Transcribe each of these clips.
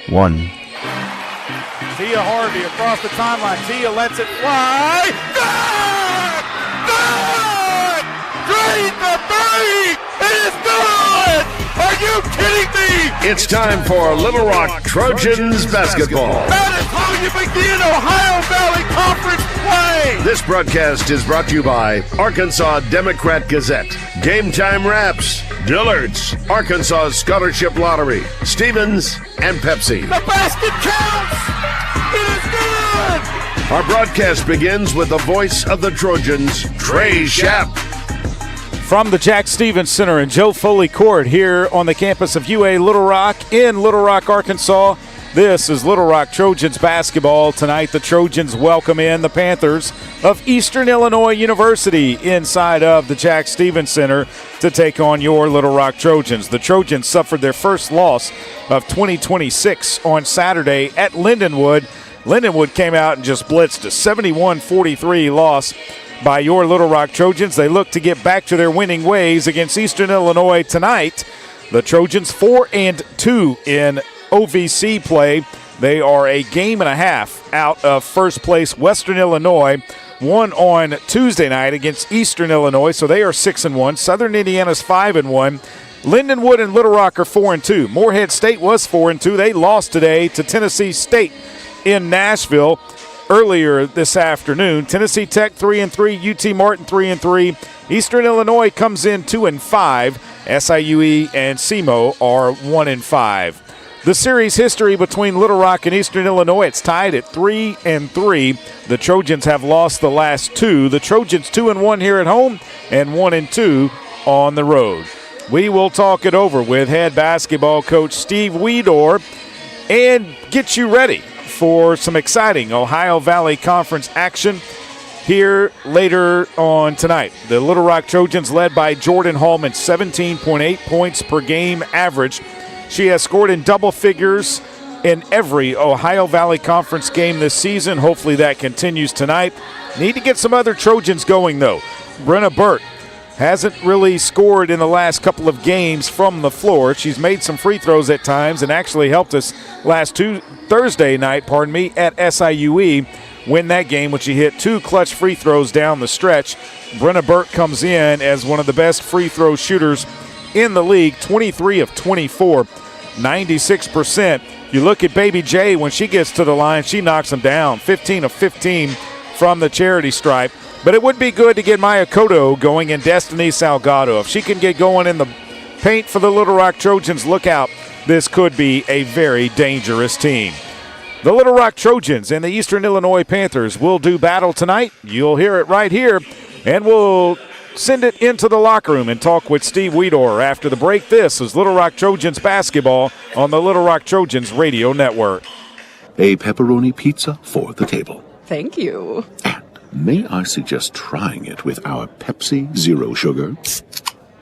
1. Tia Harvey across the timeline. Tia lets it fly. Good! Good! Drain the three! It is good! Are you kidding me? It's time for Little Rock Trojans basketball. That is how you begin Ohio Valley Conference play! This broadcast is brought to you by Arkansas Democrat Gazette, Game Time Wraps, Dillard's, Arkansas Scholarship Lottery, Stevens, and Pepsi. The basket counts! It is good! Our broadcast begins with the voice of the Trojans, Trey Schapp. From the Jack Stevens Center and Joe Foley Court here on the campus of UA Little Rock in Little Rock, Arkansas. This is Little Rock Trojans basketball. Tonight the Trojans welcome in the Panthers of Eastern Illinois University inside of the Jack Stevens Center to take on your Little Rock Trojans. The Trojans suffered their first loss of 2026 on Saturday at Lindenwood. Lindenwood came out and just blitzed a 71-43 loss by your Little Rock Trojans. They look to get back to their winning ways against Eastern Illinois tonight. The Trojans 4-2 in OVC play. They are a game and a half out of first place Western Illinois. Won on Tuesday night against Eastern Illinois, so they are 6-1. Southern Indiana's 5-1. Lindenwood and Little Rock are 4-2. Morehead State was 4-2. They lost today to Tennessee State in Nashville earlier this afternoon. Tennessee Tech 3-3, UT Martin 3-3. Eastern Illinois comes in 2-5. SIUE and SEMO are 1-5. The series history between Little Rock and Eastern Illinois, it's tied at 3-3. The Trojans have lost the last two. The Trojans 2-1 here at home and 1-2 on the road. We will talk it over with head basketball coach Steve Weedor and get you ready for some exciting Ohio Valley Conference action here later on tonight. The Little Rock Trojans led by Jordan Hallman, 17.8 points per game average. She has scored in double figures in every Ohio Valley Conference game this season. Hopefully that continues tonight. Need to get some other Trojans going, though. Brenna Burt hasn't really scored in the last couple of games from the floor. She's made some free throws at times and actually helped us Thursday night, at SIUE, win that game when she hit two clutch free throws down the stretch. Brenna Burt comes in as one of the best free throw shooters in the league, 23 of 24, 96%. You look at Baby J, when she gets to the line, she knocks them down, 15 of 15 from the charity stripe. But it would be good to get Maya Cotto going and Destiny Salgado. If she can get going in the paint for the Little Rock Trojans, look out. This could be a very dangerous team. The Little Rock Trojans and the Eastern Illinois Panthers will do battle tonight. You'll hear it right here, and we'll send it into the locker room and talk with Steve Weedor after the break. This is Little Rock Trojans basketball on the Little Rock Trojans radio network. A pepperoni pizza for the table. Thank you. And may I suggest trying it with our Pepsi Zero Sugar?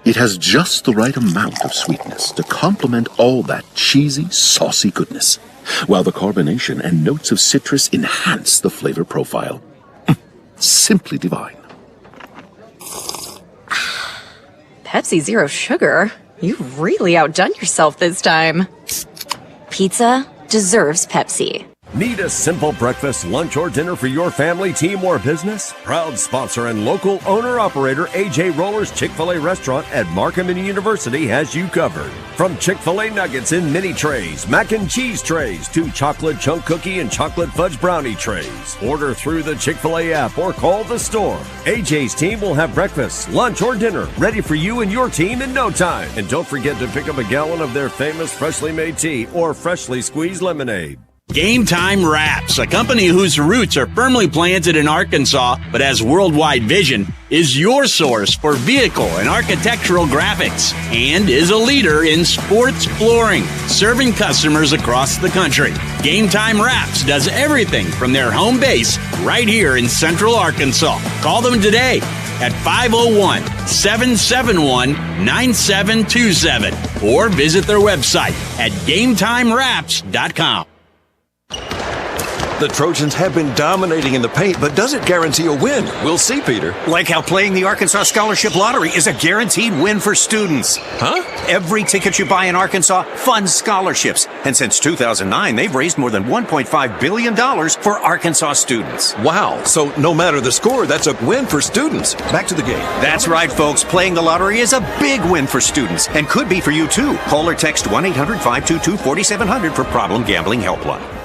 It has just the right amount of sweetness to complement all that cheesy, saucy goodness, while the carbonation and notes of citrus enhance the flavor profile. Simply divine. Pepsi Zero Sugar? You've really outdone yourself this time. Pizza deserves Pepsi. Need a simple breakfast, lunch, or dinner for your family, team, or business? Proud sponsor and local owner-operator AJ Roller's Chick-fil-A restaurant at Markham University has you covered. From Chick-fil-A nuggets in mini trays, mac and cheese trays, to chocolate chunk cookie and chocolate fudge brownie trays. Order through the Chick-fil-A app or call the store. AJ's team will have breakfast, lunch, or dinner ready for you and your team in no time. And don't forget to pick up a gallon of their famous freshly made tea or freshly squeezed lemonade. Game Time Wraps, a company whose roots are firmly planted in Arkansas but has worldwide vision, is your source for vehicle and architectural graphics and is a leader in sports flooring, serving customers across the country. Game Time Wraps does everything from their home base right here in Central Arkansas. Call them today at 501-771-9727 or visit their website at GameTimeWraps.com. The Trojans have been dominating in the paint, but does it guarantee a win? We'll see, Peter. Like how playing the Arkansas Scholarship Lottery is a guaranteed win for students. Huh? Every ticket you buy in Arkansas funds scholarships. And since 2009, they've raised more than $1.5 billion for Arkansas students. Wow. So no matter the score, that's a win for students. Back to the game. That's right, folks. Playing the lottery is a big win for students and could be for you, too. Call or text 1-800-522-4700 for Problem Gambling Helpline.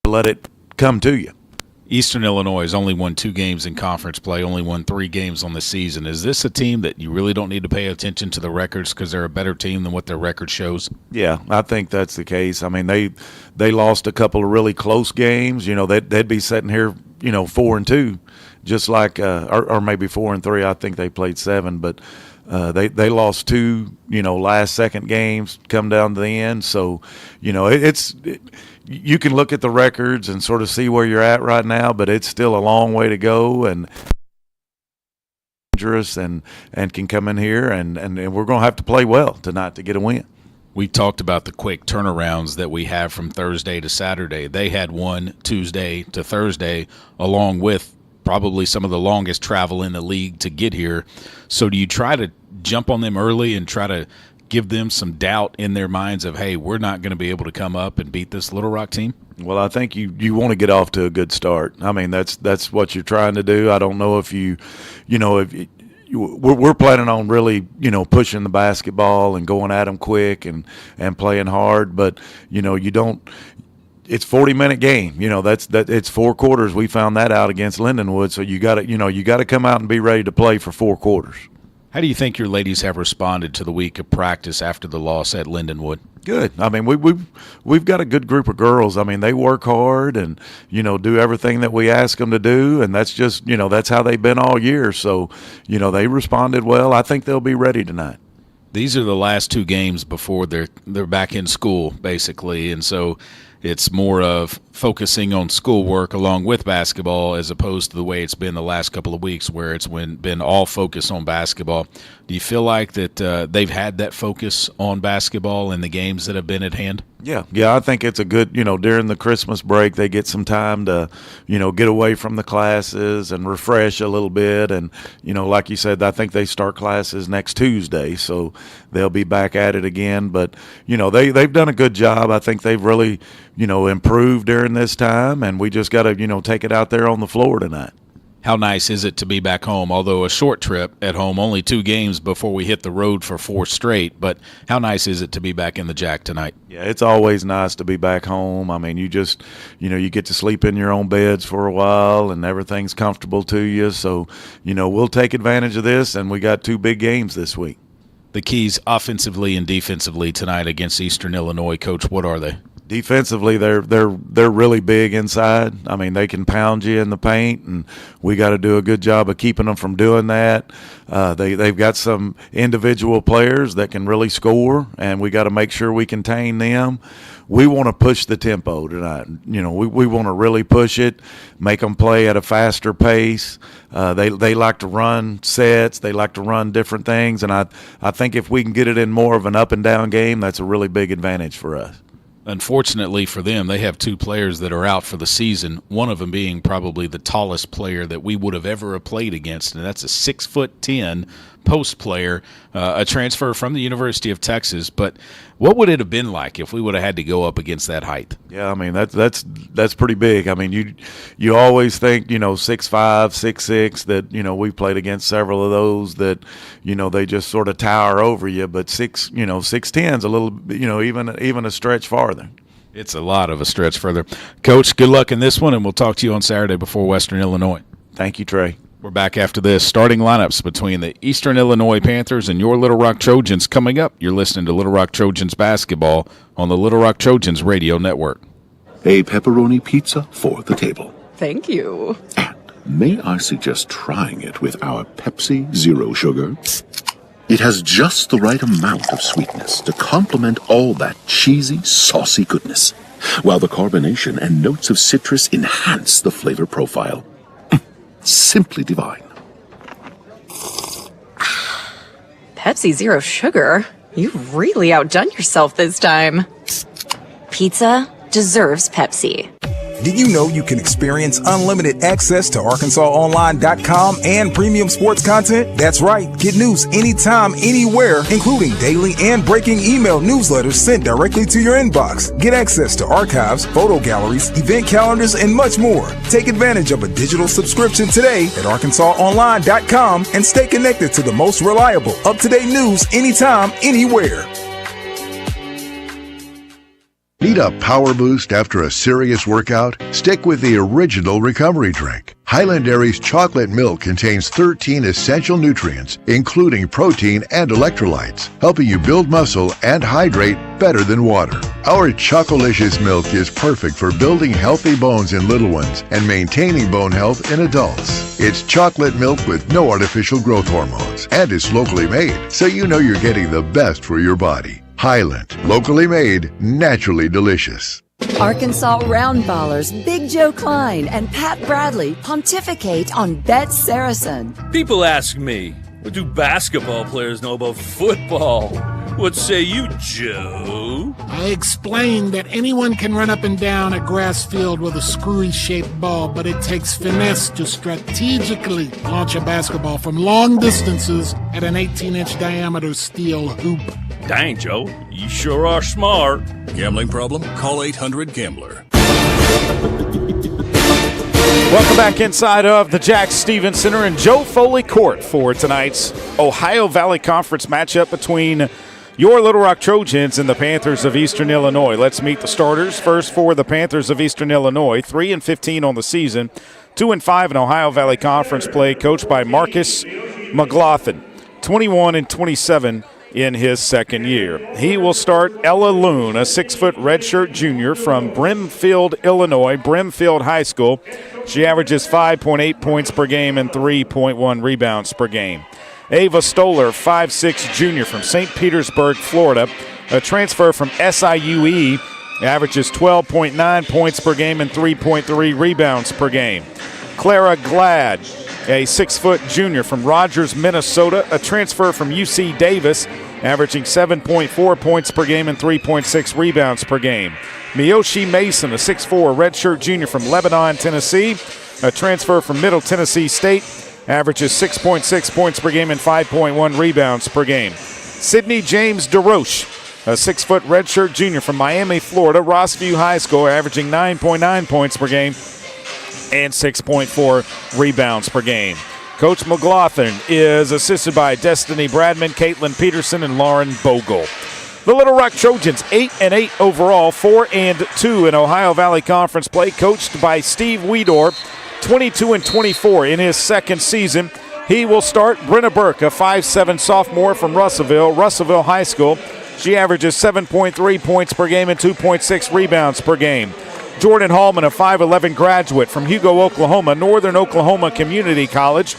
Let it come to you. Eastern Illinois has only won 2 games in conference play, only won 3 games on the season. Is this a team that you really don't need to pay attention to the records because they're a better team than what their record shows? Yeah, I think that's the case. I mean, they lost a couple of really close games. You know, they'd be sitting here, 4-2, just like or maybe 4-3. I think they played 7, but they lost 2, last second games come down to the end. So, you can look at the records and sort of see where you're at right now, but it's still a long way to go and dangerous and can come in here and we're going to have to play well tonight to get a win. We talked about the quick turnarounds that we have from Thursday to Saturday. They had one Tuesday to Thursday, along with probably some of the longest travel in the league to get here. So do you try to jump on them early and try to give them some doubt in their minds of, hey, we're not going to be able to come up and beat this Little Rock team? Well, I think you want to get off to a good start. I mean, that's what you're trying to do. I don't know if we're planning on really, pushing the basketball and going at them quick and playing hard, but you don't. It's 40-minute game. It's 4 quarters. We found that out against Lindenwood. So you got to come out and be ready to play for 4 quarters. How do you think your ladies have responded to the week of practice after the loss at Lindenwood? Good. I mean, we've got a good group of girls. I mean, they work hard and do everything that we ask them to do, and that's just that's how they've been all year. So they responded well. I think they'll be ready tonight. These are the last 2 games before they're back in school, basically, and so it's more of focusing on schoolwork along with basketball as opposed to the way it's been the last couple of weeks where it's been all focus on basketball. Do you feel like that they've had that focus on basketball in the games that have been at hand? Yeah, I think it's a good, during the Christmas break, they get some time to, get away from the classes and refresh a little bit. And, like you said, I think they start classes next Tuesday, so they'll be back at it again. But, they've done a good job. I think they've really, improved during this time, and we just got to, take it out there on the floor tonight. How nice is it to be back home? Although a short trip at home, only 2 games before we hit the road for 4 straight. But how nice is it to be back in the Jack tonight? Yeah, it's always nice to be back home. I mean, you just, you get to sleep in your own beds for a while and everything's comfortable to you. So, we'll take advantage of this, and we got 2 big games this week. The keys offensively and defensively tonight against Eastern Illinois, Coach, what are they? Defensively, they're really big inside. I mean, they can pound you in the paint, and we got to do a good job of keeping them from doing that. They've got some individual players that can really score, and we got to make sure we contain them. We want to push the tempo tonight. We want to really push it, make them play at a faster pace. They like to run sets. They like to run different things, and I think if we can get it in more of an up-and-down game, that's a really big advantage for us. Unfortunately for them, they have 2 players that are out for the season, one of them being probably the tallest player that we would have ever played against, and that's a 6'10" post player, a transfer from the University of Texas. But what would it have been like if we would have had to go up against that height? Yeah, I mean, that's pretty big. I mean, you always think, 6'5", 6'6", that, we've played against several of those that, they just sort of tower over you. But 6'10's a little, even a stretch farther. It's a lot of a stretch further. Coach, good luck in this one, and we'll talk to you on Saturday before Western Illinois. Thank you, Trey. We're back after this. Starting lineups between the Eastern Illinois Panthers and your Little Rock Trojans coming up. You're listening to Little Rock Trojans basketball on the Little Rock Trojans radio network. A pepperoni pizza for the table. Thank you. And may I suggest trying it with our Pepsi Zero Sugar? It has just the right amount of sweetness to complement all that cheesy, saucy goodness, while the carbonation and notes of citrus enhance the flavor profile. Simply divine. Pepsi Zero Sugar? You've really outdone yourself this time. Pizza deserves Pepsi. Did you know you can experience unlimited access to ArkansasOnline.com and premium sports content? That's right. Get news anytime, anywhere, including daily and breaking email newsletters sent directly to your inbox. Get access to archives, photo galleries, event calendars, and much more. Take advantage of a digital subscription today at ArkansasOnline.com and stay connected to the most reliable, up-to-date news anytime, anywhere. Need a power boost after a serious workout? Stick with the original recovery drink. Highland Dairy's chocolate milk contains 13 essential nutrients, including protein and electrolytes, helping you build muscle and hydrate better than water. Our Chocolicious milk is perfect for building healthy bones in little ones and maintaining bone health in adults. It's chocolate milk with no artificial growth hormones, and it's locally made, so you know you're getting the best for your body. Highland, locally made, naturally delicious. Arkansas Roundballers Big Joe Klein and Pat Bradley pontificate on Bet Saracen. People ask me, what do basketball players know about football? What say you, Joe? I explained that anyone can run up and down a grass field with a screwy-shaped ball, but it takes finesse to strategically launch a basketball from long distances at an 18-inch diameter steel hoop. Dang, Joe, you sure are smart. Gambling problem? Call 800-GAMBLER. Welcome back inside of the Jack Stevens Center and Joe Foley Court for tonight's Ohio Valley Conference matchup between your Little Rock Trojans and the Panthers of Eastern Illinois. Let's meet the starters. First for the Panthers of Eastern Illinois, 3-15 on the season, 2-5 in Ohio Valley Conference play, coached by Marcus McLaughlin, 21-27 in his second year. He will start Ella Loon, a 6-foot redshirt junior from Brimfield, Illinois, Brimfield High School. She averages 5.8 points per game and 3.1 rebounds per game. Ava Stoller, 5'6" junior from St. Petersburg, Florida, a transfer from SIUE averages 12.9 points per game and 3.3 rebounds per game. Clara Glad, a 6-foot junior from Rogers, Minnesota, a transfer from UC Davis, averaging 7.4 points per game and 3.6 rebounds per game. Miyoshi Mason, a 6'4", redshirt junior from Lebanon, Tennessee, a transfer from Middle Tennessee State, averages 6.6 points per game and 5.1 rebounds per game. Sidney James DeRoche, a 6-foot redshirt junior from Miami, Florida, Rossview High School, averaging 9.9 points per game and 6.4 rebounds per game. Coach McLaughlin is assisted by Destiny Bradman, Caitlin Peterson, and Lauren Bogle. The Little Rock Trojans 8-8 overall, 4-2 in Ohio Valley Conference play, coached by Steve Weedor, 22-24 in his second season. He will start Brenna Burke, a 5'7" sophomore from Russellville High School. She averages 7.3 points per game and 2.6 rebounds per game. Jordan Hallman, a 5'11" graduate from Hugo, Oklahoma, Northern Oklahoma Community College.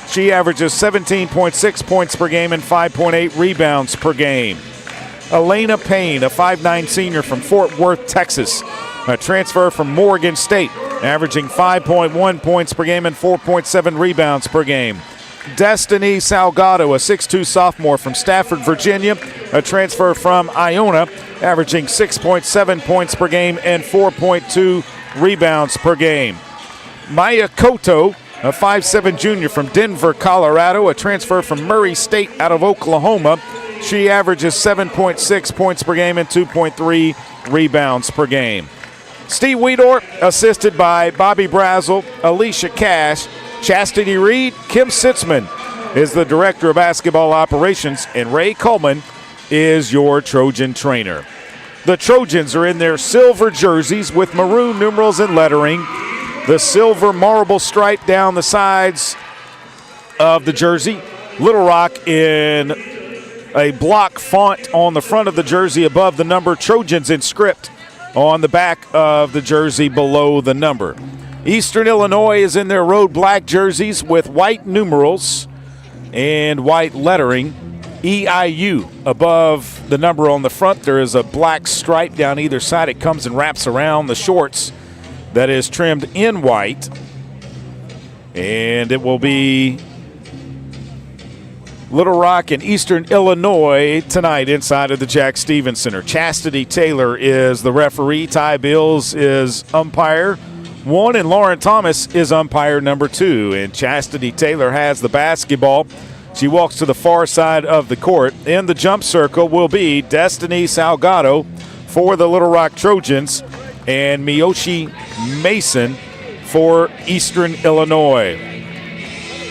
She averages 17.6 points per game and 5.8 rebounds per game. Elena Payne, a 5'9" senior from Fort Worth, Texas, a transfer from Morgan State, averaging 5.1 points per game and 4.7 rebounds per game. Destiny Salgado, a 6'2" sophomore from Stafford, Virginia, a transfer from Iona, averaging 6.7 points per game and 4.2 rebounds per game. Maya Koto, a 5'7" junior from Denver, Colorado, a transfer from Murray State out of Oklahoma. She averages 7.6 points per game and 2.3 rebounds per game. Steve Weedor, assisted by Bobby Brazel, Alicia Cash, Chastity Reed, Kim Sitzman is the Director of Basketball Operations, and Ray Coleman is your Trojan trainer. The Trojans are in their silver jerseys with maroon numerals and lettering. The silver marble stripe down the sides of the jersey. Little Rock in a block font on the front of the jersey above the number. Trojans in script on the back of the jersey below the number. Eastern Illinois is in their road black jerseys with white numerals and white lettering. EIU above the number on the front. There is a black stripe down either side. It comes and wraps around the shorts that is trimmed in white. And it will be Little Rock and Eastern Illinois tonight inside of the Jack Stevens Center. Chastity Taylor is the referee. Ty Bills is umpire 1, and Lauren Thomas is umpire number 2. And Chastity Taylor has the basketball. She walks to the far side of the court. In the jump circle will be Destiny Salgado for the Little Rock Trojans and Miyoshi Mason for Eastern Illinois.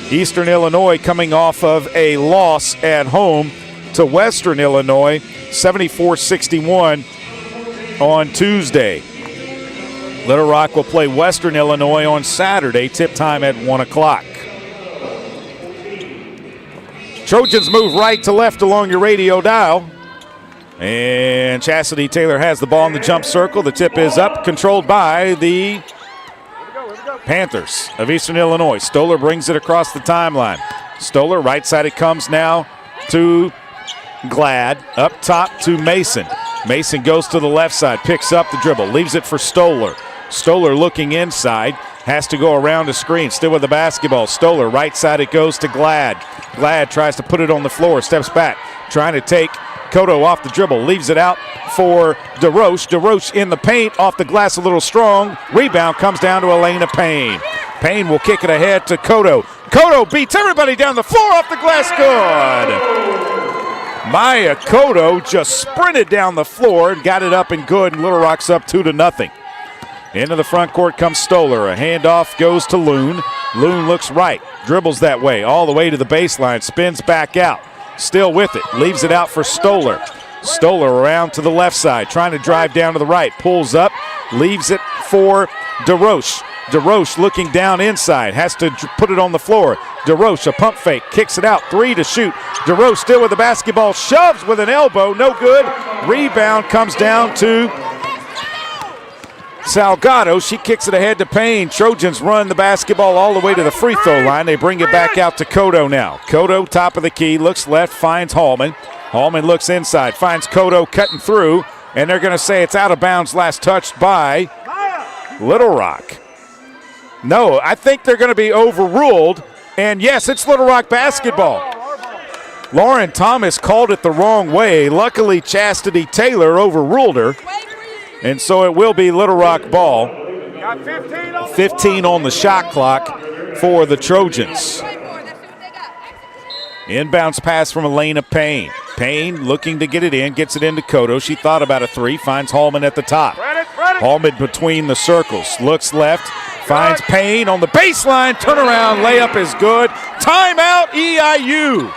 Eastern Illinois coming off of a loss at home to Western Illinois, 74-61 on Tuesday. Little Rock will play Western Illinois on Saturday, tip time at 1 o'clock. Trojans move right to left along your radio dial. And Chastity Taylor has the ball in the jump circle. The tip is up, controlled by the Panthers of Eastern Illinois. Stoller brings it across the timeline. Stoller, right side it comes now to Glad. Up top to Mason. Mason goes to the left side, picks up the dribble, leaves it for Stoller. Stoller looking inside, has to go around the screen, still with the basketball. Stoller, right side it goes to Glad. Glad tries to put it on the floor, steps back, trying to take Koto off the dribble, leaves it out for DeRoche. DeRoche in the paint, off the glass a little strong. Rebound comes down to Elena Payne. Payne will kick it ahead to Koto. Koto beats everybody down the floor, off the glass, good. Maya Koto just sprinted down the floor and got it up and good, and Little Rock's up 2-0. Into the front court comes Stoller. A handoff goes to Loon. Loon looks right, dribbles that way, all the way to the baseline, spins back out. Still with it, leaves it out for Stoller. Stoller around to the left side, trying to drive down to the right, pulls up, leaves it for DeRoche. DeRoche looking down inside, has to put it on the floor. DeRoche, a pump fake, kicks it out, 3 to shoot. DeRoche still with the basketball, shoves with an elbow, no good. Rebound comes down to Salgado. She kicks it ahead to Payne. Trojans run the basketball all the way to the free throw line. They bring it back out to Koto now. Koto, top of the key, looks left, finds Hallman. Hallman looks inside, finds Koto cutting through. and they're going to say it's out of bounds, last touched by Little Rock. No, I think they're going to be overruled, and yes, it's Little Rock basketball. Lauren Thomas called it the wrong way. Luckily, Chastity Taylor overruled her, and so it will be Little Rock ball. 15 on the shot clock for the Trojans. Inbounds pass from Elena Payne. Payne looking to get it in, gets it into Cotto. She thought about a three, finds Hallman at the top. Hallman between the circles, looks left, finds Payne on the baseline, turnaround, layup is good. Timeout EIU.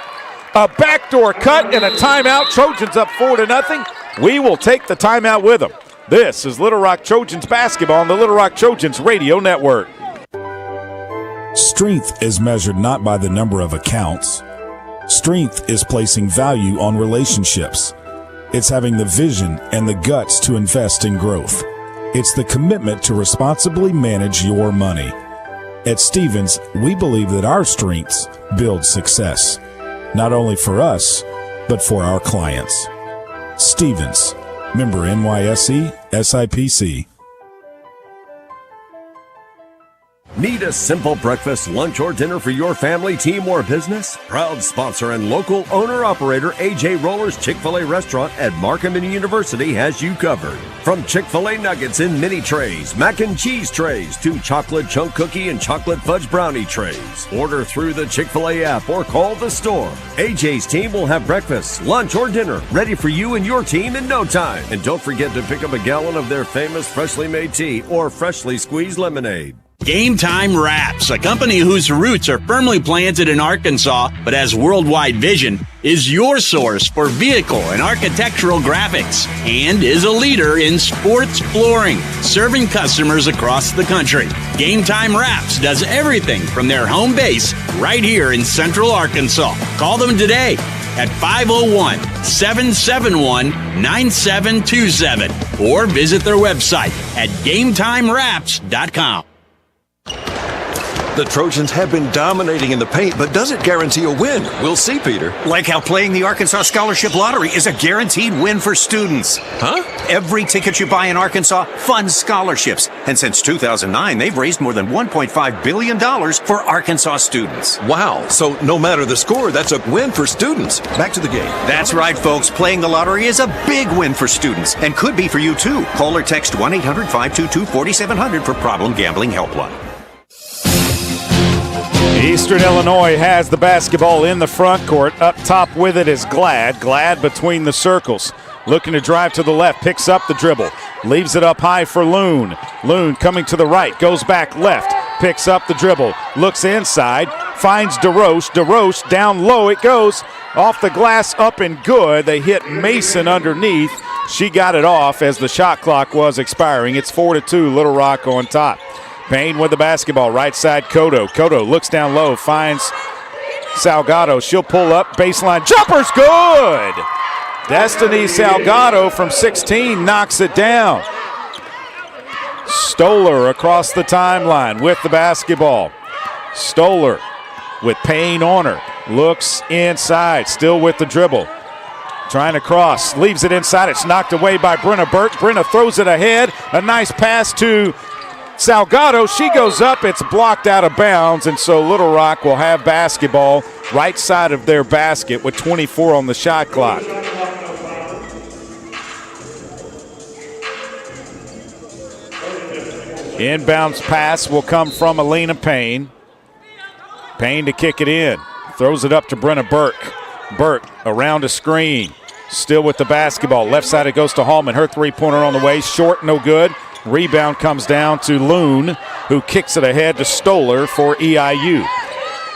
A backdoor cut and a timeout. Trojans up 4-0. We will take the timeout with them. This is Little Rock Trojans basketball on the Little Rock Trojans Radio Network. Strength is measured not by the number of accounts. Strength is placing value on relationships. It's having the vision and the guts to invest in growth. It's the commitment to responsibly manage your money. At Stephens, we believe that our strengths build success, not only for us, but for our clients. Stephens, member NYSE, SIPC. Need a simple breakfast, lunch, or dinner for your family, team, or business? Proud sponsor and local owner-operator AJ Roller's Chick-fil-A restaurant at Markham University has you covered. From Chick-fil-A nuggets in mini trays, mac and cheese trays, to chocolate chunk cookie and chocolate fudge brownie trays. Order through the Chick-fil-A app or call the store. AJ's team will have breakfast, lunch, or dinner ready for you and your team in no time. And don't forget to pick up a gallon of their famous freshly made tea or freshly squeezed lemonade. Game Time Wraps, a company whose roots are firmly planted in Arkansas but has worldwide vision, is your source for vehicle and architectural graphics and is a leader in sports flooring, serving customers across the country. Game Time Wraps does everything from their home base right here in Central Arkansas. Call them today at 501-771-9727 or visit their website at GameTimeWraps.com. The Trojans have been dominating in the paint, but does it guarantee a win? We'll see, Peter. Like how playing the Arkansas Scholarship Lottery is a guaranteed win for students. Huh? Every ticket you buy in Arkansas funds scholarships. And since 2009, they've raised more than $1.5 billion for Arkansas students. Wow. So no matter the score, that's a win for students. Back to the game. That's right, folks. Playing the lottery is a big win for students and could be for you, too. Call or text 1-800-522-4700 for Problem Gambling Helpline. Eastern Illinois has the basketball in the front court. Up top with it is Glad. Glad between the circles. Looking to drive to the left, picks up the dribble. Leaves it up high for Loon. Loon coming to the right, goes back left. Picks up the dribble, looks inside, finds DeRoche. DeRoche down low it goes. Off the glass, up and good. They hit Mason underneath. She got it off as the shot clock was expiring. It's 4-2, Little Rock on top. Payne with the basketball, right side Cotto. Cotto looks down low, finds Salgado. She'll pull up, baseline jumper's good. Destiny Salgado from 16 knocks it down. Stoller across the timeline with the basketball. Stoller with Payne on her. Looks inside, still with the dribble. Trying to cross, leaves it inside. It's knocked away by Brenna Burke. Brenna throws it ahead. A nice pass to Salgado. She goes up. It's blocked out of bounds, and so Little Rock will have basketball right side of their basket with 24 on the shot clock. Inbounds pass will come from Elena Payne. Payne to kick it in. Throws it up to Brenna Burke. Burke around a screen. Still with the basketball. Left side it goes to Hallman. Her three-pointer on the way. Short, no good. Rebound comes down to Loon, who kicks it ahead to Stoller for EIU.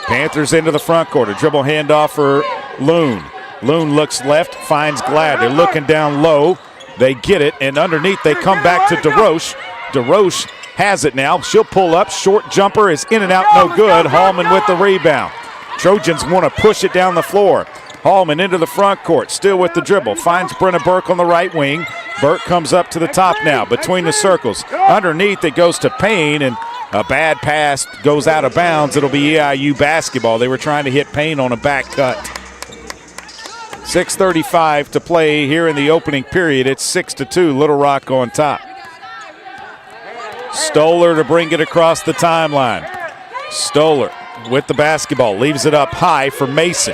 Panthers into the front court. A dribble handoff for Loon. Loon looks left, finds Glad. They're looking down low. They get it, and underneath they come back to DeRoche. DeRoche has it now. She'll pull up. Short jumper is in and out, no good. Hallman with the rebound. Trojans want to push it down the floor. Hallman into the front court, still with the dribble. Finds Brenna Burke on the right wing. Burke comes up to the top now, between the circles. Underneath it goes to Payne, and a bad pass goes out of bounds. It'll be EIU basketball. They were trying to hit Payne on a back cut. 6:35 to play here in the opening period. It's 6-2, Little Rock on top. Stoller to bring it across the timeline. Stoller with the basketball, leaves it up high for Mason.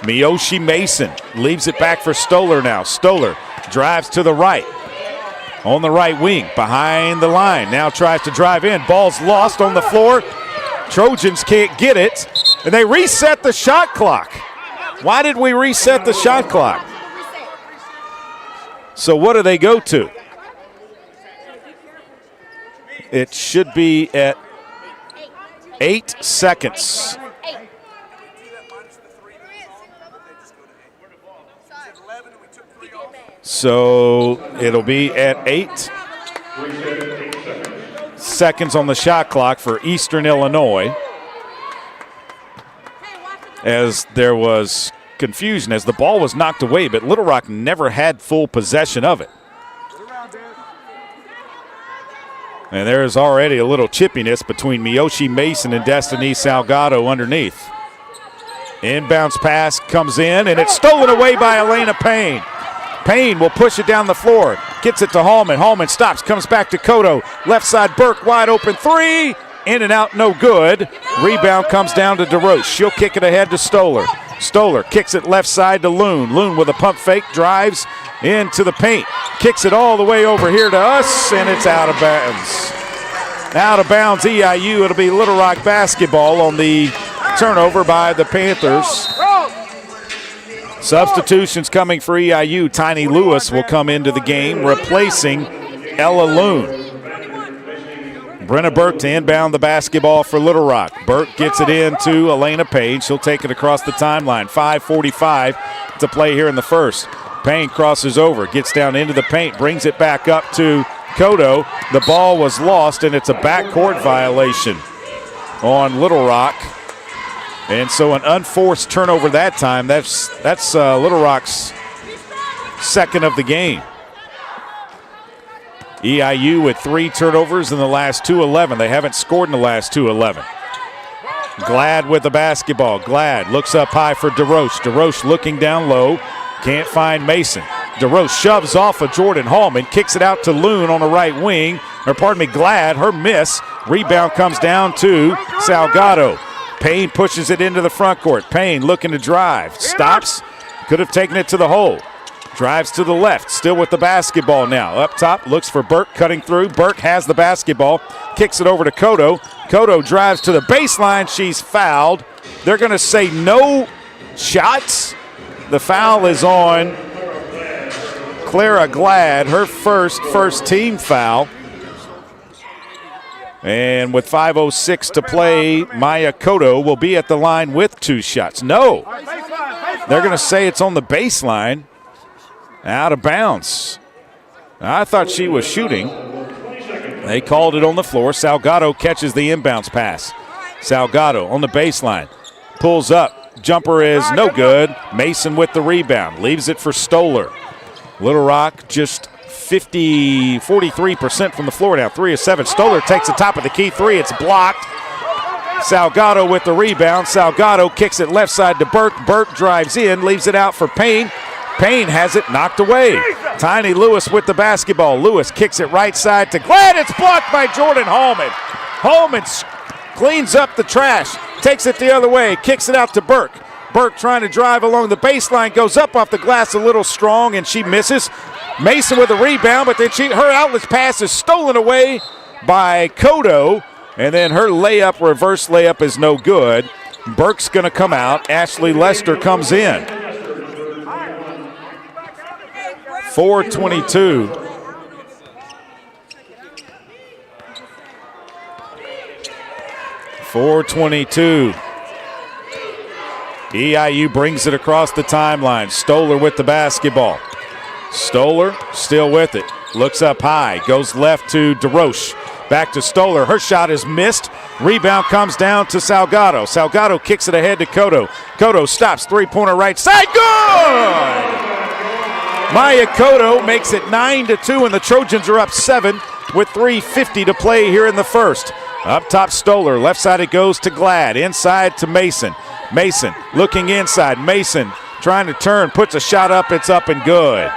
Miyoshi Mason leaves it back for Stoller now. Stoller drives to the right. On the right wing, behind the line. Now tries to drive in. Ball's lost on the floor. Trojans can't get it. And they reset the shot clock. Why did we reset the shot clock? So what do they go to? It should be at 8 seconds. So it'll be at 8 seconds on the shot clock for Eastern Illinois, as there was confusion as the ball was knocked away, but Little Rock never had full possession of it. And there's already a little chippiness between Miyoshi Mason and Destiny Salgado underneath. Inbounds pass comes in, and it's stolen away by Elena Payne. Payne will push it down the floor, gets it to Hallman. Hallman stops, comes back to Cotto. Left side, Burke, wide open three. In and out, no good. Rebound comes down to DeRoche. She'll kick it ahead to Stoller. Stoller kicks it left side to Loon. Loon with a pump fake, drives into the paint. Kicks it all the way over here to us, and it's out of bounds. Out of bounds, EIU. It'll be Little Rock basketball on the turnover by the Panthers. Substitutions coming for EIU. Tiny Lewis will come into the game, replacing Ella Loon. Brenna Burke to inbound the basketball for Little Rock. Burke gets it into Elena Payne. She'll take it across the timeline. 5:45 to play here in the first. Payne crosses over, gets down into the paint, brings it back up to Cotto. The ball was lost, and it's a backcourt violation on Little Rock. And so an unforced turnover that time. That's Little Rock's second of the game. EIU with 3 turnovers in the last 2-11. They haven't scored in the last 2-11. Glad with the basketball. Glad looks up high for DeRoche. DeRoche looking down low. Can't find Mason. DeRoche shoves off of Jordan Hallman. Kicks it out to Loon on the right wing. Glad, her miss. Rebound comes down to Salgado. Payne pushes it into the front court. Payne looking to drive. Stops. Could have taken it to the hole. Drives to the left. Still with the basketball now. Up top. Looks for Burke cutting through. Burke has the basketball. Kicks it over to Cotto. Cotto drives to the baseline. She's fouled. They're going to say no shots. The foul is on Clara Glad. Her first team foul. And with 5:06 to play, Maya Cotto will be at the line with 2 shots. No. They're going to say it's on the baseline. Out of bounds. I thought she was shooting. They called it on the floor. Salgado catches the inbounds pass. Salgado on the baseline. Pulls up. Jumper is no good. Mason with the rebound. Leaves it for Stoller. Little Rock just 43% from the floor now. 3 of 7. Stoller takes the top of the key 3. It's blocked. Salgado with the rebound. Salgado kicks it left side to Burke. Burke drives in. Leaves it out for Payne. Payne has it knocked away. Tiny Lewis with the basketball. Lewis kicks it right side to Glad. It's blocked by Jordan Hallman. Hallman cleans up the trash. Takes it the other way. Kicks it out to Burke. Burke trying to drive along the baseline. Goes up off the glass a little strong, and she misses. Mason with a rebound, but then her outlet pass is stolen away by Cotto. And then her reverse layup is no good. Burke's going to come out. Ashley Lester comes in. 4:22. EIU brings it across the timeline. Stoller with the basketball. Stoller still with it. Looks up high. Goes left to DeRoche. Back to Stoller. Her shot is missed. Rebound comes down to Salgado. Salgado kicks it ahead to Cotto. Cotto stops. 3-pointer right side. Good! Maya Cotto makes it 9-2, and the Trojans are up 7 with 3:50 to play here in the first. Up top, Stoller. Left side it goes to Glad. Inside to Mason. Mason looking inside. Mason trying to turn, puts a shot up, it's up and good.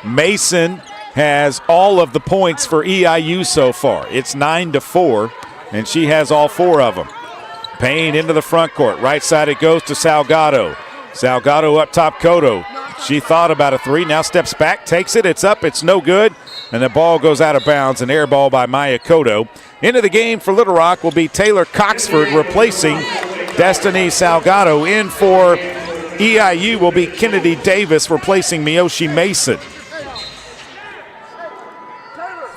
Mason has all of the points for EIU so far. It's 9-4, and she has all 4 of them. Payne into the front court. Right side it goes to Salgado. Salgado up top, Cotto. She thought about a 3, now steps back, takes it, it's up, it's no good, and the ball goes out of bounds, an air ball by Maya Cotto. Into the game for Little Rock will be Taylor Coxford replacing Destiny Salgado. In for EIU will be Kennedy Davis replacing Miyoshi Mason.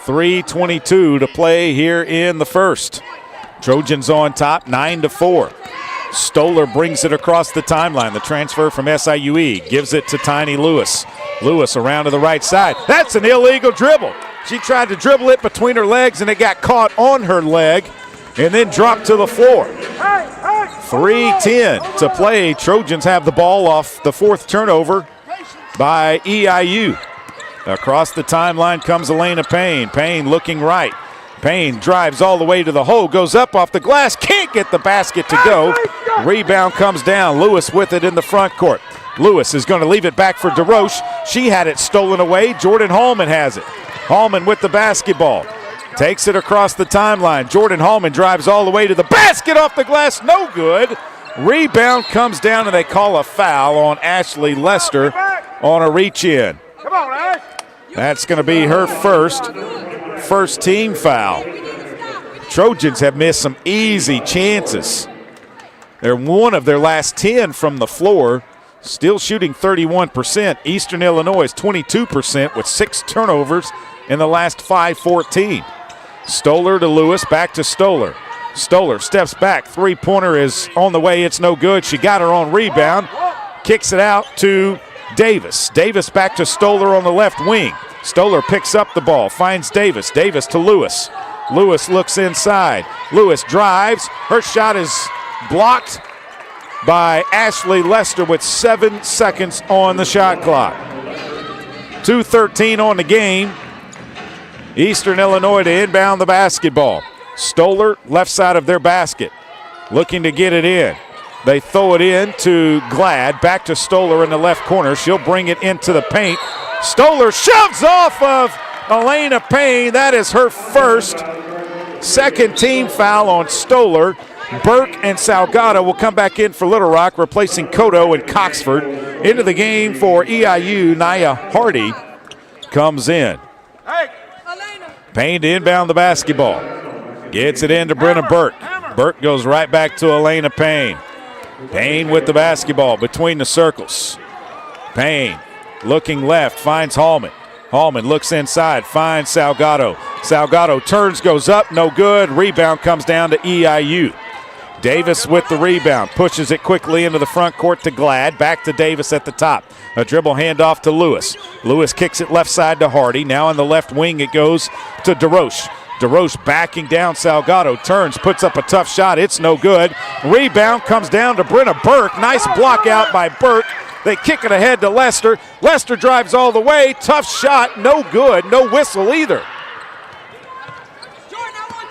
3:22 to play here in the first. Trojans on top, 9-4. Stoller brings it across the timeline. The transfer from SIUE gives it to Tiny Lewis. Lewis around to the right side. That's an illegal dribble. She tried to dribble it between her legs, and it got caught on her leg and then dropped to the floor. 3:10 to play. Trojans have the ball off the 4th turnover by EIU. Across the timeline comes Elena Payne. Payne looking right. Payne drives all the way to the hole, goes up off the glass, can't get the basket to go. Rebound comes down. Lewis with it in the front court. Lewis is going to leave it back for DeRoche. She had it stolen away. Jordan Hallman has it. Hallman with the basketball. Takes it across the timeline. Jordan Hallman drives all the way to the basket, off the glass, no good. Rebound comes down, and they call a foul on Ashley Lester on a reach-in. Come on, Ash. That's going to be her first team foul. Trojans have missed some easy chances. They're 1 of their last 10 from the floor, still shooting 31%. Eastern Illinois is 22% with 6 turnovers in the last 5-14. Stoller to Lewis, back to Stoller. Stoller steps back, 3-pointer is on the way, it's no good. She got her own rebound, kicks it out to Davis. Davis back to Stoller on the left wing. Stoller picks up the ball, finds Davis. Davis to Lewis. Lewis looks inside. Lewis drives. Her shot is blocked by Ashley Lester with 7 seconds on the shot clock. 2:13 on the game. Eastern Illinois to inbound the basketball. Stoller, left side of their basket, looking to get it in. They throw it in to Glad, back to Stoller in the left corner. She'll bring it into the paint. Stoller shoves off of Elena Payne. That is her second team foul on Stoller. Burke and Salgado will come back in for Little Rock, replacing Cotto and Coxford. Into the game for EIU, Nia Hardy comes in. Payne to inbound the basketball. Gets it into Brenna Burke. Burke goes right back to Elena Payne. Payne with the basketball between the circles. Payne looking left, finds Hallman. Hallman looks inside, finds Salgado. Salgado turns, goes up, no good. Rebound comes down to EIU. Davis with the rebound, pushes it quickly into the front court to Glad. Back to Davis at the top. A dribble handoff to Lewis. Lewis kicks it left side to Hardy. Now on the left wing it goes to DeRoche. DeRoche backing down Salgado, turns, puts up a tough shot. It's no good. Rebound comes down to Brenna Burke. Nice block out by Burke. They kick it ahead to Lester. Lester drives all the way. Tough shot, no good. No whistle either.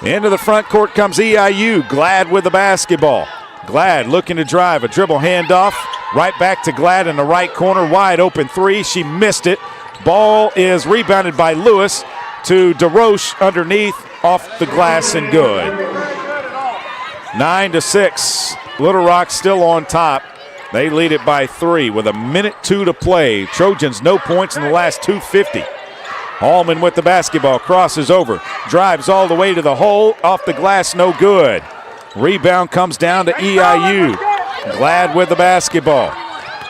Into the front court comes EIU. Glad with the basketball. Glad looking to drive. A dribble handoff. Right back to Glad in the right corner. Wide open 3. She missed it. Ball is rebounded by Lewis to DeRoche underneath, off the glass and good. 9-6. Little Rock still on top. They lead it by 3 with 1:02 to play. Trojans no points in the last 2:50. Hallman with the basketball, crosses over, drives all the way to the hole, off the glass, no good. Rebound comes down to EIU. Glad with the basketball.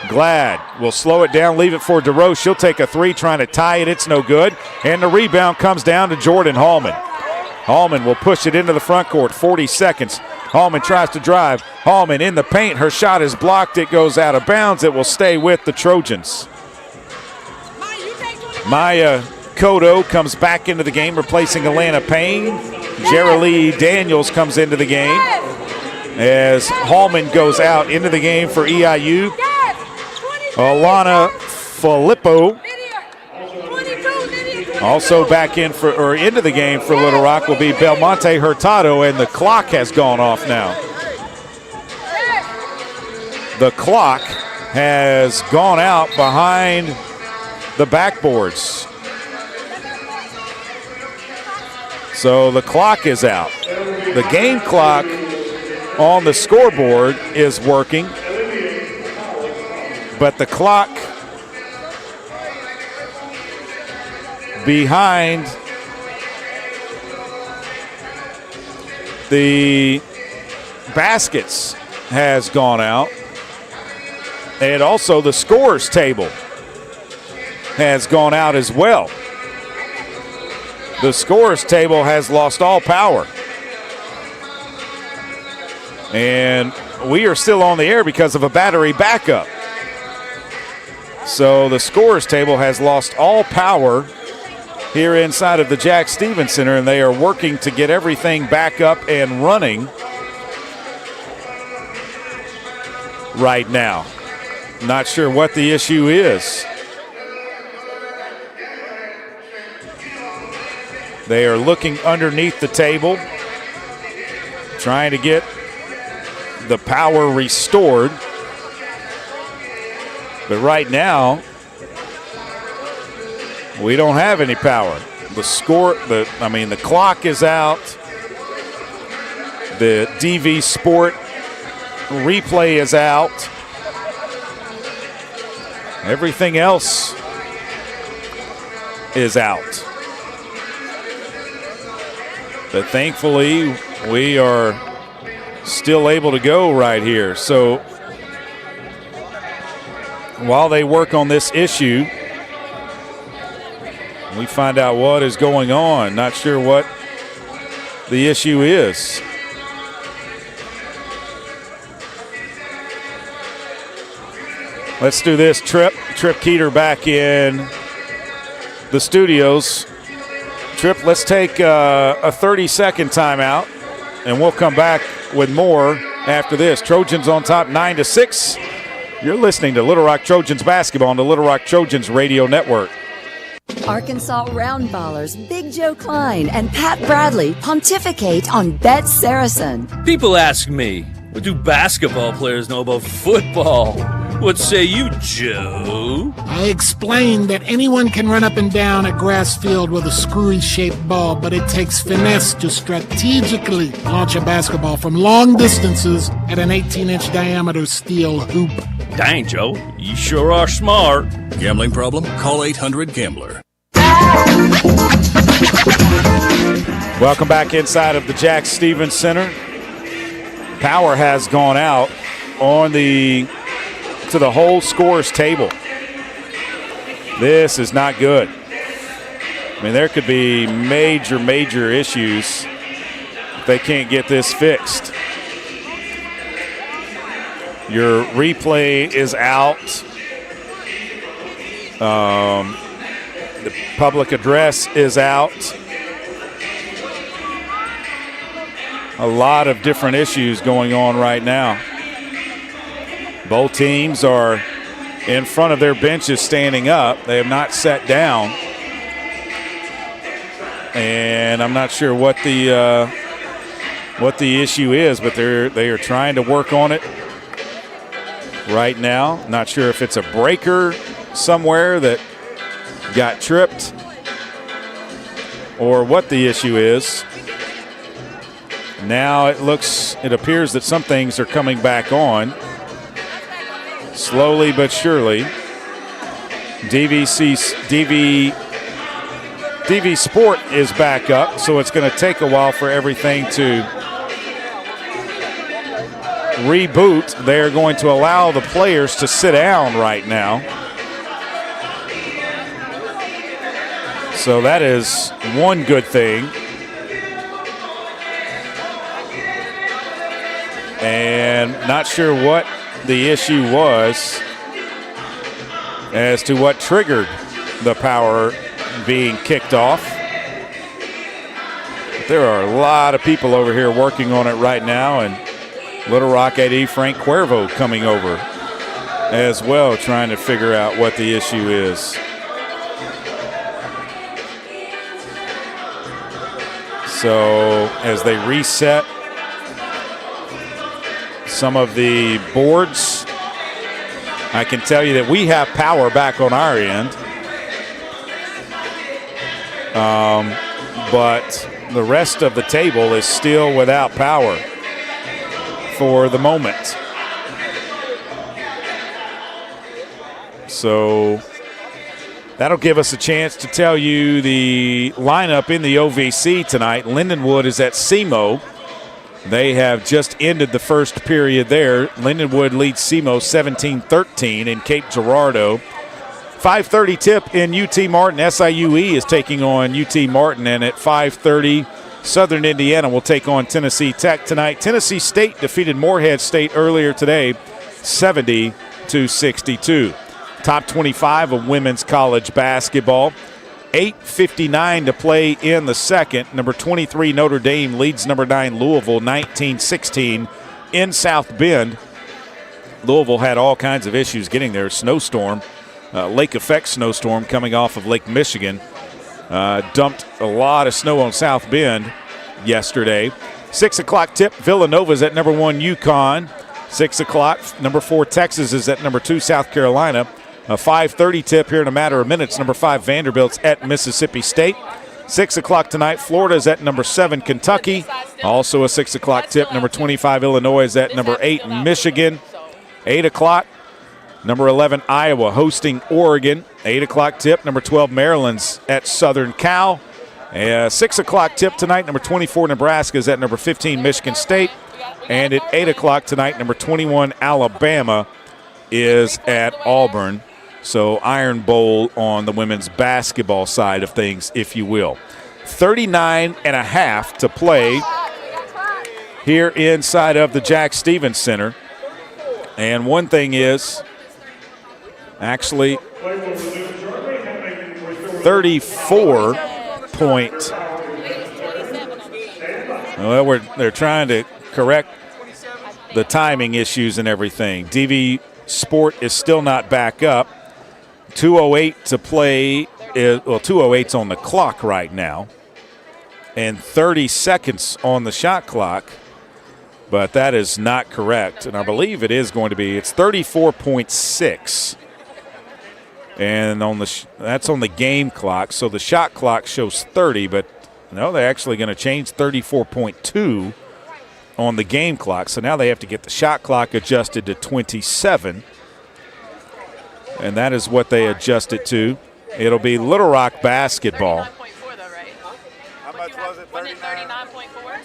Glad will slow it down, leave it for DeRoche. She'll take a 3, trying to tie it. It's no good. And the rebound comes down to Jordan Hallman. Hallman will push it into the front court, 40 seconds. Hallman tries to drive. Hallman in the paint. Her shot is blocked. It goes out of bounds. It will stay with the Trojans. Maya Cotto comes back into the game, replacing Alana Payne. Jerilee Daniels comes into the game as Hallman goes out into the game for EIU. Alana Filippo also back in for, or into the game for Little Rock, will be Belmonte Hurtado, and the clock has gone off now. the clock has gone out behind the backboards. So the clock is out. The game clock on the scoreboard is working, but the clock behind the baskets has gone out. And also the scores table has gone out as well. The scores table has lost all power. And we are still on the air because of a battery backup. So the scores table has lost all power here inside of the Jack Stevens Center, and they are working to get everything back up and running right now. Not sure what the issue is. They are looking underneath the table, trying to get the power restored. But right now, we don't have any power. The clock is out. The DV Sport replay is out. Everything else is out. But thankfully, we are still able to go right here. So while they work on this issue, we find out what is going on. Not sure what the issue is. Let's do this. Trip Keeter back in the studios. Trip, let's take a 30-second timeout, and we'll come back with more after this. Trojans on top 9-6. You're listening to Little Rock Trojans basketball on the Little Rock Trojans radio network. Arkansas Roundballers Big Joe Klein and Pat Bradley pontificate on Bet Saracen. People ask me, what do basketball players know about football? What say you, Joe? I explained that anyone can run up and down a grass field with a screwy-shaped ball, but it takes finesse to strategically launch a basketball from long distances at an 18-inch diameter steel hoop. Dang, Joe, you sure are smart. Gambling problem? Call 800-GAMBLER. Welcome back inside of the Jack Stevens Center. Power has gone out to the whole scores table. This is not good. I mean, there could be major issues if they can't get this fixed. Your replay is out. The public address is out. A lot of different issues going on right now. Both teams are in front of their benches standing up. They have not sat down. And I'm not sure what the issue is, but they are trying to work on it right now. Not sure if it's a breaker somewhere that got tripped or what the issue is. Now it appears that some things are coming back on. Slowly but surely. DV Sport is back up, so it's going to take a while for everything to reboot. They're going to allow the players to sit down right now. So that is one good thing. And not sure what the issue was as to what triggered the power being kicked off. But there are a lot of people over here working on it right now, and Little Rock AD Frank Cuervo coming over as well, trying to figure out what the issue is. So as they reset some of the boards I can tell you that we have power back on our end. But the rest of the table is still without power for the moment. So that'll give us a chance to tell you the lineup in the OVC tonight. Lindenwood is at SEMO. They have just ended the first period there. Lindenwood leads SEMO 17-13 in Cape Girardeau. 5:30 tip in UT Martin. SIUE is taking on UT Martin, and at 5:30, Southern Indiana will take on Tennessee Tech tonight. Tennessee State defeated Morehead State earlier today, 70-62. Top 25 of women's college basketball. 8:59 to play in the second. Number 23 Notre Dame leads number 9 Louisville 19-16 in South Bend. Louisville had all kinds of issues getting there. Snowstorm, lake effect snowstorm coming off of Lake Michigan. Dumped a lot of snow on South Bend yesterday. 6 o'clock tip, Villanova's at number 1 UConn. 6 o'clock, number 4 Texas is at number 2 South Carolina. A 5:30 tip here in a matter of minutes. Number 5 Vanderbilt's at Mississippi State. 6 o'clock tonight, Florida's at number 7 Kentucky. Also a 6 o'clock tip. Number 25 Illinois is at number 8 Michigan. 8 o'clock, number 11 Iowa hosting Oregon. 8 o'clock tip. Number 12 Maryland's at Southern Cal. 6 o'clock tip tonight. Number 24 Nebraska is at number 15 Michigan State. And at 8 o'clock tonight, number 21 Alabama is at Auburn. So Iron Bowl on the women's basketball side of things, if you will. 39 and a half to play here inside of the Jack Stevens Center. And one thing is, actually, 34 point. Well, they're trying to correct the timing issues and everything. DV Sport is still not back up. 2:08 to play. 2:08's on the clock right now. And 30 seconds on the shot clock. But that is not correct. And I believe it is going to be. It's 34.6. And that's on the game clock. So the shot clock shows 30. But no, they're actually going to change 34.2 on the game clock. So now they have to get the shot clock adjusted to 27. And that is what they adjust it to. It'll be Little Rock basketball. How much was it? 39.4?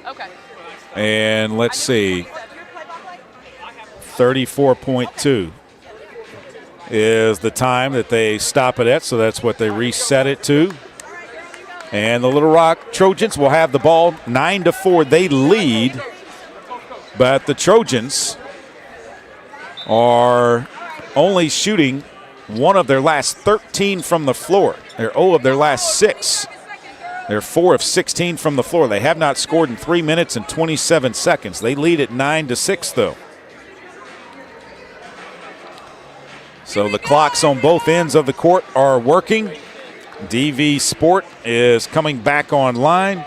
Okay. And let's see. 34.2 is the time that they stop it at, so that's what they reset it to. And the Little Rock Trojans will have the ball 9-4. They lead, but the Trojans are only shooting one of their last 13 from the floor. They're 0 of their last 6. They're 4 of 16 from the floor. They have not scored in 3 minutes and 27 seconds. They lead at 9-6, though. So the clocks on both ends of the court are working. DV Sport is coming back online,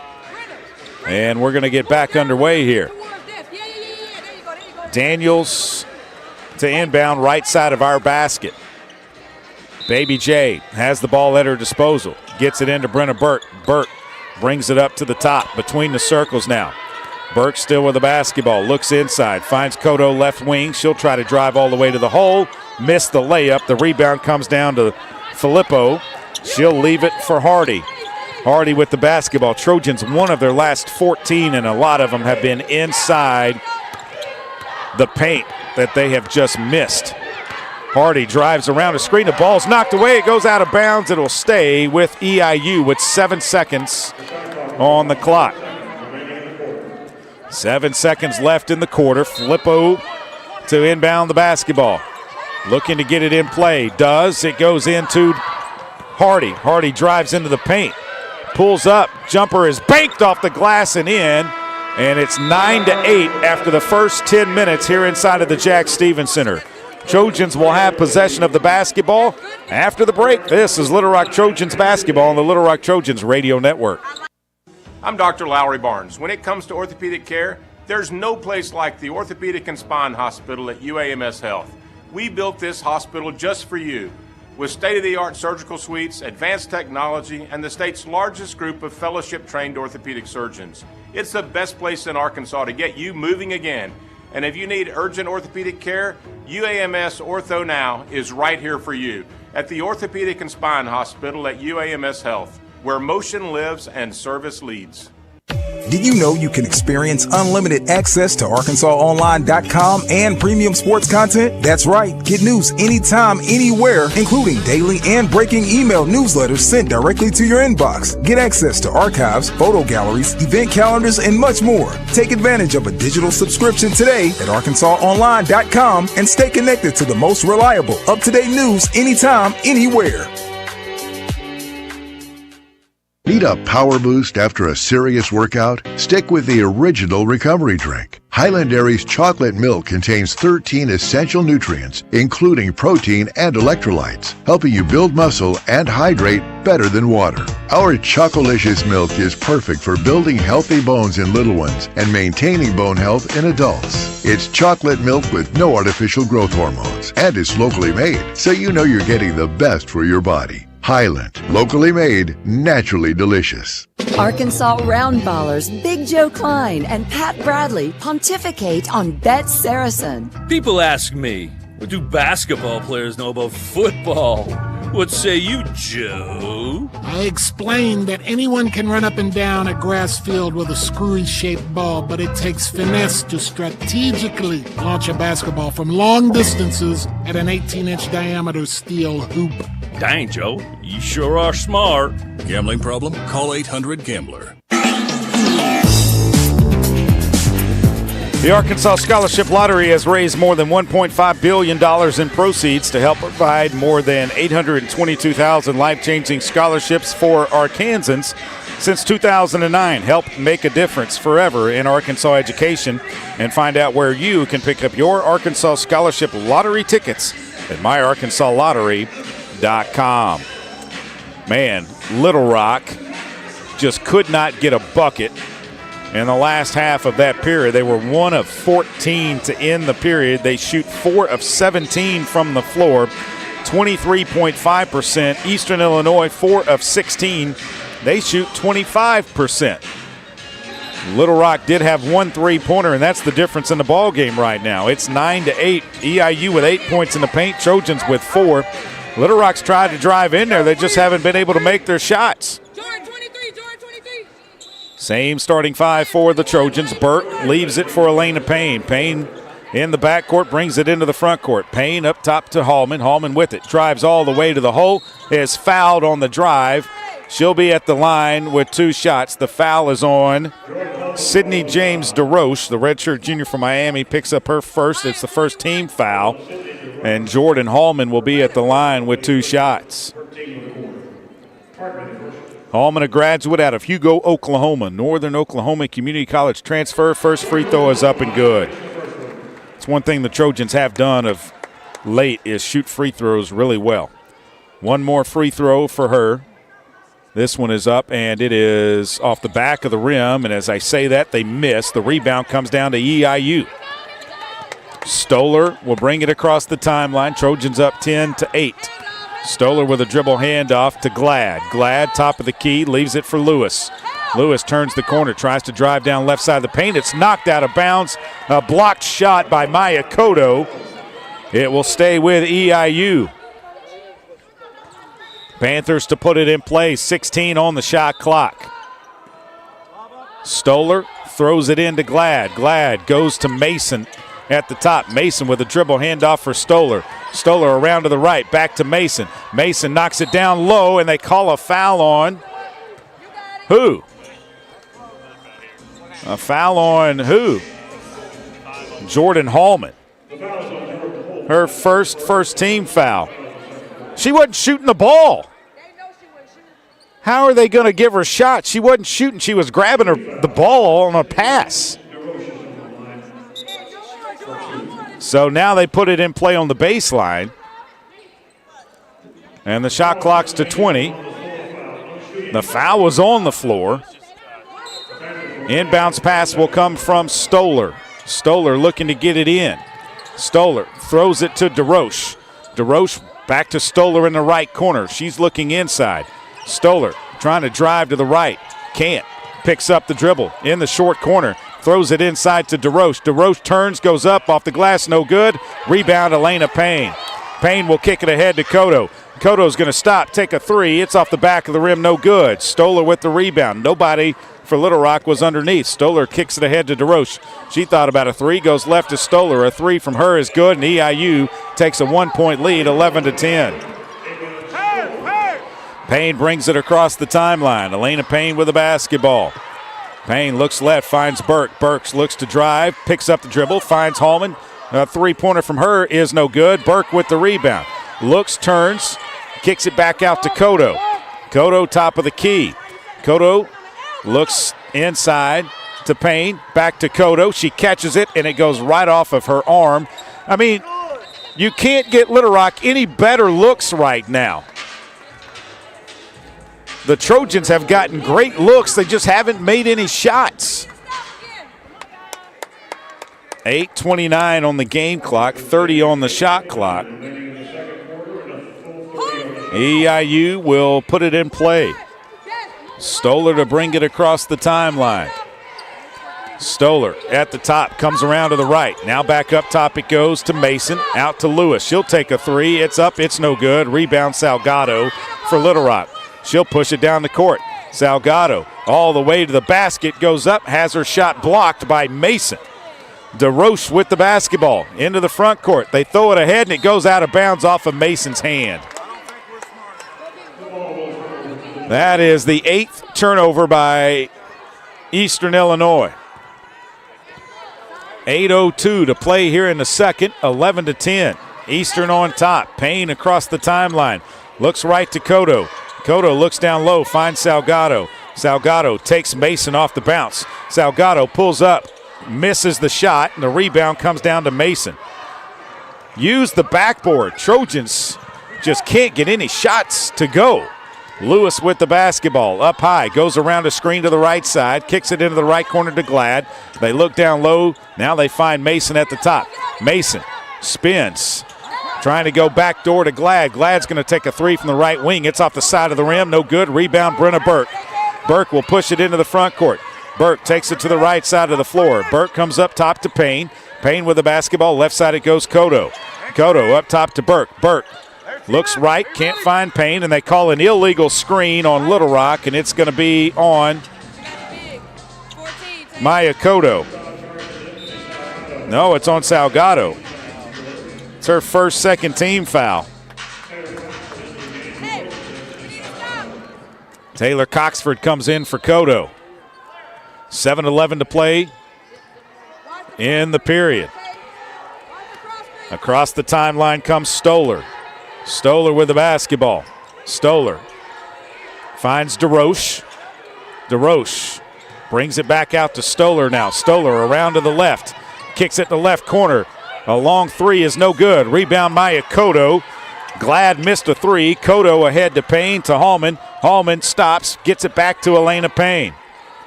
and we're going to get back underway here. Daniels to inbound right side of our basket. Baby J has the ball at her disposal. Gets it into Brenna Burke. Burke brings it up to the top between the circles now. Burke still with the basketball. Looks inside. Finds Kodo left wing. She'll try to drive all the way to the hole. Missed the layup. The rebound comes down to Filippo. She'll leave it for Hardy. Hardy with the basketball. Trojans, one of their last 14, and a lot of them have been inside the paint that they have just missed. Hardy drives around a screen. The ball's knocked away. It goes out of bounds. It'll stay with EIU with 7 seconds on the clock. 7 seconds left in the quarter. Filippo to inbound the basketball. Looking to get it in play. Does. It goes into Hardy. Hardy drives into the paint. Pulls up. Jumper is banked off the glass and in. And it's 9-8 after the first 10 minutes here inside of the Jack Stevens Center. Trojans will have possession of the basketball after the break. This is Little Rock Trojans basketball on the Little Rock Trojans Radio Network. I'm Dr. Lowry Barnes. When it comes to orthopedic care, There's no place like the Orthopedic and Spine Hospital at UAMS Health. We built this hospital just for you, with state-of-the-art surgical suites, advanced technology, and the state's largest group of fellowship-trained orthopedic surgeons. It's the best place in Arkansas to get you moving again. And if you need urgent orthopedic care, UAMS Ortho Now is right here for you at the Orthopedic and Spine Hospital at UAMS Health, where motion lives and service leads. Did you know you can experience unlimited access to ArkansasOnline.com and premium sports content? That's right. Get news anytime, anywhere, including daily and breaking email newsletters sent directly to your inbox. Get access to archives, photo galleries, event calendars, and much more. Take advantage of a digital subscription today at ArkansasOnline.com and stay connected to the most reliable, up-to-date news anytime, anywhere. Need a power boost after a serious workout? Stick with the original recovery drink. Highland Dairy's chocolate milk contains 13 essential nutrients, including protein and electrolytes, helping you build muscle and hydrate better than water. Our Chocolicious milk is perfect for building healthy bones in little ones and maintaining bone health in adults. It's chocolate milk with no artificial growth hormones, and it's locally made, so you know you're getting the best for your body. Highland, locally made, naturally delicious. Arkansas Roundballers Big Joe Klein and Pat Bradley pontificate on Bet Saracen. People ask me, what do basketball players know about football? What say you, Joe? I explained that anyone can run up and down a grass field with a screwy-shaped ball, but it takes finesse to strategically launch a basketball from long distances at an 18-inch diameter steel hoop. Dang, Joe, you sure are smart. Gambling problem? Call 800-GAMBLER. The Arkansas Scholarship Lottery has raised more than $1.5 billion in proceeds to help provide more than 822,000 life-changing scholarships for Arkansans since 2009. Help make a difference forever in Arkansas education, and find out where you can pick up your Arkansas Scholarship Lottery tickets at myarkansasLottery.com. Man, Little Rock just could not get a bucket. In the last half of that period, they were 1 of 14 to end the period. They shoot 4 of 17 from the floor, 23.5%. Eastern Illinois, 4 of 16. They shoot 25%. Little Rock did have 1 3-pointer, and that's the difference in the ball game right now. It's 9-8. EIU with 8 points in the paint. Trojans with 4. Little Rock's tried to drive in there. They just haven't been able to make their shots. Same starting 5 for the Trojans. Burt leaves it for Elena Payne. Payne in the backcourt, brings it into the front court. Payne up top to Hallman. Hallman with it. Drives all the way to the hole. Is fouled on the drive. She'll be at the line with 2 shots. The foul is on Sydney James DeRoche, the redshirt junior from Miami, picks up her first. It's the first team foul. And Jordan Hallman will be at the line with 2 shots. Hallman, a graduate out of Hugo, Oklahoma. Northern Oklahoma Community College transfer. First free throw is up and good. It's one thing the Trojans have done of late is shoot free throws really well. 1 more free throw for her. This one is up, and it is off the back of the rim. And as I say that, they miss. The rebound comes down to EIU. Stoller will bring it across the timeline. Trojans up 10-8. Stoller with a dribble handoff to Glad. Glad, top of the key, leaves it for Lewis. Lewis turns the corner, tries to drive down left side of the paint. It's knocked out of bounds. A blocked shot by Maya Cotto. It will stay with EIU. Panthers to put it in play. 16 on the shot clock. Stoller throws it into Glad. Glad goes to Mason at the top. Mason with a dribble handoff for Stoller. Stoller around to the right, back to Mason. Mason knocks it down low, and they call a foul on who? A foul on who? Jordan Hallman. Her first team foul. She wasn't shooting the ball. How are they going to give her a shot? She wasn't shooting. She was grabbing the ball on a pass. So now they put it in play on the baseline. And the shot clock's to 20. The foul was on the floor. Inbounds pass will come from Stoller. Stoller looking to get it in. Stoller throws it to DeRoche. DeRoche back to Stoller in the right corner. She's looking inside. Stoller trying to drive to the right. Can't. Picks up the dribble in the short corner. Throws it inside to DeRoche. DeRoche turns, goes up off the glass, no good. Rebound, Elena Payne. Payne will kick it ahead to Cotto. Cotto's going to stop, take a three. It's off the back of the rim, no good. Stoller with the rebound. Nobody for Little Rock was underneath. Stoller kicks it ahead to DeRoche. She thought about a three, goes left to Stoller. A three from her is good, and EIU takes a 1-point lead, 11-10. Payne brings it across the timeline. Elena Payne with the basketball. Payne looks left, finds Burke. Burks looks to drive, picks up the dribble, finds Hallman. A three-pointer from her is no good. Burke with the rebound. Looks, turns, kicks it back out to Cotto. Cotto top of the key. Cotto looks inside to Payne, back to Cotto. She catches it, and it goes right off of her arm. I mean, you can't get Little Rock any better looks right now. The Trojans have gotten great looks. They just haven't made any shots. 8:29 on the game clock, 30 on the shot clock. EIU will put it in play. Stoller to bring it across the timeline. Stoller at the top, comes around to the right. Now back up top it goes to Mason, out to Lewis. She'll take a three. It's up, it's no good. Rebound Salgado for Little Rock. She'll push it down the court. Salgado all the way to the basket, goes up, has her shot blocked by Mason. DeRoche with the basketball into the front court. They throw it ahead, and it goes out of bounds off of Mason's hand. That is the 8th turnover by Eastern Illinois. 8:02 to play here in the second, 11-10. Eastern on top. Payne across the timeline. Looks right to Cotto. Cotto looks down low, finds Salgado. Salgado takes Mason off the bounce. Salgado pulls up, misses the shot, and the rebound comes down to Mason. Use the backboard. Trojans just can't get any shots to go. Lewis with the basketball, up high, goes around a screen to the right side, kicks it into the right corner to Glad. They look down low. Now they find Mason at the top. Mason spins, trying to go back door to Glad. Glad's going to take a three from the right wing. It's off the side of the rim, no good. Rebound, Brenna Burke. Burke will push it into the front court. Burke takes it to the right side of the floor. Burke comes up top to Payne. Payne with the basketball. Left side it goes Cotto. Cotto up top to Burke. Burke looks right, can't find Payne, and they call an illegal screen on Little Rock, and it's going to be on Maya Cotto. No, it's on Salgado. It's her first second team foul. Taylor Coxford comes in for Cotto. 7:11 to play in the period. Across the timeline comes Stoller. Stoller with the basketball. Stoller finds DeRoche. DeRoche brings it back out to Stoller now. Stoller around to the left. Kicks it to the left corner. A long three is no good. Rebound Maya Cotto. Glad missed a three. Cotto ahead to Payne to Hallman. Hallman stops, gets it back to Elena Payne.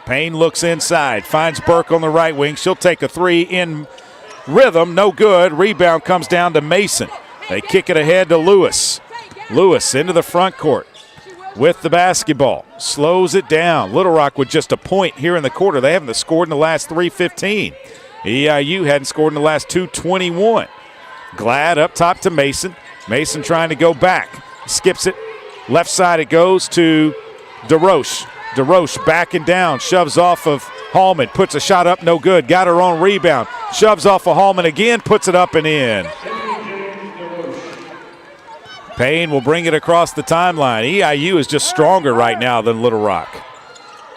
Payne looks inside, finds Burke on the right wing. She'll take a three in rhythm, no good. Rebound comes down to Mason. They kick it ahead to Lewis. Lewis into the front court with the basketball. Slows it down. Little Rock with just a point here in the quarter. They haven't scored in the last 3:15. EIU hadn't scored in the last 2:21. Glad up top to Mason. Mason trying to go back. Skips it. Left side it goes to DeRoche. DeRoche backing down. Shoves off of Hallman. Puts a shot up, no good. Got her own rebound. Shoves off of Hallman again. Puts it up and in. Payne will bring it across the timeline. EIU is just stronger right now than Little Rock.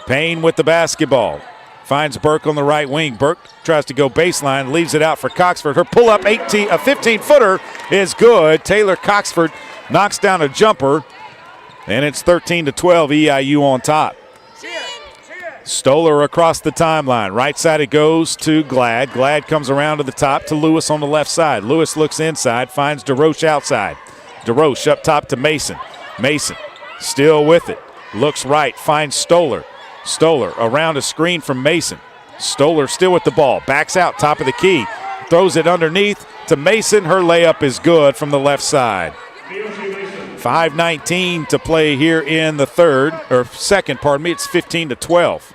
Payne with the basketball. Finds Burke on the right wing. Burke tries to go baseline, leaves it out for Coxford. Her pull-up a 15-footer is good. Taylor Coxford knocks down a jumper, and it's 13-12, EIU on top. Stoller across the timeline. Right side it goes to Glad. Glad comes around to the top to Lewis on the left side. Lewis looks inside, finds DeRoche outside. DeRoche up top to Mason. Mason still with it. Looks right, finds Stoller. Stoller around a screen from Mason. Stoller still with the ball. Backs out, top of the key. Throws it underneath to Mason. Her layup is good from the left side. 5:19 to play here in the second. It's 15-12.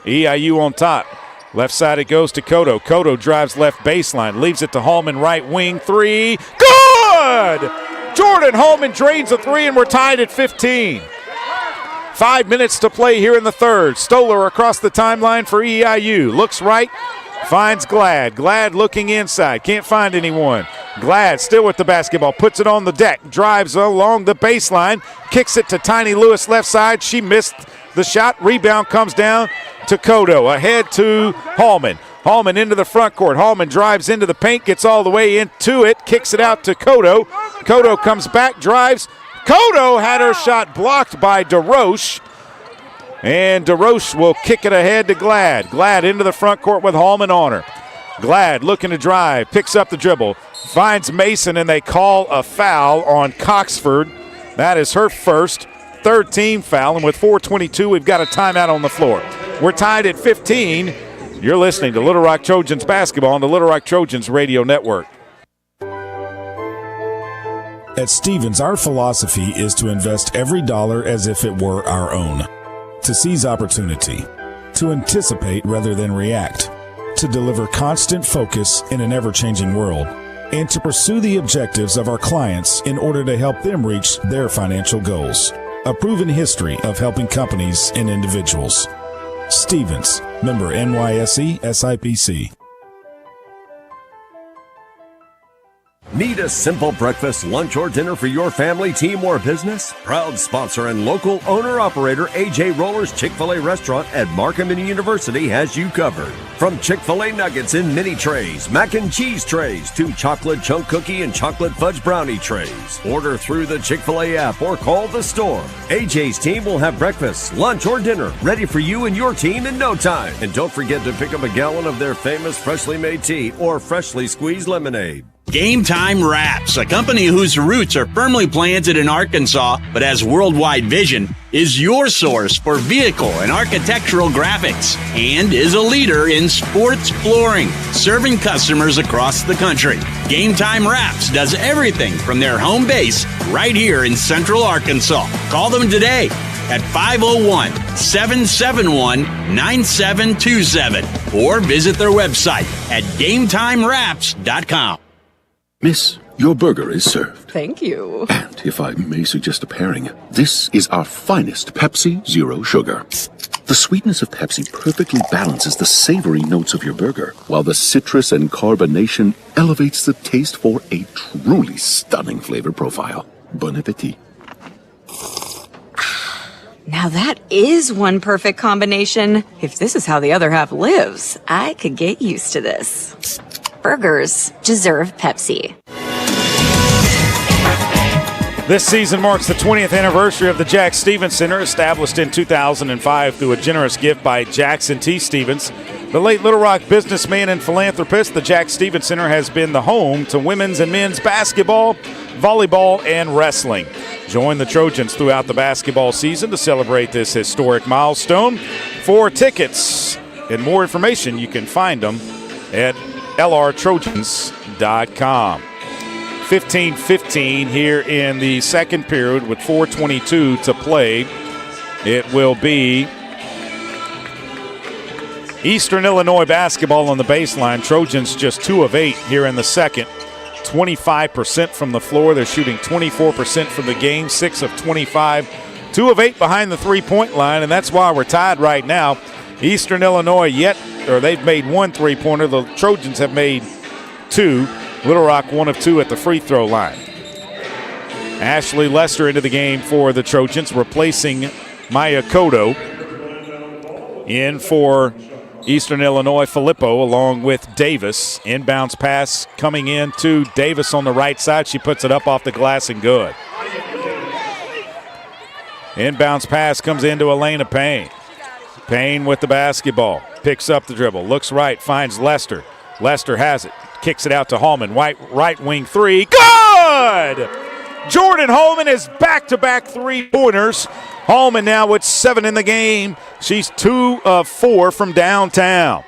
EIU on top. Left side it goes to Cotto. Cotto drives left baseline. Leaves it to Hallman, right wing. 3. Good! Jordan Hallman drains a 3, and we're tied at 15. 5 minutes to play here in the third. Stoller across the timeline for EIU. Looks right, finds Glad. Glad looking inside, can't find anyone. Glad still with the basketball, puts it on the deck, drives along the baseline, kicks it to Tiny Lewis left side. She missed the shot. Rebound comes down to Cotto. Ahead to Hallman. Hallman into the front court. Hallman drives into the paint, gets all the way into it, kicks it out to Cotto. Cotto comes back, drives. Cotto had her shot blocked by DeRoche, and DeRoche will kick it ahead to Glad. Glad into the front court with Hallman on her. Glad looking to drive, picks up the dribble, finds Mason, and they call a foul on Coxford. That is her first, third team foul, and with 4:22, we've got a timeout on the floor. We're tied at 15. You're listening to Little Rock Trojans basketball on the Little Rock Trojans Radio Network. At Stevens, our philosophy is to invest every dollar as if it were our own, to seize opportunity, to anticipate rather than react, to deliver constant focus in an ever-changing world, and to pursue the objectives of our clients in order to help them reach their financial goals. A proven history of helping companies and individuals. Stevens, member NYSE SIPC. Need a simple breakfast, lunch, or dinner for your family, team, or business? Proud sponsor and local owner-operator A.J. Roller's Chick-fil-A restaurant at Markham University has you covered. From Chick-fil-A nuggets in mini trays, mac and cheese trays, to chocolate chunk cookie and chocolate fudge brownie trays. Order through the Chick-fil-A app or call the store. A.J.'s team will have breakfast, lunch, or dinner ready for you and your team in no time. And don't forget to pick up a gallon of their famous freshly made tea or freshly squeezed lemonade. Game Time Wraps, a company whose roots are firmly planted in Arkansas but has worldwide vision, is your source for vehicle and architectural graphics and is a leader in sports flooring, serving customers across the country. Game Time Wraps does everything from their home base right here in Central Arkansas. Call them today at 501-771-9727 or visit their website at GameTimeWraps.com. Miss, your burger is served. Thank you. And if I may suggest a pairing, this is our finest Pepsi Zero Sugar. The sweetness of Pepsi perfectly balances the savory notes of your burger, while the citrus and carbonation elevates the taste for a truly stunning flavor profile. Bon appetit. Now that is one perfect combination. If this is how the other half lives, I could get used to this. Burgers deserve Pepsi. This season marks the 20th anniversary of the Jack Stevens Center, established in 2005 through a generous gift by Jackson T. Stevens. The late Little Rock businessman and philanthropist, the Jack Stevens Center has been the home to women's and men's basketball, volleyball, and wrestling. Join the Trojans throughout the basketball season to celebrate this historic milestone. For tickets and more information, you can find them at lrtrojans.com. 15-15 here in the second period with 4:22 to play. It will be Eastern Illinois basketball on the baseline. Trojans just 2 of 8 here in the second. 25% from the floor. They're shooting 24% from the game, 6 of 25. 2 of 8 behind the three-point line, and that's why we're tied right now. Eastern Illinois they've made 1 3-pointer. The Trojans have made 2. Little Rock 1 of 2 at the free throw line. Ashley Lester into the game for the Trojans, replacing Maya Cotto. In for Eastern Illinois, Filippo along with Davis. Inbounds pass coming in to Davis on the right side. She puts it up off the glass and good. Inbounds pass comes into Elena Payne. Payne with the basketball. Picks up the dribble. Looks right. Finds Lester. Lester has it. Kicks it out to Hallman. Right wing 3. Good! Jordan Hallman has back-to-back 3-pointers. Hallman now with 7 in the game. She's 2 of 4 from downtown.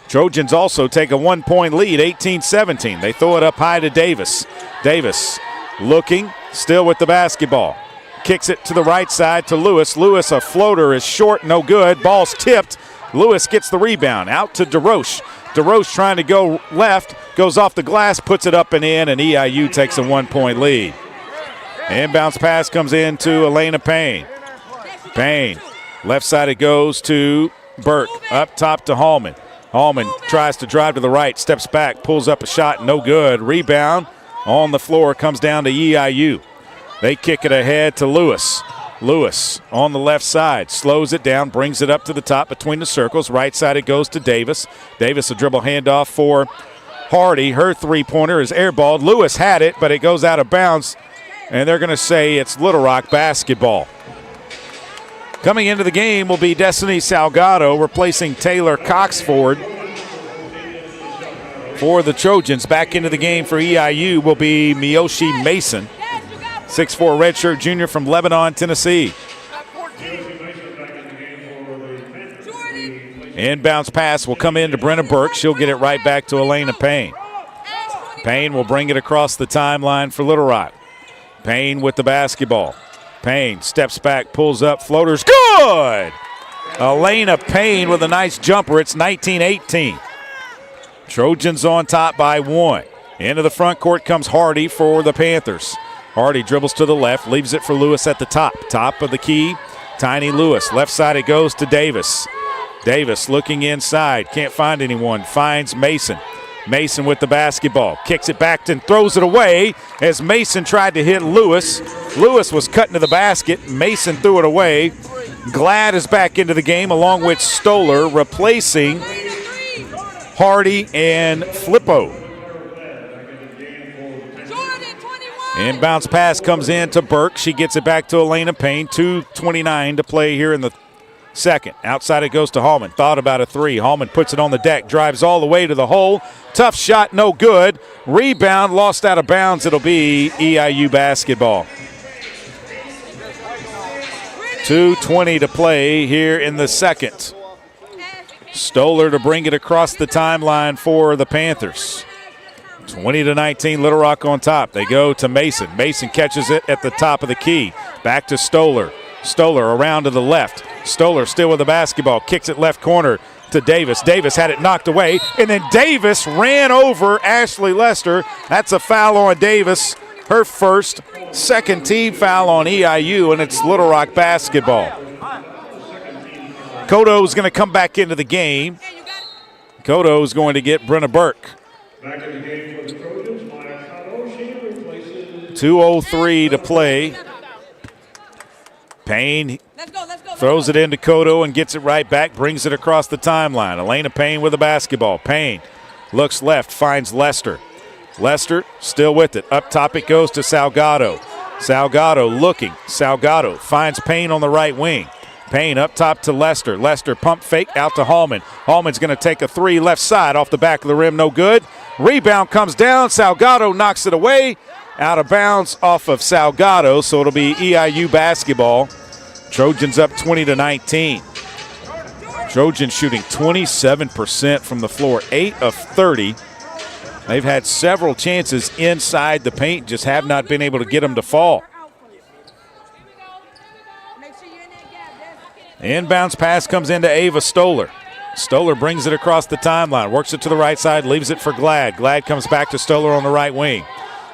Trojans also take a 1-point lead, 18-17. They throw it up high to Davis. Davis looking, still with the basketball. Kicks it to the right side to Lewis. Lewis, a floater, is short, no good. Ball's tipped. Lewis gets the rebound. Out to DeRoche. DeRoche trying to go left, goes off the glass, puts it up and in, and EIU takes a 1-point lead. Inbounds pass comes in to Elena Payne. Payne, left side it goes to Burke. Up top to Hallman. Hallman tries to drive to the right, steps back, pulls up a shot, no good. Rebound on the floor comes down to EIU. They kick it ahead to Lewis. Lewis on the left side, slows it down, brings it up to the top between the circles. Right side it goes to Davis. Davis a dribble handoff for Hardy. Her three-pointer is airballed. Lewis had it, but it goes out of bounds, and they're going to say it's Little Rock basketball. Coming into the game will be Destiny Salgado replacing Taylor Coxford. For the Trojans, back into the game for EIU will be Miyoshi Mason, 6'4" redshirt junior from Lebanon, Tennessee. Inbounds pass will come in to Brenna Burke. She'll get it right back to Elena Payne. Payne will bring it across the timeline for Little Rock. Payne with the basketball. Payne steps back, pulls up, floaters, good! Elena Payne with a nice jumper. It's 19-18. Trojans on top by 1. Into the front court comes Hardy for the Panthers. Hardy dribbles to the left, leaves it for Lewis at the top. Top of the key, Tiny Lewis. Left side it goes to Davis. Davis looking inside, can't find anyone, finds Mason. Mason with the basketball, kicks it back and throws it away as Mason tried to hit Lewis. Lewis was cutting to the basket. Mason threw it away. Glad is back into the game along with Stoller, replacing Hardy and Flippo. Inbounds pass comes in to Burke. She gets it back to Elena Payne. 2:29 to play here in the second. Outside it goes to Hallman. Thought about a three. Hallman puts it on the deck. Drives all the way to the hole. Tough shot, no good. Rebound, lost out of bounds. It'll be EIU basketball. 2:20 to play here in the second. Stoller to bring it across the timeline for the Panthers. 20-19, Little Rock on top. They go to Mason. Mason catches it at the top of the key. Back to Stoller. Stoller around to the left. Stoller still with the basketball. Kicks it left corner to Davis. Davis had it knocked away. And then Davis ran over Ashley Lester. That's a foul on Davis. Her first, second team foul on EIU, and it's Little Rock basketball. Kodo's going to come back into the game. Kodo's going to get Brenna Burke. 2:03 to play. Payne throws it into Kodo and gets it right back, brings it across the timeline. Elena Payne with the basketball. Payne looks left, finds Lester. Lester still with it. Up top it goes to Salgado. Salgado looking. Salgado finds Payne on the right wing. Payne up top to Lester. Lester pump fake out to Hallman. Hallman's going to take a three left side off the back of the rim. No good. Rebound comes down. Salgado knocks it away. Out of bounds off of Salgado, so it'll be EIU basketball. Trojans up 20-19. Trojans shooting 27% from the floor, 8 of 30. They've had several chances inside the paint, just have not been able to get them to fall. Inbounds pass comes into Ava Stoller. Stoller brings it across the timeline, works it to the right side, leaves it for Glad. Glad comes back to Stoller on the right wing.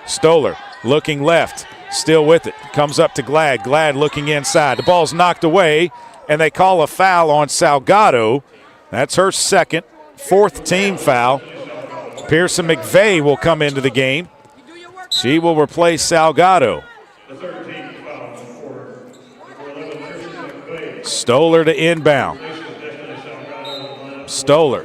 Stoller looking left, still with it. Comes up to Glad. Glad looking inside. The ball's knocked away, and they call a foul on Salgado. That's her second, fourth team foul. Pearson McVeigh will come into the game. She will replace Salgado. Stoller to inbound. Stoller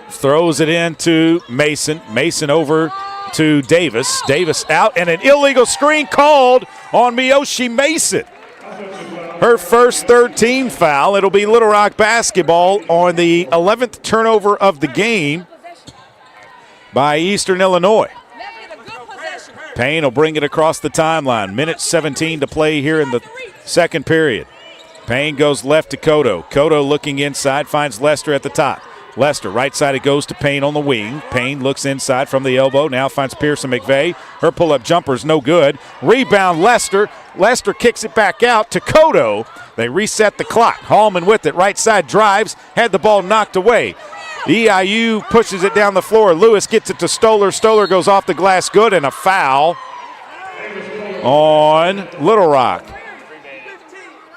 throws it into Mason. Mason over to Davis. Davis out, and an illegal screen called on Miyoshi Mason. Her first third team foul. It'll be Little Rock basketball on the 11th turnover of the game by Eastern Illinois. Payne will bring it across the timeline. Minute 17 to play here in the second period. Payne goes left to Cotto. Cotto looking inside, finds Lester at the top. Lester, right side, it goes to Payne on the wing. Payne looks inside from the elbow, now finds Pearson McVeigh. Her pull-up jumper's no good. Rebound Lester. Lester kicks it back out to Cotto. They reset the clock. Hallman with it, right side drives, had the ball knocked away. EIU pushes it down the floor. Lewis gets it to Stoller. Stoller goes off the glass, good, and a foul on Little Rock.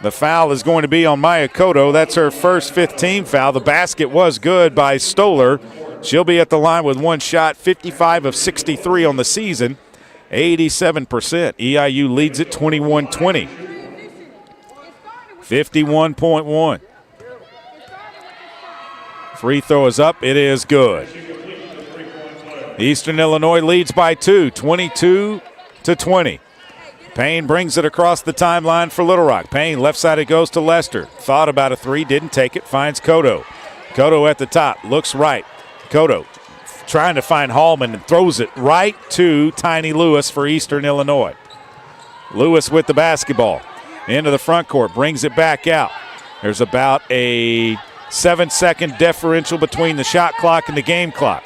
The foul is going to be on Maya Cotto. That's her first 15 foul. The basket was good by Stoller. She'll be at the line with one shot, 55 of 63 on the season, 87%. EIU leads it 21-20. 51.1. Free throw is up. It is good. Eastern Illinois leads by 2, 22-20. Payne brings it across the timeline for Little Rock. Payne, left side it goes to Lester. Thought about a three, didn't take it, finds Cotto. Cotto at the top, looks right. Cotto trying to find Hallman and throws it right to Tiny Lewis for Eastern Illinois. Lewis with the basketball. Into the front court, brings it back out. There's about a 7-second differential between the shot clock and the game clock.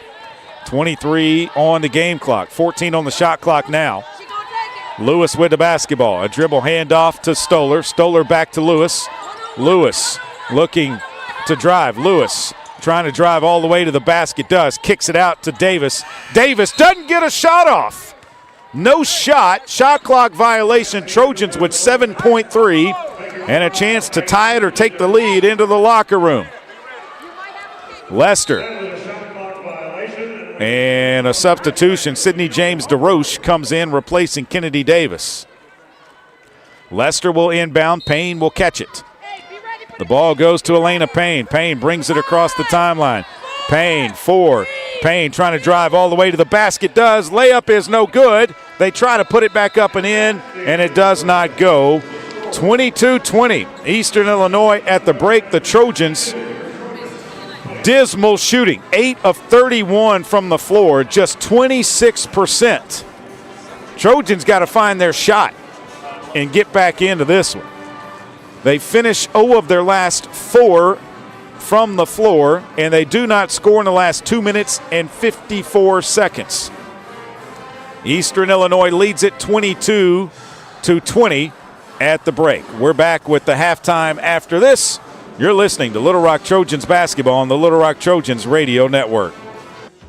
23 on the game clock, 14 on the shot clock now. Lewis with the basketball. A dribble handoff to Stoller. Stoller back to Lewis. Lewis looking to drive. Lewis trying to drive all the way to the basket. Does. Kicks it out to Davis. Davis doesn't get a shot off. No shot. Shot clock violation. Trojans with 7.3 and a chance to tie it or take the lead into the locker room. Lester. And a substitution, Sidney James DeRoche comes in replacing Kennedy Davis. Lester will inbound. Payne will catch it. The ball goes to Elena Payne. Payne brings it across the timeline. Payne, 4. Payne trying to drive all the way to the basket. Does. Layup is no good. They try to put it back up and in, and it does not go. 22-20. Eastern Illinois at the break. The Trojans, dismal shooting. 8 of 31 from the floor, just 26%. Trojans got to find their shot and get back into this one. They finish 0 of their last 4 from the floor, and they do not score in the last 2 minutes and 54 seconds. Eastern Illinois leads it 22-20 at the break. We're back with the halftime after this. You're listening to Little Rock Trojans basketball on the Little Rock Trojans radio network.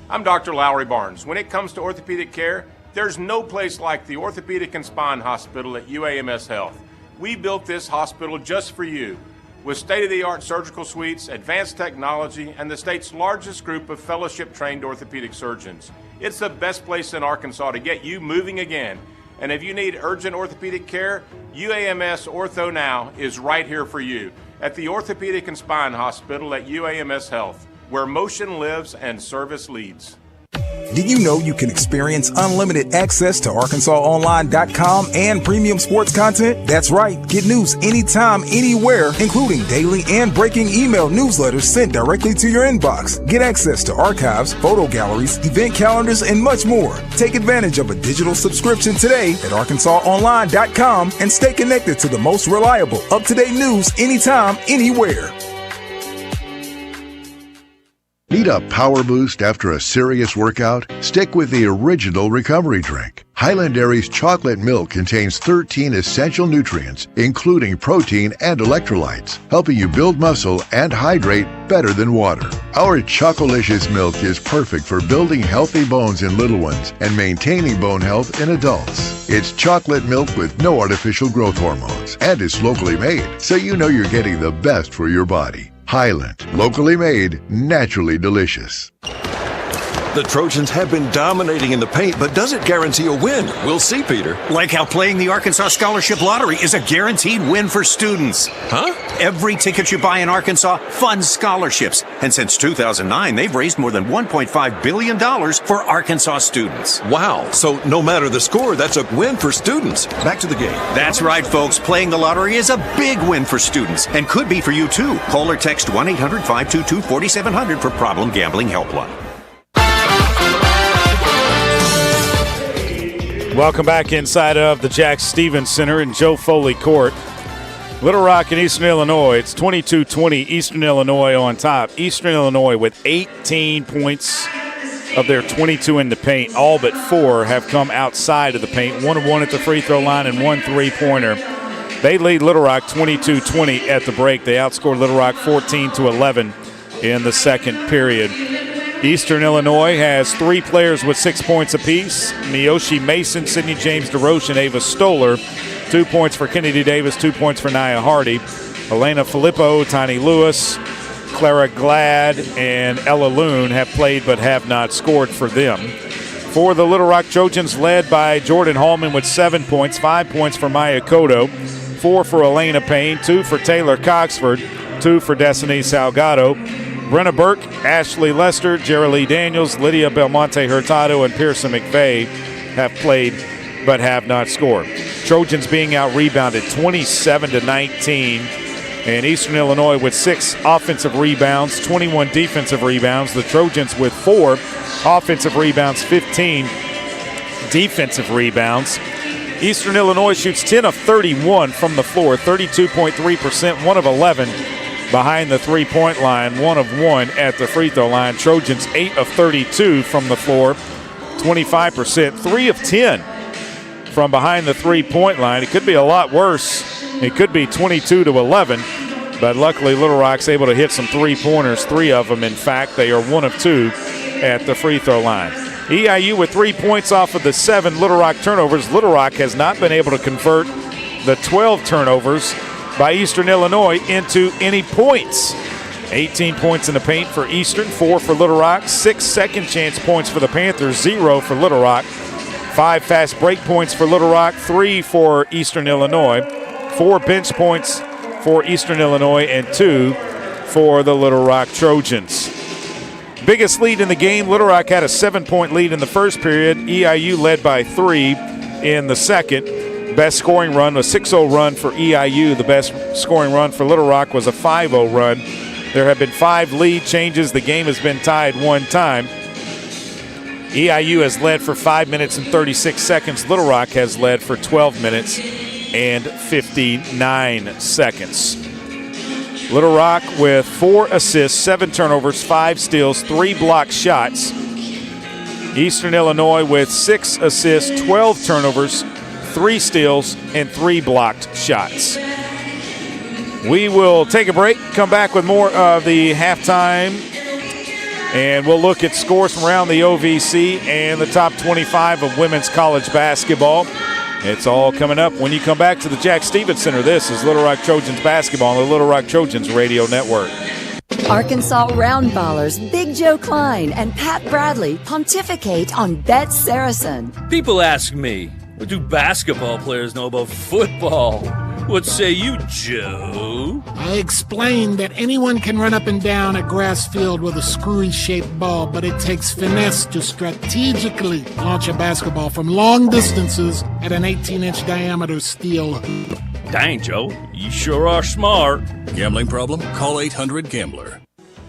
I'm Dr. Lowry Barnes. When it comes to orthopedic care, there's no place like the Orthopedic and Spine Hospital at UAMS Health. We built this hospital just for you, with state-of-the-art surgical suites, advanced technology, and the state's largest group of fellowship-trained orthopedic surgeons. It's the best place in Arkansas to get you moving again. And if you need urgent orthopedic care, UAMS Ortho Now is right here for you at the Orthopedic and Spine Hospital at UAMS Health, where motion lives and service leads. Did you know you can experience unlimited access to ArkansasOnline.com and premium sports content? That's right. Get news anytime, anywhere, including daily and breaking email newsletters sent directly to your inbox. Get access to archives, photo galleries, event calendars, and much more. Take advantage of a digital subscription today at ArkansasOnline.com and stay connected to the most reliable, up-to-date news anytime, anywhere. Need a power boost after a serious workout? Stick with the original recovery drink. Highland Dairy's chocolate milk contains 13 essential nutrients, including protein and electrolytes, helping you build muscle and hydrate better than water. Our Chocolicious milk is perfect for building healthy bones in little ones and maintaining bone health in adults. It's chocolate milk with no artificial growth hormones, and it's locally made, so you know you're getting the best for your body. Highland, locally made, naturally delicious. The Trojans have been dominating in the paint, but does it guarantee a win? We'll see, Peter. Like how playing the Arkansas Scholarship Lottery is a guaranteed win for students. Huh? Every ticket you buy in Arkansas funds scholarships. And since 2009, they've raised more than $1.5 billion for Arkansas students. Wow. So no matter the score, that's a win for students. Back to the game. That's right, folks. Playing the lottery is a big win for students and could be for you, too. Call or text 1-800-522-4700 for Problem Gambling Helpline. Welcome back inside of the Jack Stevens Center in Joe Foley Court. Little Rock and Eastern Illinois. It's 22-20, Eastern Illinois on top. Eastern Illinois with 18 points of their 22 in the paint. All but 4 have come outside of the paint. 1 of 1 at the free throw line and 1 3-pointer. They lead Little Rock 22-20 at the break. They outscored Little Rock 14-11 in the second period. Eastern Illinois has 3 players with 6 points apiece. Miyoshi Mason, Sidney James DeRoche, and Ava Stoller. 2 points for Kennedy Davis, 2 points for Nia Hardy. Elena Filippo, Tiny Lewis, Clara Glad, and Ella Loon have played but have not scored for them. For the Little Rock Trojans, led by Jordan Hallman with 7 points, 5 points for Maya Cotto, 4 for Elena Payne, 2 for Taylor Coxford, 2 for Destiny Salgado. Brenna Burke, Ashley Lester, Jerry Lee Daniels, Lydia Belmonte Hurtado, and Pearson McVeigh have played but have not scored. Trojans being out-rebounded 27-19, and Eastern Illinois with 6 offensive rebounds, 21 defensive rebounds. The Trojans with 4 offensive rebounds, 15 defensive rebounds. Eastern Illinois shoots 10 of 31 from the floor, 32.3%, 1 of 11 behind the three-point line, 1 of 1 at the free throw line. Trojans 8 of 32 from the floor, 25%, 3 of 10 from behind the three-point line. It could be a lot worse. It could be 22-11, but luckily Little Rock's able to hit some three-pointers, 3 of them. In fact, they are 1 of 2 at the free throw line. EIU with 3 points off of the 7 Little Rock turnovers. Little Rock has not been able to convert the 12 turnovers by Eastern Illinois into any points. 18 points in the paint for Eastern, 4 for Little Rock, 6 second chance points for the Panthers, 0 for Little Rock, 5 fast break points for Little Rock, 3 for Eastern Illinois, 4 bench points for Eastern Illinois, and 2 for the Little Rock Trojans. Biggest lead in the game, Little Rock had a 7-point lead in the first period. EIU led by 3 in the second. Best scoring run, a 6-0 run for EIU. The best scoring run for Little Rock was a 5-0 run. There have been 5 lead changes. The game has been tied 1 time. EIU has led for 5 minutes and 36 seconds. Little Rock has led for 12 minutes and 59 seconds. Little Rock with 4 assists, 7 turnovers, 5 steals, 3 blocked shots. Eastern Illinois with 6 assists, 12 turnovers, 3 steals, and 3 blocked shots. We will take a break, come back with more of the halftime, and we'll look at scores from around the OVC and the top 25 of women's college basketball. It's all coming up when you come back to the Jack Stevens Center. This is Little Rock Trojans basketball on the Little Rock Trojans radio network. Arkansas Roundballers Big Joe Klein and Pat Bradley pontificate on Bet Saracen. People ask me, what do basketball players know about football? What say you, Joe? I explained that anyone can run up and down a grass field with a screwy-shaped ball, but it takes finesse to strategically launch a basketball from long distances at an 18-inch diameter steel hoop. Dang, Joe, you sure are smart. Gambling problem? Call 800-GAMBLER.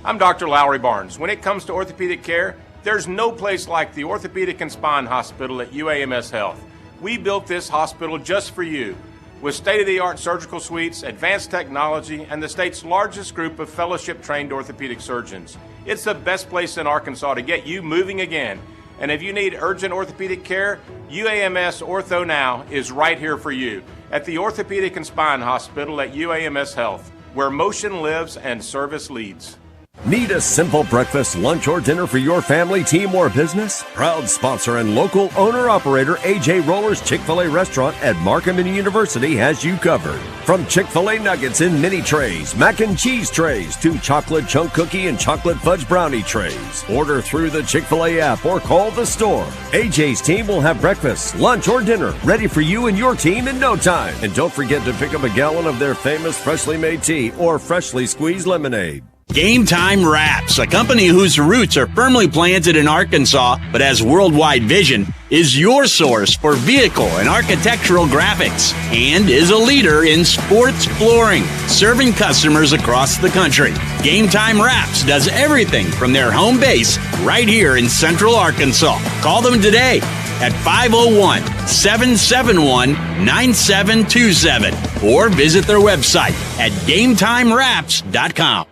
I'm Dr. Lowry Barnes. When it comes to orthopedic care, there's no place like the Orthopedic and Spine Hospital at UAMS Health. We built this hospital just for you, with state-of-the-art surgical suites, advanced technology, and the state's largest group of fellowship-trained orthopedic surgeons. It's the best place in Arkansas to get you moving again. And if you need urgent orthopedic care, UAMS Ortho Now is right here for you at the Orthopedic and Spine Hospital at UAMS Health, where motion lives and service leads. Need a simple breakfast, lunch, or dinner for your family, team, or business? Proud sponsor and local owner-operator AJ Roller's Chick-fil-A restaurant at Markham University has you covered. From Chick-fil-A nuggets in mini trays, mac and cheese trays, to chocolate chunk cookie and chocolate fudge brownie trays. Order through the Chick-fil-A app or call the store. AJ's team will have breakfast, lunch, or dinner ready for you and your team in no time. And don't forget to pick up a gallon of their famous freshly made tea or freshly squeezed lemonade. Game Time Wraps, a company whose roots are firmly planted in Arkansas but has worldwide vision, is your source for vehicle and architectural graphics and is a leader in sports flooring, serving customers across the country. Game Time Wraps does everything from their home base right here in Central Arkansas. Call them today, at 501-771-9727 or visit their website at GameTimeWraps.com.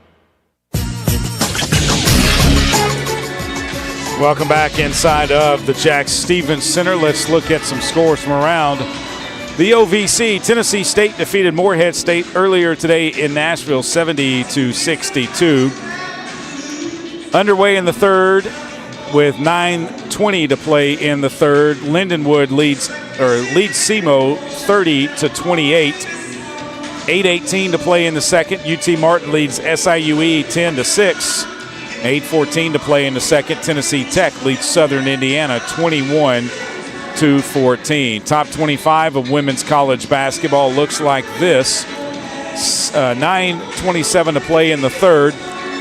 Welcome back inside of the Jack Stevens Center. Let's look at some scores from around the OVC. Tennessee State defeated Morehead State earlier today in Nashville, 70-62. Underway in the third with 9:20 to play in the third. Lindenwood leads SEMO 30-28. 8:18 to play in the second. UT Martin leads SIUE 10-6. 8:14 to play in the second. Tennessee Tech leads Southern Indiana 21-14. Top 25 of women's college basketball looks like this. 9:27 to play in the third.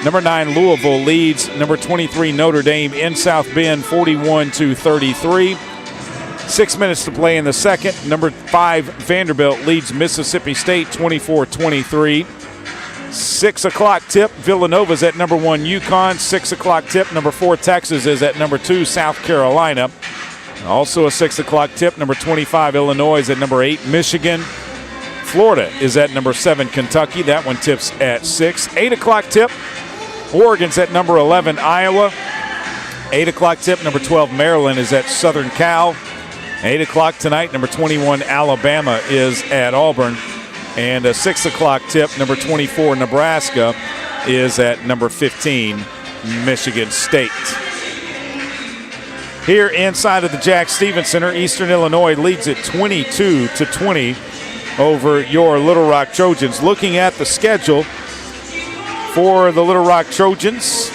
Number 9 Louisville leads number 23 Notre Dame in South Bend 41-33. 6 minutes to play in the second. Number 5 Vanderbilt leads Mississippi State 24-23. 6 o'clock tip, Villanova's at number 1 UConn. 6 o'clock tip, number 4 Texas is at number 2 South Carolina. Also a 6 o'clock tip, number 25 Illinois is at number 8 Michigan. Florida is at number 7 Kentucky. That one tips at 6. 8 o'clock tip, Oregon's at number 11 Iowa. 8 o'clock tip, number 12 Maryland is at Southern Cal. 8 o'clock tonight, number 21 Alabama is at Auburn. And a 6 o'clock tip, number 24 Nebraska is at number 15 Michigan State. Here inside of the Jack Stevens Center, Eastern Illinois leads it 22-20 over your Little Rock Trojans. Looking at the schedule for the Little Rock Trojans,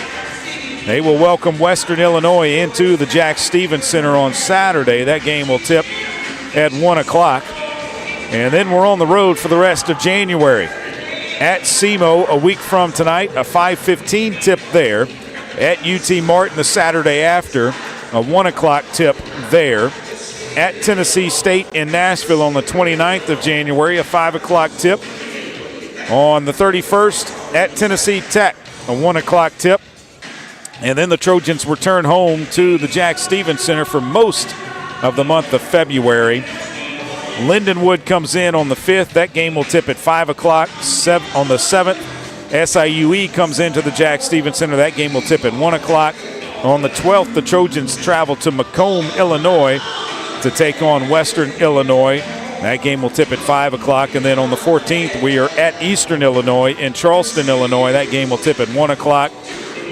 they will welcome Western Illinois into the Jack Stevens Center on Saturday. That game will tip at 1 o'clock. And then we're on the road for the rest of January. At SEMO a week from tonight, a 5:15 tip there. At UT Martin the Saturday after, a 1 o'clock tip there. At Tennessee State in Nashville on the 29th of January, a 5 o'clock tip. On the 31st, at Tennessee Tech, a 1 o'clock tip. And then the Trojans return home to the Jack Stevens Center for most of the month of February. Lindenwood comes in on the 5th. That game will tip at 5 o'clock. On the 7th, SIUE comes into the Jack Stevens Center. That game will tip at 1 o'clock. On the 12th, the Trojans travel to Macomb, Illinois to take on Western Illinois. That game will tip at 5 o'clock. And then on the 14th, we are at Eastern Illinois in Charleston, Illinois. That game will tip at 1 o'clock.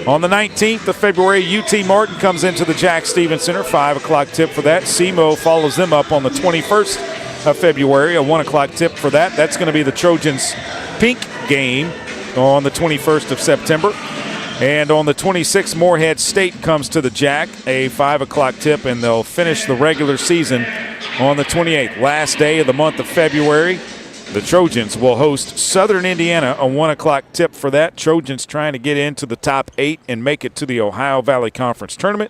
On the 19th of February, UT Martin comes into the Jack Stevens Center. 5 o'clock tip for that. SEMO follows them up on the 21st of February, a 1 o'clock tip for that. That's going to be the Trojans' pink game on the 21st of September. And on the 26th, Morehead State comes to the Jack, a 5 o'clock tip, and they'll finish the regular season on the 28th. Last day of the month of February, the Trojans will host Southern Indiana, a 1 o'clock tip for that. Trojans trying to get into the top 8 and make it to the Ohio Valley Conference Tournament.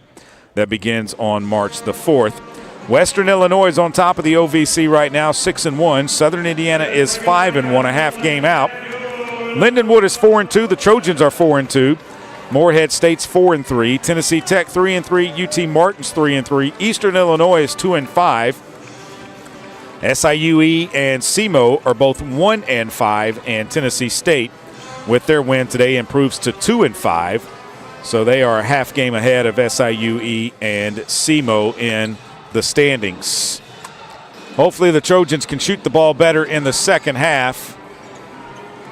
That begins on March the 4th. Western Illinois is on top of the OVC right now, 6-1. Southern Indiana is 5-1, a half game out. Lindenwood is 4-2. The Trojans are 4-2. Morehead State's 4-3. Tennessee Tech 3-3. UT Martin's 3-3. Eastern Illinois is 2-5. SIUE and SEMO are both 1-5, and Tennessee State, with their win today, improves to 2-5. So they are a half game ahead of SIUE and SEMO in the standings. Hopefully the Trojans can shoot the ball better in the second half.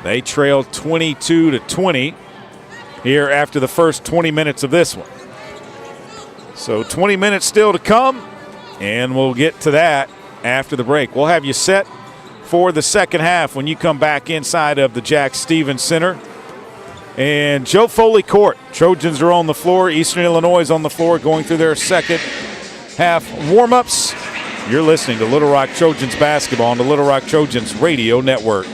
They trail 22-20 here after the first 20 minutes of this one. So 20 minutes still to come, and we'll get to that after the break. We'll have you set for the second half when you come back inside of the Jack Stevens Center. And Joe Foley Court, Trojans are on the floor. Eastern Illinois is on the floor going through their second half warm-ups. You're listening to Little Rock Trojans basketball on the Little Rock Trojans Radio Network.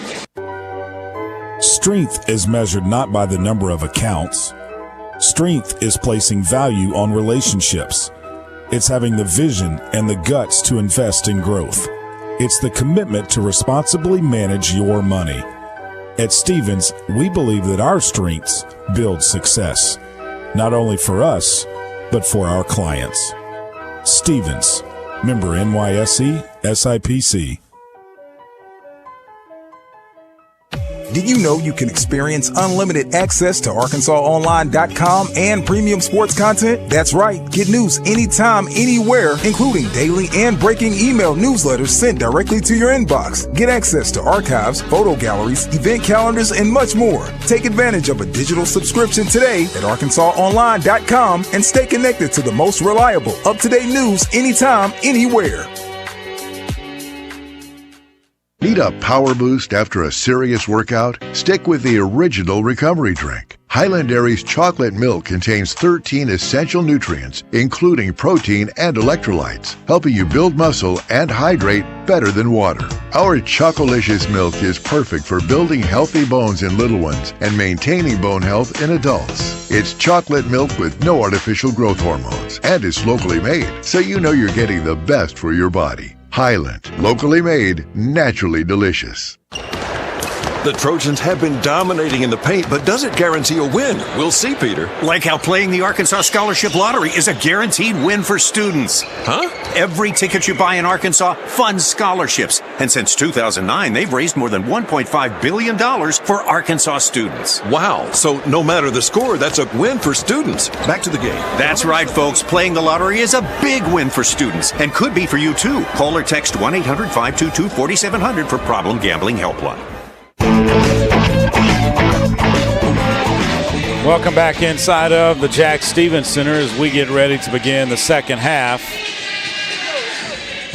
Strength is measured not by the number of accounts. Strength is placing value on relationships. It's having the vision and the guts to invest in growth. It's the commitment to responsibly manage your money. At Stevens, we believe that our strengths build success, not only for us, but for our clients. Stevens, Member NYSE, SIPC. Did you know you can experience unlimited access to ArkansasOnline.com and premium sports content? That's right. Get news anytime, anywhere, including daily and breaking email newsletters sent directly to your inbox. Get access to archives, photo galleries, event calendars, and much more. Take advantage of a digital subscription today at ArkansasOnline.com and stay connected to the most reliable, up-to-date news anytime, anywhere. Need a power boost after a serious workout? Stick with the original recovery drink. Highland Dairy's chocolate milk contains 13 essential nutrients, including protein and electrolytes, helping you build muscle and hydrate better than water. Our Chocolicious milk is perfect for building healthy bones in little ones and maintaining bone health in adults. It's chocolate milk with no artificial growth hormones, and it's locally made, so you know you're getting the best for your body. Highland, locally made, naturally delicious. The Trojans have been dominating in the paint, but does it guarantee a win? We'll see, Peter. Like how playing the Arkansas Scholarship Lottery is a guaranteed win for students. Huh? Every ticket you buy in Arkansas funds scholarships. And since 2009, they've raised more than $1.5 billion for Arkansas students. Wow. So no matter the score, that's a win for students. Back to the game. That's right, folks. Playing the lottery is a big win for students and could be for you, too. Call or text 1-800-522-4700 for Problem Gambling Helpline. Welcome back inside of the Jack Stevens Center as we get ready to begin the second half.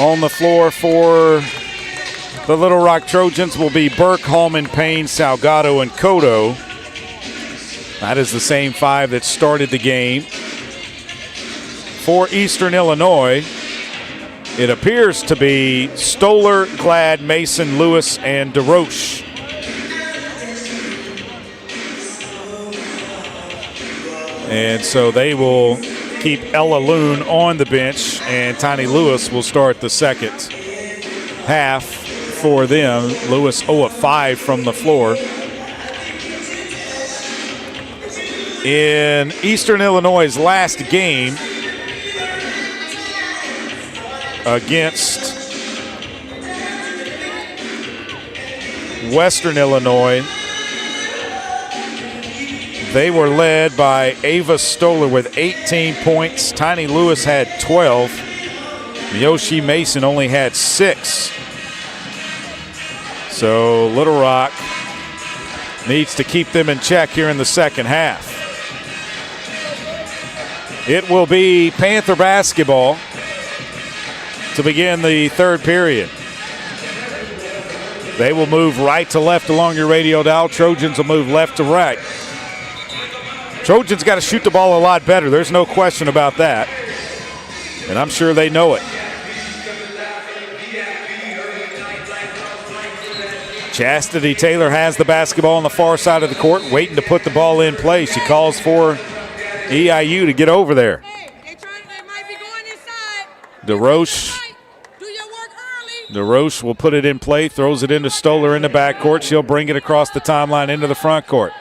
On the floor for the Little Rock Trojans will be Burke, Hallman, Payne, Salgado, and Cotto. That is the same five that started the game. For Eastern Illinois, it appears to be Stoller, Glad, Mason, Lewis, and DeRoche. And so they will keep Ella Loon on the bench, and Tiny Lewis will start the second half for them. Lewis 0 of 5 from the floor. In Eastern Illinois' last game against Western Illinois, they were led by Ava Stoller with 18 points. Tiny Lewis had 12. Yoshi Mason only had 6. So Little Rock needs to keep them in check here in the second half. It will be Panther basketball to begin the third period. They will move right to left along your radio dial. Trojans will move left to right. Trojans got to shoot the ball a lot better. There's no question about that. And I'm sure they know it. Chastity Taylor has the basketball on the far side of the court, waiting to put the ball in play. She calls for EIU to get over there. DeRoche will put it in play, throws it into Stoller in the backcourt. She'll bring it across the timeline into the front court.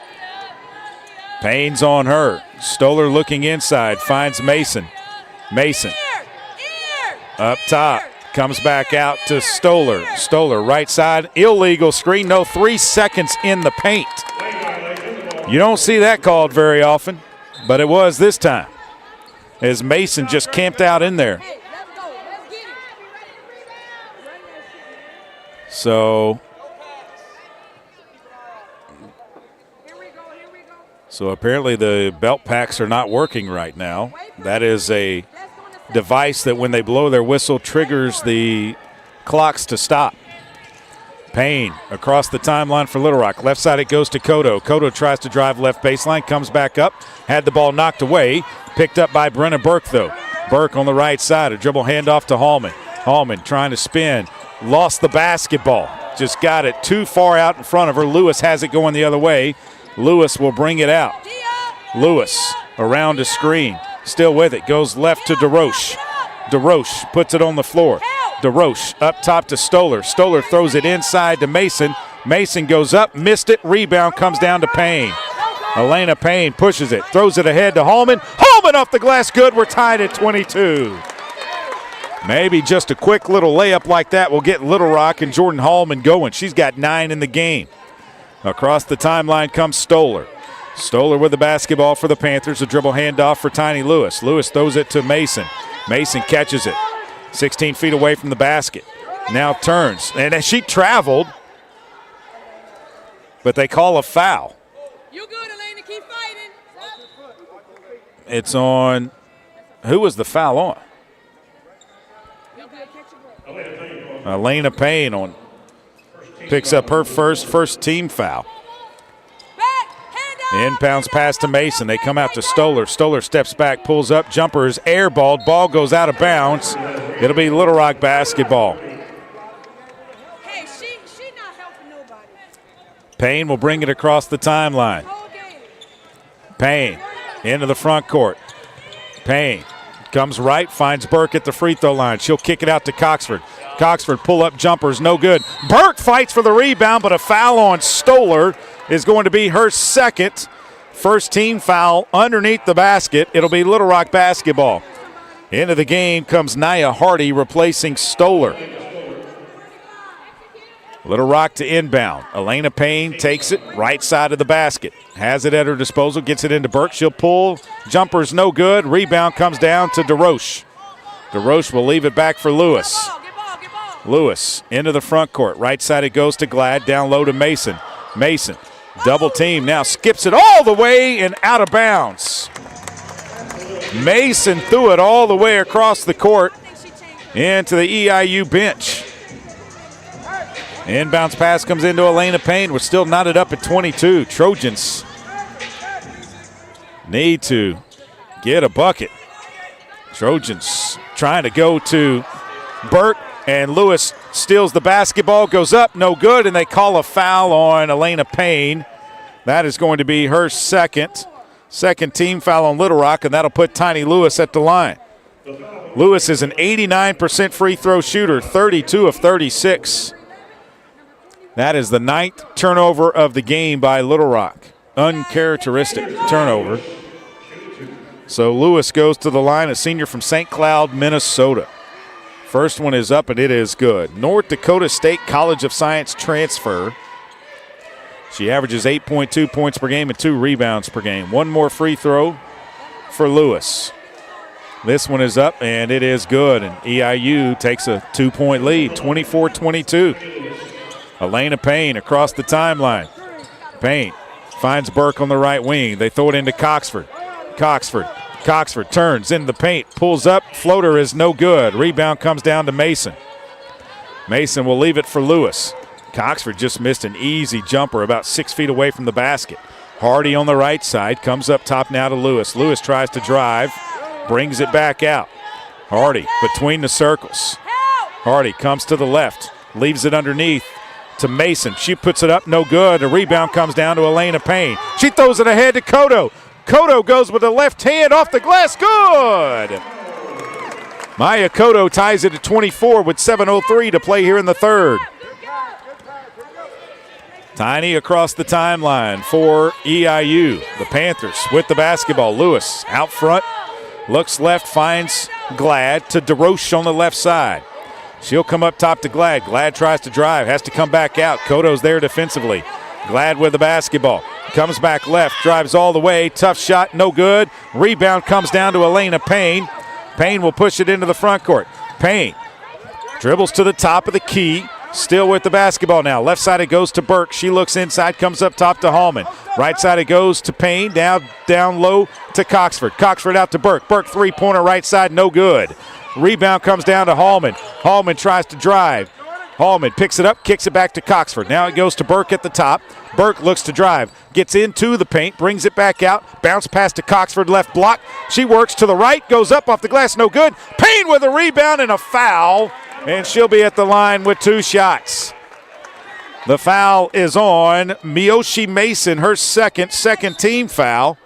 Payne's on her. Stoller looking inside, finds Mason. Mason up top, comes back out to Stoller. Stoller right side, illegal screen. No, 3 seconds in the paint. You don't see that called very often, but it was this time as Mason just camped out in there. So apparently the belt packs are not working right now. That is a device that when they blow their whistle triggers the clocks to stop. Payne across the timeline for Little Rock. Left side it goes to Cotto. Cotto tries to drive left baseline, comes back up, had the ball knocked away. Picked up by Brenna Burke though. Burke on the right side, a dribble handoff to Hallman. Hallman trying to spin, lost the basketball. Just got it too far out in front of her. Lewis has it going the other way. Lewis will bring it out. Lewis around a screen. Still with it. Goes left to DeRoche. DeRoche puts it on the floor. DeRoche up top to Stoller. Stoller throws it inside to Mason. Mason goes up, missed it. Rebound comes down to Payne. Elena Payne pushes it. Throws it ahead to Hallman. Hallman off the glass. Good. We're tied at 22. Maybe just a quick little layup like that will get Little Rock and Jordan Hallman going. She's got 9 in the game. Across the timeline comes Stoller. Stoller with the basketball for the Panthers. A dribble handoff for Tiny Lewis. Lewis throws it to Mason. Mason catches it. 16 feet away from the basket. Now turns. And as she traveled, but they call a foul. You good, Elena. Keep fighting. It's on. Who was the foul on? Elena Payne on. Picks up her first team foul. Inbounds pass to Mason. They come out to Stoller. Stoller steps back, pulls up, jumper is airballed. Ball goes out of bounds. It'll be Little Rock basketball. Hey, she not helping nobody. Payne will bring it across the timeline. Payne into the front court. Payne comes right, finds Burke at the free throw line. She'll kick it out to Coxford. Coxford pull-up jumpers, no good. Burke fights for the rebound, but a foul on Stoller is going to be her second. First team foul underneath the basket. It'll be Little Rock basketball. Into the game comes Nia Hardy replacing Stoller. Little Rock to inbound. Elena Payne takes it right side of the basket. Has it at her disposal, gets it into Burke. She'll pull. Jumper's no good. Rebound comes down to DeRoche. DeRoche will leave it back for Lewis. Lewis into the front court. Right side it goes to Glad. Down low to Mason. Mason, double team, now skips it all the way and out of bounds. Mason threw it all the way across the court into the EIU bench. Inbounds pass comes into Elena Payne. We're still knotted up at 22. Trojans need to get a bucket. Trojans trying to go to Burke. And Lewis steals the basketball, goes up, no good, and they call a foul on Elena Payne. That is going to be her second team foul on Little Rock, and that'll put Tiny Lewis at the line. Lewis is an 89% free throw shooter, 32 of 36. That is the 9th turnover of the game by Little Rock. Uncharacteristic turnover. So Lewis goes to the line, a senior from St. Cloud, Minnesota. First one is up, and it is good. North Dakota State College of Science transfer. She averages 8.2 points per game and 2 rebounds per game. One more free throw for Lewis. This one is up, and it is good. And EIU takes a 2-point lead, 24-22. Elena Payne across the timeline. Payne finds Burke on the right wing. They throw it into Coxford. Coxford turns in the paint, pulls up, floater is no good. Rebound comes down to Mason. Mason will leave it for Lewis. Coxford just missed an easy jumper about 6 feet away from the basket. Hardy on the right side, comes up top now to Lewis. Lewis tries to drive, brings it back out. Hardy between the circles. Hardy comes to the left, leaves it underneath to Mason. She puts it up, no good. A rebound comes down to Elena Payne. She throws it ahead to Cotto. Cotto goes with the left hand off the glass. Good! Maya Cotto ties it at 24 with 7:03 to play here in the third. Tiny across the timeline for EIU. The Panthers with the basketball. Lewis out front. Looks left, finds Glad to DeRoche on the left side. She'll come up top to Glad. Glad tries to drive, has to come back out. Cotto's there defensively. Glad with the basketball. Comes back left, drives all the way. Tough shot, no good. Rebound comes down to Elena Payne. Payne will push it into the front court. Payne dribbles to the top of the key. Still with the basketball now. Left side it goes to Burke. She looks inside, comes up top to Hallman. Right side it goes to Payne. Down low to Coxford. Coxford out to Burke. Burke three-pointer right side, no good. Rebound comes down to Hallman. Hallman tries to drive. Hallman picks it up, kicks it back to Coxford. Now it goes to Burke at the top. Burke looks to drive, gets into the paint, brings it back out, bounce pass to Coxford, left block. She works to the right, goes up off the glass, no good. Payne with a rebound and a foul, and she'll be at the line with 2 shots. The foul is on Miyoshi Mason, her second team foul.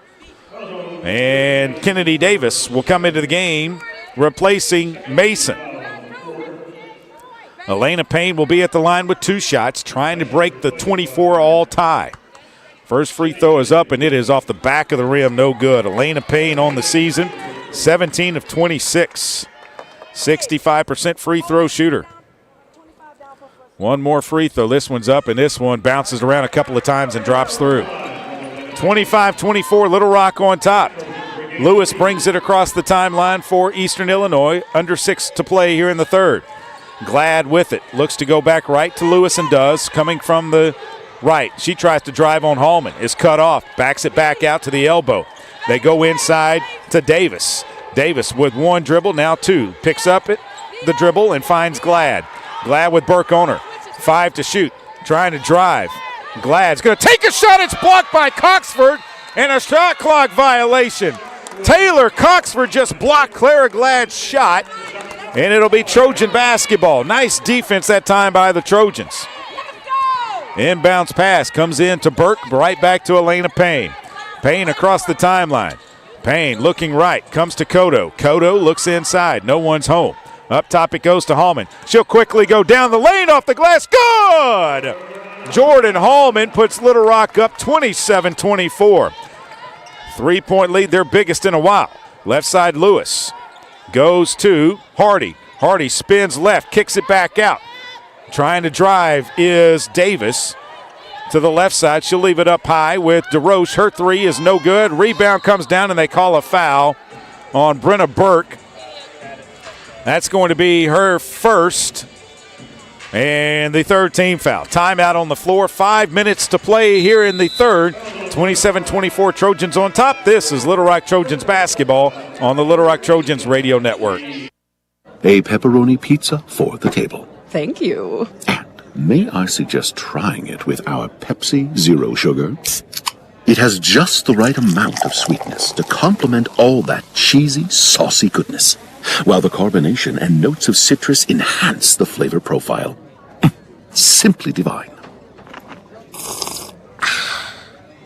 And Kennedy Davis will come into the game, replacing Mason. Elena Payne will be at the line with 2 shots, trying to break the 24-all tie. First free throw is up, and it is off the back of the rim, no good. Elena Payne on the season, 17 of 26. 65% free throw shooter. One more free throw. This one's up, and this one bounces around a couple of times and drops through. 25-24, Little Rock on top. Lewis brings it across the timeline for Eastern Illinois. Under 6 to play here in the third. Glad with it. Looks to go back right to Lewis and does. Coming from the right. She tries to drive on Hallman. Is cut off. Backs it back out to the elbow. They go inside to Davis. Davis with one dribble, now two. Picks up the dribble and finds Glad. Glad with Burke on her. 5 to shoot. Trying to drive. Glad's going to take a shot. It's blocked by Coxford. And a shot clock violation. Taylor Coxford just blocked Clara Glad's shot. And it'll be Trojan basketball. Nice defense that time by the Trojans. Inbounds pass comes in to Burke. Right back to Elena Payne. Payne across the timeline. Payne looking right. Comes to Kodo. Kodo looks inside. No one's home. Up top it goes to Hallman. She'll quickly go down the lane off the glass. Good! Jordan Hallman puts Little Rock up 27-24. 3-point lead, their biggest in a while. Left side Lewis goes to Hardy. Hardy spins left, kicks it back out. Trying to drive is Davis to the left side. She'll leave it up high with DeRoche. Her three is no good. Rebound comes down and they call a foul on Brenna Burke. That's going to be her first and the third team foul. Timeout on the floor. 5 minutes to play here in the third. 27-24 Trojans on top. This is Little Rock Trojans basketball on the Little Rock Trojans radio network. A pepperoni pizza for the table. Thank you. May I suggest trying it with our Pepsi Zero Sugar? It has just the right amount of sweetness to complement all that cheesy, saucy goodness, while the carbonation and notes of citrus enhance the flavor profile. Simply divine.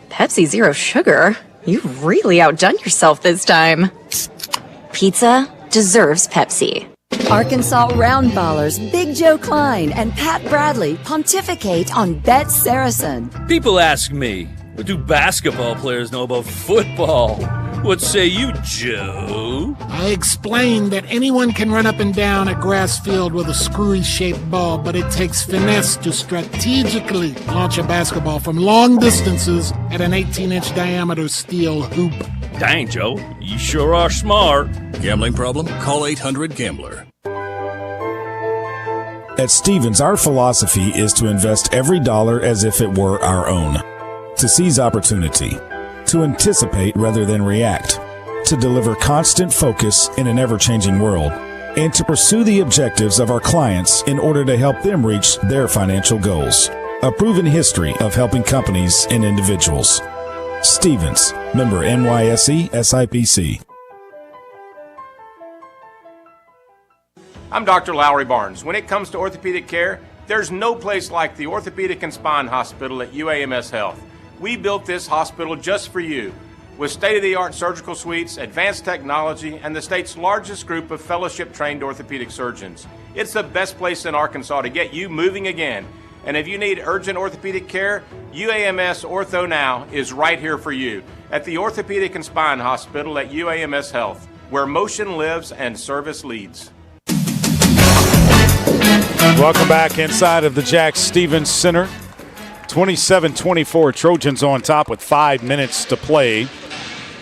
Pepsi Zero Sugar? You've really outdone yourself this time. Pizza deserves Pepsi. Arkansas Roundballers Big Joe Klein and Pat Bradley pontificate on Bet Saracen. People ask me, what do basketball players know about football? What say you, Joe? I explained that anyone can run up and down a grass field with a screwy-shaped ball, but it takes finesse to strategically launch a basketball from long distances at an 18-inch diameter steel hoop. Dang, Joe, you sure are smart. Gambling problem? Call 800-GAMBLER. At Stevens, our philosophy is to invest every dollar as if it were our own, to seize opportunity, to anticipate rather than react, to deliver constant focus in an ever-changing world, and to pursue the objectives of our clients in order to help them reach their financial goals. A proven history of helping companies and individuals. Stevens, member NYSE SIPC. I'm Dr. Lowry Barnes. When it comes to orthopedic care, there's no place like the Orthopedic and Spine Hospital at UAMS Health. We built this hospital just for you, with state-of-the-art surgical suites, advanced technology, and the state's largest group of fellowship-trained orthopedic surgeons. It's the best place in Arkansas to get you moving again. And if you need urgent orthopedic care, UAMS Ortho Now is right here for you at the Orthopedic and Spine Hospital at UAMS Health, where motion lives and service leads. Welcome back inside of the Jack Stevens Center. 27-24 Trojans on top with 5 minutes to play.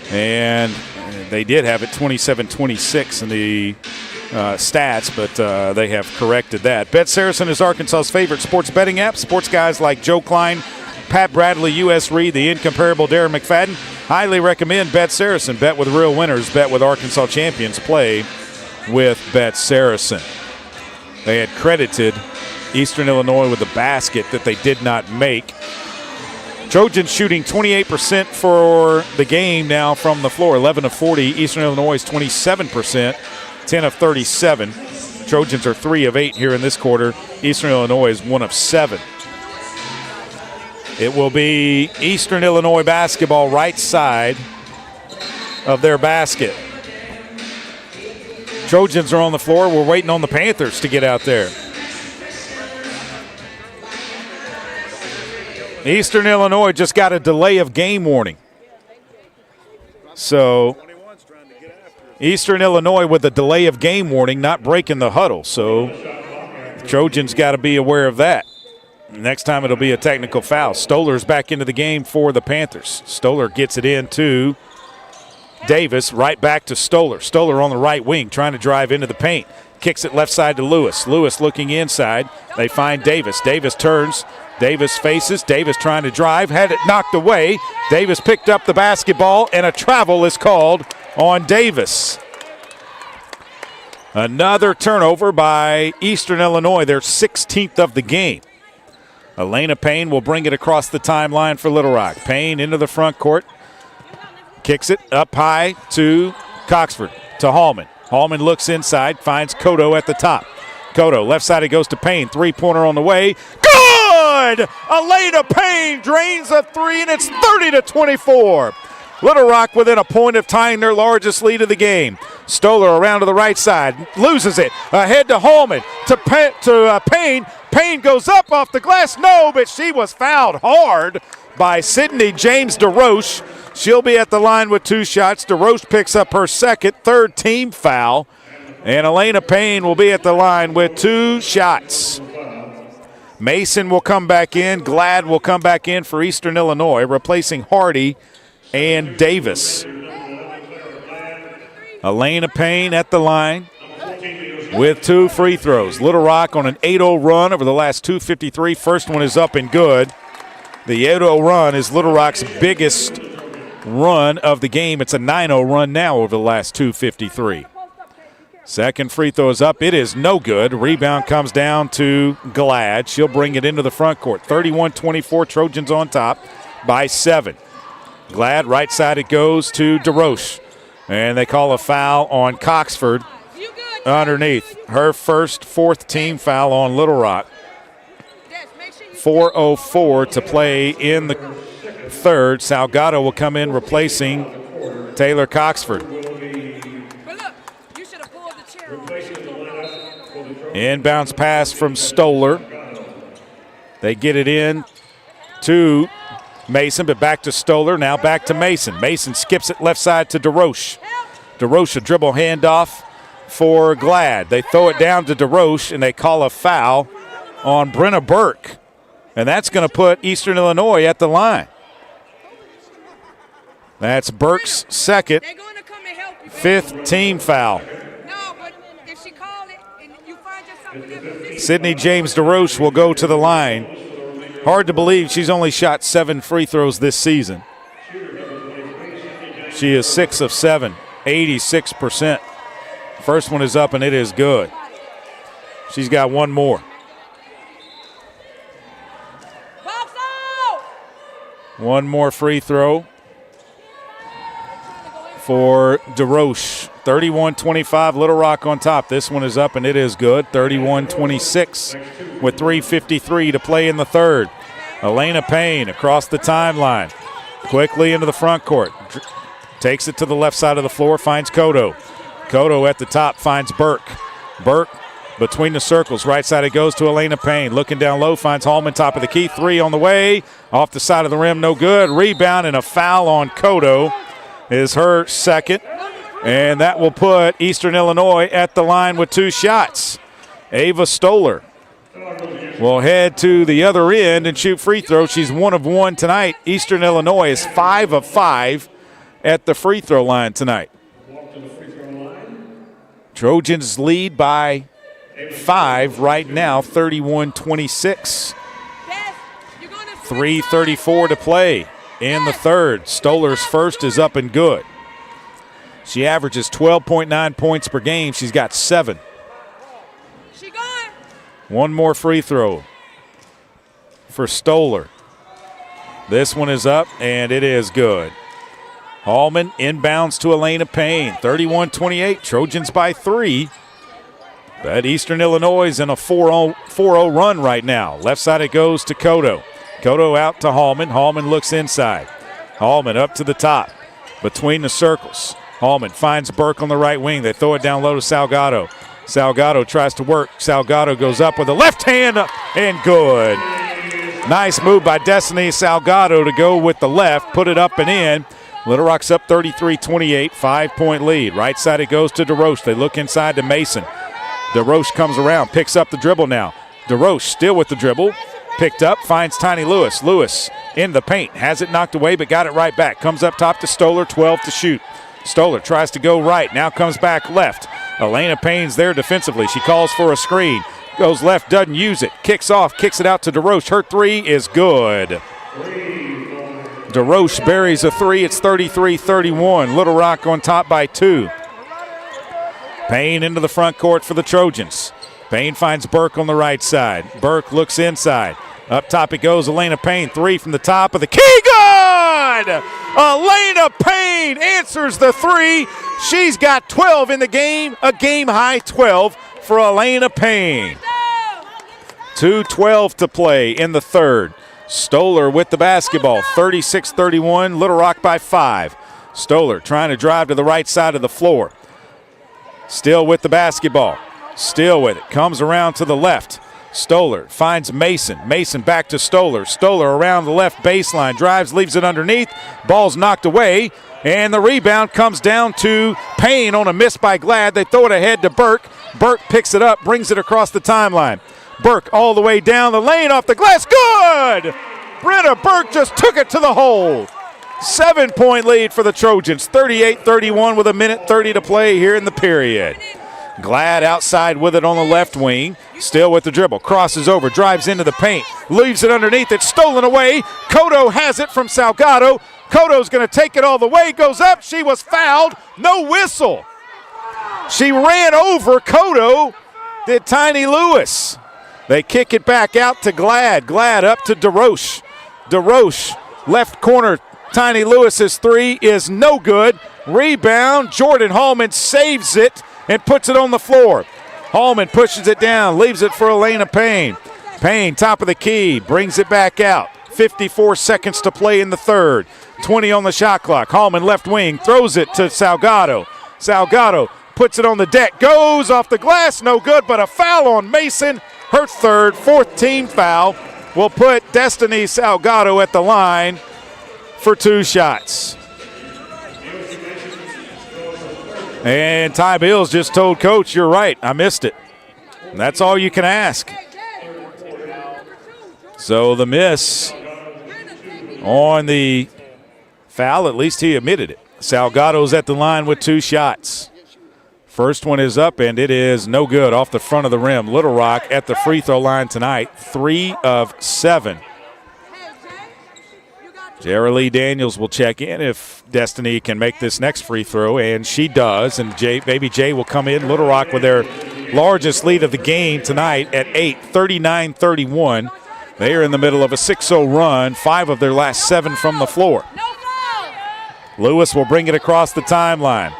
And they did have it 27-26 in the stats, but they have corrected that. Bet Saracen is Arkansas's favorite sports betting app. Sports guys like Joe Klein, Pat Bradley, U.S. Reed, the incomparable Darren McFadden. Highly recommend Bet Saracen. Bet with real winners. Bet with Arkansas champions. Play with Bet Saracen. They had credited Eastern Illinois with a basket that they did not make. Trojans shooting 28% for the game now from the floor, 11 of 40. Eastern Illinois is 27%, 10 of 37. Trojans are 3 of 8 here in this quarter. Eastern Illinois is 1 of 7. It will be Eastern Illinois basketball right side of their basket. Trojans are on the floor. We're waiting on the Panthers to get out there. Eastern Illinois just got a delay of game warning. So Eastern Illinois with a delay of game warning, not breaking the huddle. So the Trojans got to be aware of that. Next time it'll be a technical foul. Stoller's back into the game for the Panthers. Stoller gets it into Davis, right back to Stoller. Stoller on the right wing trying to drive into the paint. Kicks it left side to Lewis. Lewis looking inside. They find Davis. Davis turns. Davis faces. Davis trying to drive. Had it knocked away. Davis picked up the basketball, and a travel is called on Davis. Another turnover by Eastern Illinois, their 16th of the game. Elena Payne will bring it across the timeline for Little Rock. Payne into the front court. Kicks it up high to Coxford, to Hallman. Hallman looks inside, finds Cotto at the top. Cotto, left side, it goes to Payne. Three-pointer on the way. Good! Elena Payne drains a three, and it's 30-24. Little Rock within a point of tying their largest lead of the game. Stoller around to the right side, loses it. Ahead to Hallman, to Payne. Payne goes up off the glass. No, but she was fouled hard by Sydney James DeRoche. She'll be at the line with 2 shots. DeRoche picks up her second, third team foul. And Elena Payne will be at the line with 2 shots. Mason will come back in. Glad will come back in for Eastern Illinois, replacing Hardy and Davis. Elena Payne at the line with 2 free throws. Little Rock on an 8-0 run over the last 2:53. First one is up and good. The 8-0 run is Little Rock's biggest run of the game. It's a 9-0 run now over the last 2:53. Second free throw is up. It is no good. Rebound comes down to Glad. She'll bring it into the front court. 31-24, Trojans on top by 7. Glad, right side it goes to DeRoche. And they call a foul on Coxford underneath. Her first, 4th team foul on Little Rock. 4:04 to play in the third. Salgado will come in replacing Taylor Coxford. Inbounds pass from Stoller. They get it in to Mason, but back to Stoller. Now back to Mason. Mason skips it left side to DeRoche. DeRoche a dribble handoff for Glad. They throw it down to DeRoche, and they call a foul on Brenna Burke. And that's going to put Eastern Illinois at the line. That's Burke's second, 5th team foul. Sydney James DeRoche will go to the line. Hard to believe she's only shot 7 free throws this season. She is 6 of 7, 86%. First one is up, and it is good. She's got one more. One more free throw for DeRoche. 31-25, Little Rock on top. This one is up, and it is good. 31-26 with 3:53 to play in the third. Elena Payne across the timeline. Quickly into the front court. Takes it to the left side of the floor, finds Cotto. Cotto at the top finds Burke. Burke between the circles. Right side it goes to Elena Payne. Looking down low, finds Hallman, top of the key. 3 on the way. Off the side of the rim, no good. Rebound and a foul on Cotto is her second. And that will put Eastern Illinois at the line with 2 shots. Ava Stoller will head to the other end and shoot free throws. She's 1 of 1 tonight. Eastern Illinois is 5 of 5 at the free throw line tonight. Trojans lead by 5 right now, 31-26. 3:34 to play in the third. Stoller's first is up and good. She averages 12.9 points per game. She's got 7. One more free throw for Stoller. This one is up, and it is good. Hallman inbounds to Elena Payne. 31-28, Trojans by 3. But Eastern Illinois is in a 4-0 run right now. Left side it goes to Cotto. Cotto out to Hallman. Hallman looks inside. Hallman up to the top between the circles. Hallman finds Burke on the right wing. They throw it down low to Salgado. Salgado tries to work. Salgado goes up with a left hand and good. Nice move by Destiny Salgado to go with the left, put it up and in. Little Rock's up 33-28, 5-point lead. Right side it goes to DeRoche. They look inside to Mason. DeRoche comes around, picks up the dribble now. DeRoche still with the dribble. Picked up, finds Tiny Lewis. Lewis in the paint, has it knocked away but got it right back. Comes up top to Stoller, 12 to shoot. Stoller tries to go right, now comes back left. Elena Payne's there defensively. She calls for a screen. Goes left, doesn't use it. Kicks off, kicks it out to DeRoche. Her three is good. DeRoche buries a three. It's 33-31. Little Rock on top by 2. Payne into the front court for the Trojans. Payne finds Burke on the right side. Burke looks inside. Up top it goes, Elena Payne. 3 from the top of the key. Good! Elena Payne answers the 3. She's got 12 in the game. A game-high 12 for Elena Payne. 2:12 to play in the third. Stoller with the basketball. 36-31. Little Rock by 5. Stoller trying to drive to the right side of the floor. Still with the basketball. Still with it. Comes around to the left. Stoller finds Mason. Mason back to Stoller. Stoller around the left baseline. Drives, leaves it underneath. Ball's knocked away. And the rebound comes down to Payne on a miss by Glad. They throw it ahead to Burke. Burke picks it up, brings it across the timeline. Burke all the way down the lane off the glass. Good! Brenna Burke just took it to the hole. 7-point lead for the Trojans. 38-31 with 1:30 to play here in the period. Glad outside with it on the left wing. Still with the dribble. Crosses over. Drives into the paint. Leaves it underneath. It's stolen away. Cotto has it from Salgado. Cotto's going to take it all the way. Goes up. She was fouled. No whistle. She ran over Cotto. Did Tiny Lewis. They kick it back out to Glad. Glad up to DeRoche. DeRoche, left corner. Tiny Lewis's 3 is no good. Rebound. Jordan Hallman saves it and puts it on the floor. Hallman pushes it down, leaves it for Elena Payne. Payne, top of the key, brings it back out. 54 seconds to play in the third. 20 on the shot clock. Hallman left wing, throws it to Salgado. Salgado puts it on the deck, goes off the glass, no good, but a foul on Mason. Her third, 4th team foul will put Destiny Salgado at the line for 2 shots. And Ty Bills just told Coach, you're right, I missed it. And that's all you can ask. So the miss on the foul, at least he admitted it. Salgado's at the line with 2 shots. First one is up, and it is no good off the front of the rim. Little Rock at the free throw line tonight, 3 of 7. Jara Lee Daniels will check in if Destiny can make this next free throw, and she does. And Baby J will come in. Little Rock with their largest lead of the game tonight at 8, 39-31. They are in the middle of a 6-0 run, 5 of their last 7 from the floor. Lewis will bring it across the timeline.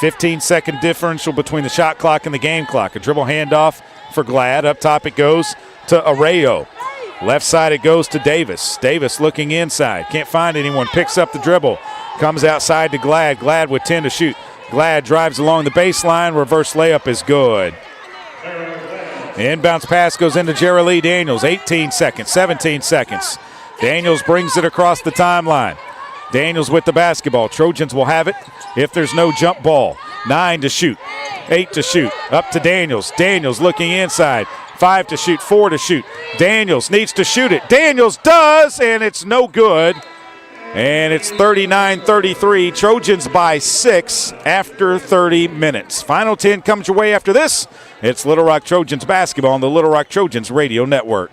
15-second differential between the shot clock and the game clock. A dribble handoff for Glad. Up top it goes to Arroyo. Left side it goes to Davis. Davis looking inside. Can't find anyone. Picks up the dribble. Comes outside to Glad. Glad with 10 to shoot. Glad drives along the baseline. Reverse layup is good. Inbounds pass goes into Jara Lee Daniels. 18 seconds, 17 seconds. Daniels brings it across the timeline. Daniels with the basketball. Trojans will have it if there's no jump ball. 9 to shoot. 8 to shoot. Up to Daniels. Daniels looking inside. 5 to shoot. 4 to shoot. Daniels needs to shoot it. Daniels does, and it's no good. And it's 39-33. Trojans by 6 after 30 minutes. Final 10 comes your way after this. It's Little Rock Trojans basketball on the Little Rock Trojans radio network.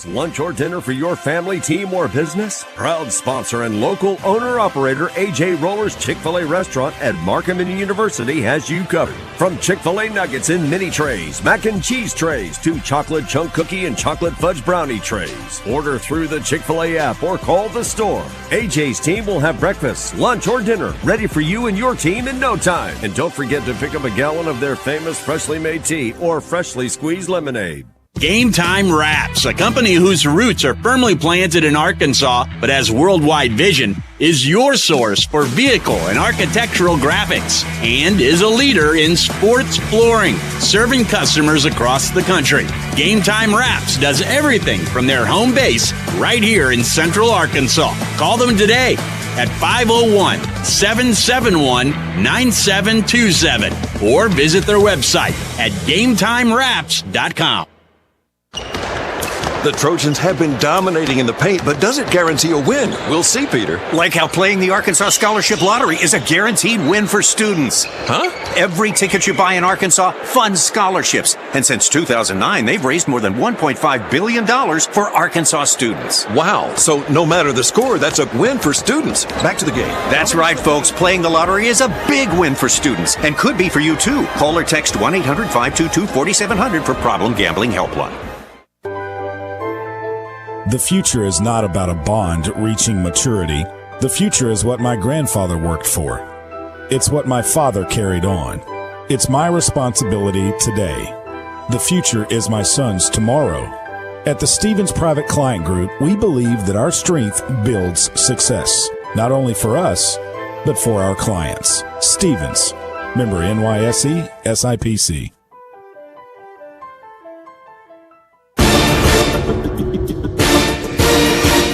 Lunch or dinner for your family, team, or business? Proud sponsor and local owner-operator AJ Roller's Chick-fil-A restaurant at Markham University has you covered. From Chick-fil-A nuggets in mini trays, mac and cheese trays, to chocolate chunk cookie and chocolate fudge brownie trays. Order through the Chick-fil-A app or call the store. AJ's team will have breakfast, lunch, or dinner ready for you and your team in no time. And don't forget to pick up a gallon of their famous freshly made tea or freshly squeezed lemonade. Game Time Wraps, a company whose roots are firmly planted in Arkansas but has worldwide vision, is your source for vehicle and architectural graphics and is a leader in sports flooring, serving customers across the country. Game Time Wraps does everything from their home base right here in Central Arkansas. Call them today at 501-771-9727 or visit their website at GameTimeWraps.com. The Trojans have been dominating in the paint, but does it guarantee a win? We'll see, Peter. Like how playing the Arkansas Scholarship Lottery is a guaranteed win for students. Huh? Every ticket you buy in Arkansas funds scholarships. And since 2009, they've raised more than $1.5 billion for Arkansas students. Wow. So no matter the score, that's a win for students. Back to the game. That's right, folks. Playing the lottery is a big win for students and could be for you, too. Call or text 1-800-522-4700 for Problem Gambling Helpline. The future is not about a bond reaching maturity. The future is what my grandfather worked for. It's what my father carried on. It's my responsibility today. The future is my son's tomorrow. At the Stevens Private Client Group, we believe that our strength builds success, not only for us, but for our clients. Stevens, member NYSE, SIPC.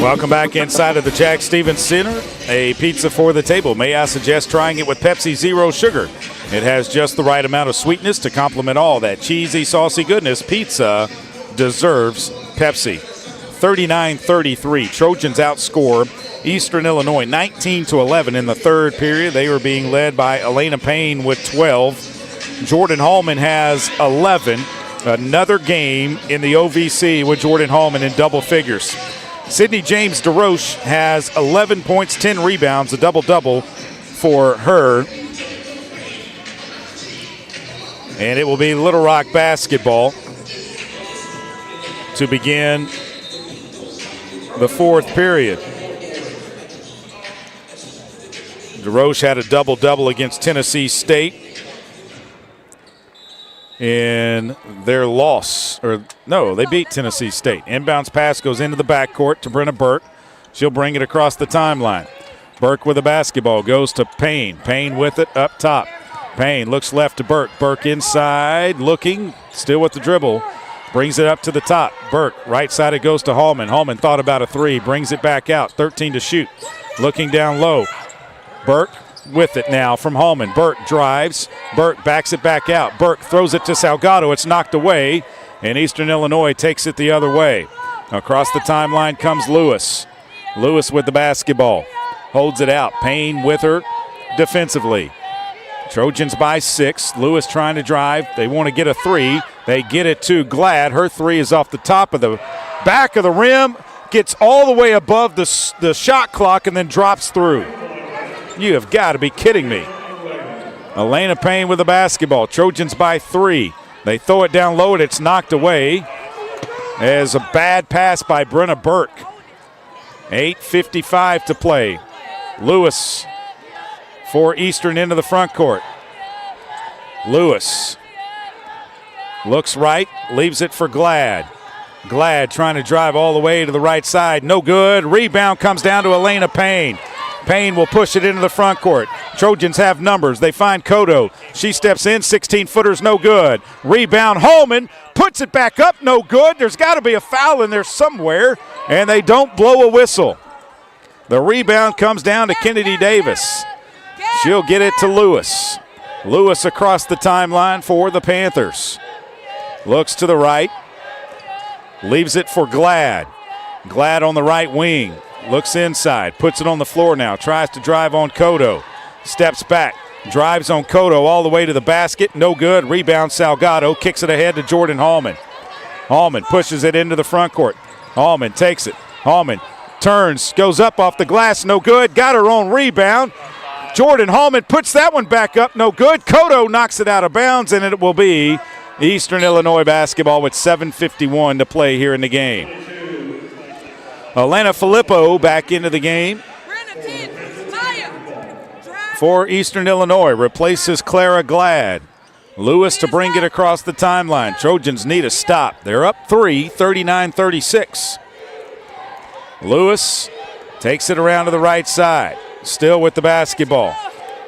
Welcome back inside of the Jack Stevens Center. A pizza for the table. May I suggest trying it with Pepsi Zero Sugar? It has just the right amount of sweetness to complement all that cheesy, saucy goodness. Pizza deserves Pepsi. 39-33. Trojans outscore Eastern Illinois 19-11 in the third period. They were being led by Elena Payne with 12. Jordan Hallman has 11. Another game in the OVC with Jordan Hallman in double figures. Sydney James DeRoche has 11 points, 10 rebounds, a double-double for her. And it will be Little Rock basketball to begin the fourth period. DeRoche had a double-double against Tennessee State in their loss. They beat Tennessee State. Inbounds pass goes into the backcourt to Brenna Burke. She'll bring it across the timeline. Burke with the basketball goes to Payne. Payne with it up top. Payne looks left to Burke. Burke inside, looking, still with the dribble. Brings it up to the top. Burke, right side it goes to Hallman. Hallman thought about a three, brings it back out. 13 to shoot. Looking down low. Burke with it now from Hallman. Burke drives. Burke backs it back out. Burke throws it to Salgado. It's knocked away, and Eastern Illinois takes it the other way. Across the timeline comes Lewis. Lewis with the basketball. Holds it out. Payne with her defensively. Trojans by 6. Lewis trying to drive. They want to get a three. They get it to Glad. Her three is off the top of the back of the rim. Gets all the way above the shot clock and then drops through. You have got to be kidding me. Elena Payne with the basketball. Trojans by 3. They throw it down low and it's knocked away as a bad pass by Brenna Burke. 8:55 to play. Lewis for Eastern into the front court. Lewis looks right, leaves it for Glad. Glad trying to drive all the way to the right side. No good. Rebound comes down to Elena Payne. Payne will push it into the front court. Trojans have numbers. They find Kodo. She steps in. 16-footers, no good. Rebound, Hallman puts it back up, no good. There's got to be a foul in there somewhere, and they don't blow a whistle. The rebound comes down to Kennedy Davis. She'll get it to Lewis. Lewis across the timeline for the Panthers. Looks to the right. Leaves it for Glad. Glad on the right wing. Looks inside, puts it on the floor now, tries to drive on Kodo. Steps back, drives on Kodo all the way to the basket, no good. Rebound Salgado, kicks it ahead to Jordan Hallman. Hallman pushes it into the front court. Hallman takes it. Hallman turns, goes up off the glass, no good. Got her own rebound. Jordan Hallman puts that one back up, no good. Kodo knocks it out of bounds, and it will be Eastern Illinois basketball with 7:51 to play here in the game. Elena Filippo back into the game for Eastern Illinois. Replaces Clara Glad. Lewis to bring it across the timeline. Trojans need a stop. They're up 3, 39-36. Lewis takes it around to the right side. Still with the basketball.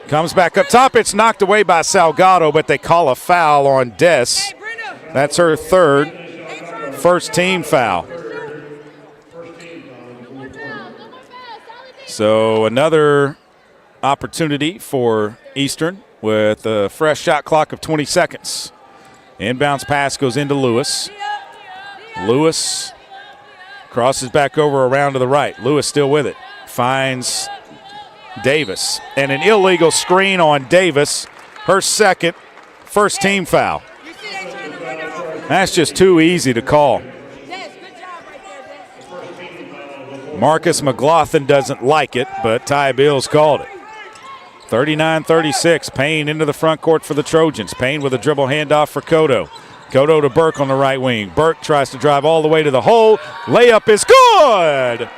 Comes back up top. It's knocked away by Salgado, but they call a foul on Des. That's her first team foul. So another opportunity for Eastern with a fresh shot clock of 20 seconds. Inbounds pass goes into Lewis. Lewis crosses back over around to the right. Lewis still with it. Finds Davis. And an illegal screen on Davis. Her first team foul. That's just too easy to call. Marcus McLaughlin doesn't like it, but Ty Bills called it. 39-36, Payne into the front court for the Trojans. Payne with a dribble handoff for Cotto. Cotto to Burke on the right wing. Burke tries to drive all the way to the hole. Layup is good!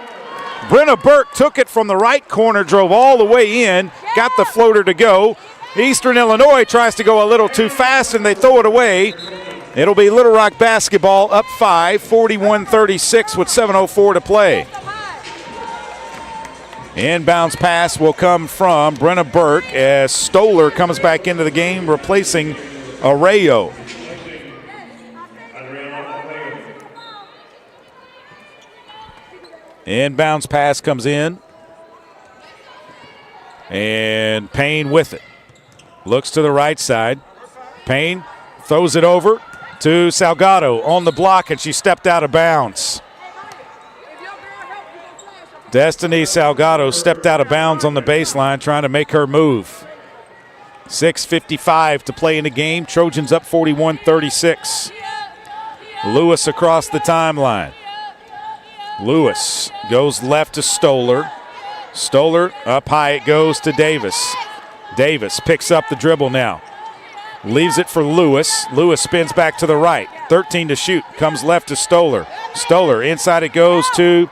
Brenna Burke took it from the right corner, drove all the way in, got the floater to go. Eastern Illinois tries to go a little too fast, and they throw it away. It'll be Little Rock basketball up 5, 41-36 with 7:04 to play. Inbounds pass will come from Brenna Burke as Stoller comes back into the game, replacing Arroyo. Inbounds pass comes in. And Payne with it. Looks to the right side. Payne throws it over to Salgado on the block, and she stepped out of bounds. Destiny Salgado stepped out of bounds on the baseline, trying to make her move. 6:55 to play in the game. Trojans up 41-36. Lewis across the timeline. Lewis goes left to Stoller. Stoller up high, it goes to Davis. Davis picks up the dribble now. Leaves it for Lewis. Lewis spins back to the right. 13 to shoot. Comes left to Stoller. Stoller inside it goes to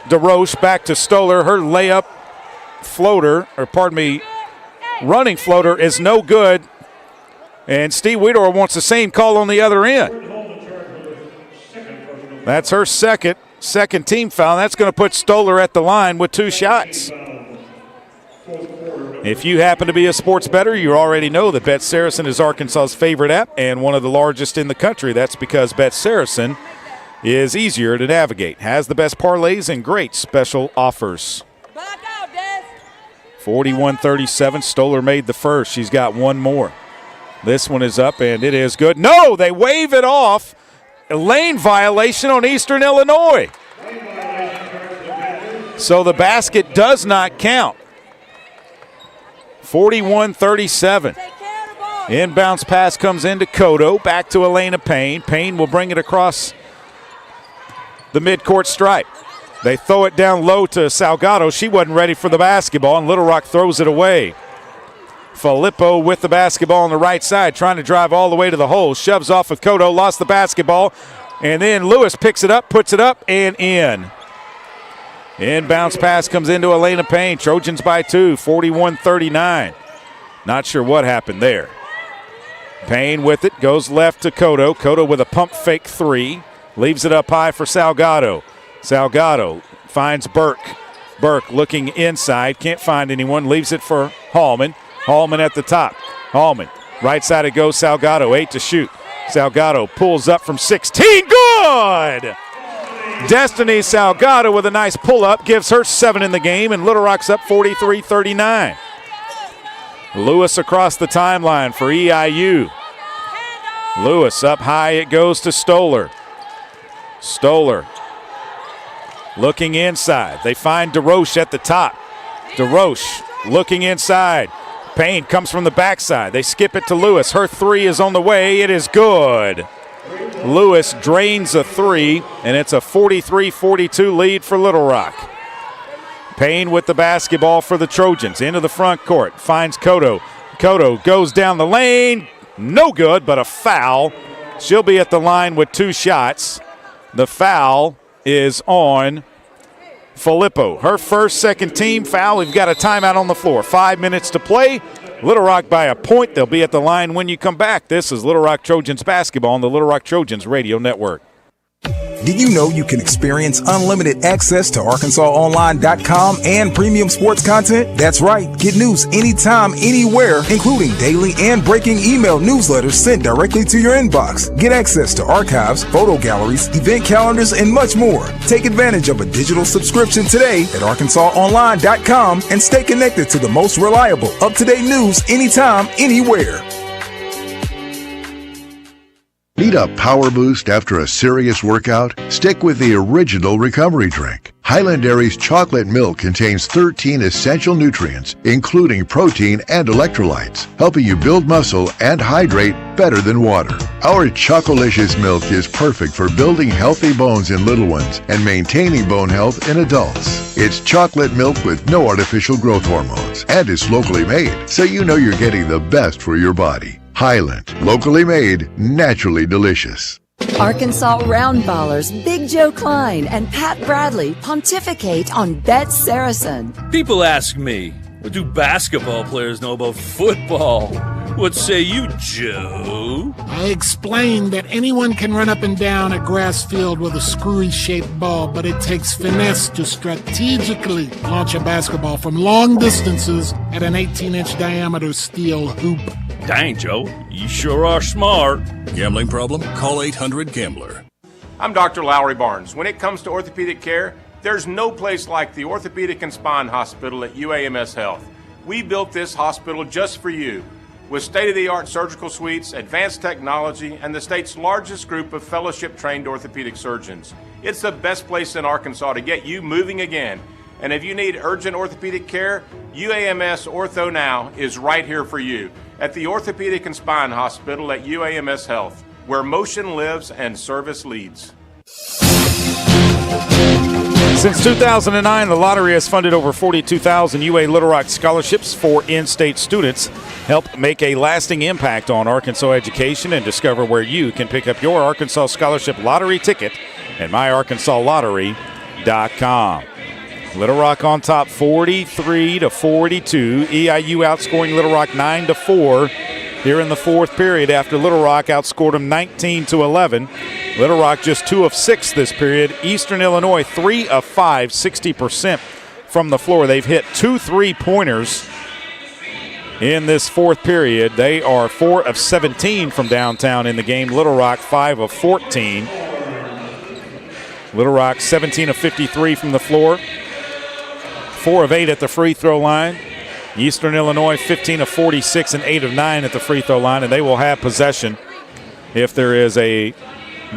DeRoche, back to Stoller. Her layup floater, running floater is no good. And Steve Weedor wants the same call on the other end. That's her second team foul. That's going to put Stoller at the line with 2 shots. If you happen to be a sports bettor, you already know that Bet Saracen is Arkansas's favorite app and one of the largest in the country. That's because Bet Saracen is easier to navigate, has the best parlays and great special offers. 41-37, Stoller made the first. She's got one more. This one is up, and it is good. No, they wave it off. A lane violation on Eastern Illinois. So the basket does not count. 41-37. Inbounds pass comes into Cotto. Back to Elena Payne. Payne will bring it across the midcourt stripe. They throw it down low to Salgado. She wasn't ready for the basketball, and Little Rock throws it away. Filippo with the basketball on the right side, trying to drive all the way to the hole. Shoves off with Cotto, lost the basketball. And then Lewis picks it up, puts it up, and in. Inbounds pass comes into Elena Payne. Trojans by 2, 41-39. Not sure what happened there. Payne with it, goes left to Cotto. Cotto with a pump fake 3. Leaves it up high for Salgado. Salgado finds Burke. Burke looking inside, can't find anyone. Leaves it for Hallman. Hallman at the top. Hallman, right side it goes. Salgado, 8 to shoot. Salgado pulls up from 16. Good! Destiny Salgado with a nice pull-up, gives her 7 in the game, and Little Rock's up 43-39. Lewis across the timeline for EIU. Lewis up high, it goes to Stoller. Stoller looking inside. They find DeRoche at the top. DeRoche looking inside. Payne comes from the backside. They skip it to Lewis. Her 3 is on the way. It is good. Lewis drains a 3, and it's a 43-42 lead for Little Rock. Payne with the basketball for the Trojans. Into the front court. Finds Cotto. Cotto goes down the lane. No good, but a foul. She'll be at the line with 2 shots. The foul is on Filippo. Her first second team foul. We've got a timeout on the floor. 5 minutes to play. Little Rock by a point. They'll be at the line when you come back. This is Little Rock Trojans basketball on the Little Rock Trojans radio network. Did you know you can experience unlimited access to ArkansasOnline.com and premium sports content? That's right. Get news anytime, anywhere, including daily and breaking email newsletters sent directly to your inbox. Get access to archives, photo galleries, event calendars, and much more. Take advantage of a digital subscription today at ArkansasOnline.com and stay connected to the most reliable, up-to-date news anytime, anywhere. Need a power boost after a serious workout? Stick with the original recovery drink. Highland Dairy's chocolate milk contains 13 essential nutrients, including protein and electrolytes, helping you build muscle and hydrate better than water. Our Chocolicious milk is perfect for building healthy bones in little ones and maintaining bone health in adults. It's chocolate milk with no artificial growth hormones and is locally made, so you know you're getting the best for your body. Highland, locally made, naturally delicious. Arkansas Roundballers Big Joe Klein and Pat Bradley pontificate on Bet Saracen. People ask me, what do basketball players know about football? What say you, Joe? I explained that anyone can run up and down a grass field with a screwy-shaped ball, but it takes finesse to strategically launch a basketball from long distances at an 18-inch diameter steel hoop. Dang, Joe, you sure are smart. Gambling problem? Call 800-GAMBLER. I'm Dr. Lowry Barnes. When it comes to orthopedic care, there's no place like the Orthopedic and Spine Hospital at UAMS Health. We built this hospital just for you, with state-of-the-art surgical suites, advanced technology, and the state's largest group of fellowship-trained orthopedic surgeons. It's the best place in Arkansas to get you moving again. And if you need urgent orthopedic care, UAMS Ortho Now is right here for you at the Orthopedic and Spine Hospital at UAMS Health, where motion lives and service leads. Since 2009, the lottery has funded over 42,000 UA Little Rock scholarships for in-state students. Help make a lasting impact on Arkansas education and discover where you can pick up your Arkansas Scholarship Lottery ticket at myarkansasLottery.com. Little Rock on top 43-42. EIU outscoring Little Rock 9-4 here in the fourth period after Little Rock outscored them 19-11. Little Rock just 2 of 6 this period. Eastern Illinois 3 of 5, 60% from the floor. They've hit 2 3-pointers in this fourth period. They are 4 of 17 from downtown in the game. Little Rock 5 of 14. Little Rock 17 of 53 from the floor. 4 of 8 at the free throw line. Eastern Illinois 15 of 46 and 8 of 9 at the free throw line, and they will have possession if there is a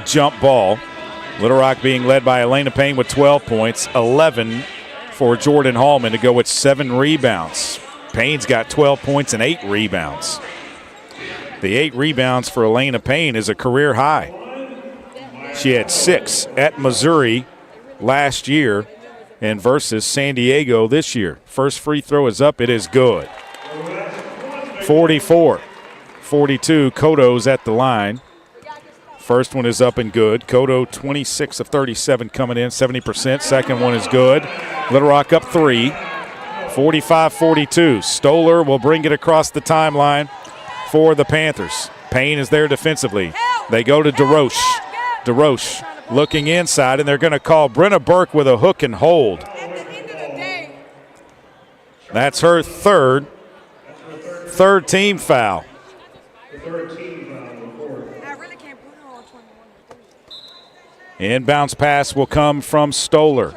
jump ball. Little Rock being led by Elena Payne with 12 points, 11 for Jordan Hallman to go with 7 rebounds. Payne's got 12 points and 8 rebounds. The 8 rebounds for Elena Payne is a career high. She had 6 at Missouri last year and versus San Diego this year. First free throw is up. It is good. 44-42. Koto's at the line. First one is up and good. Koto 26 of 37 coming in, 70%. Second one is good. Little Rock up 3. 45-42. Stoller will bring it across the timeline for the Panthers. Payne is there defensively. They go to DeRoche. DeRoche looking inside, and they're going to call Brenna Burke with a hook and hold. That's her third team foul. Inbounds pass will come from Stoller.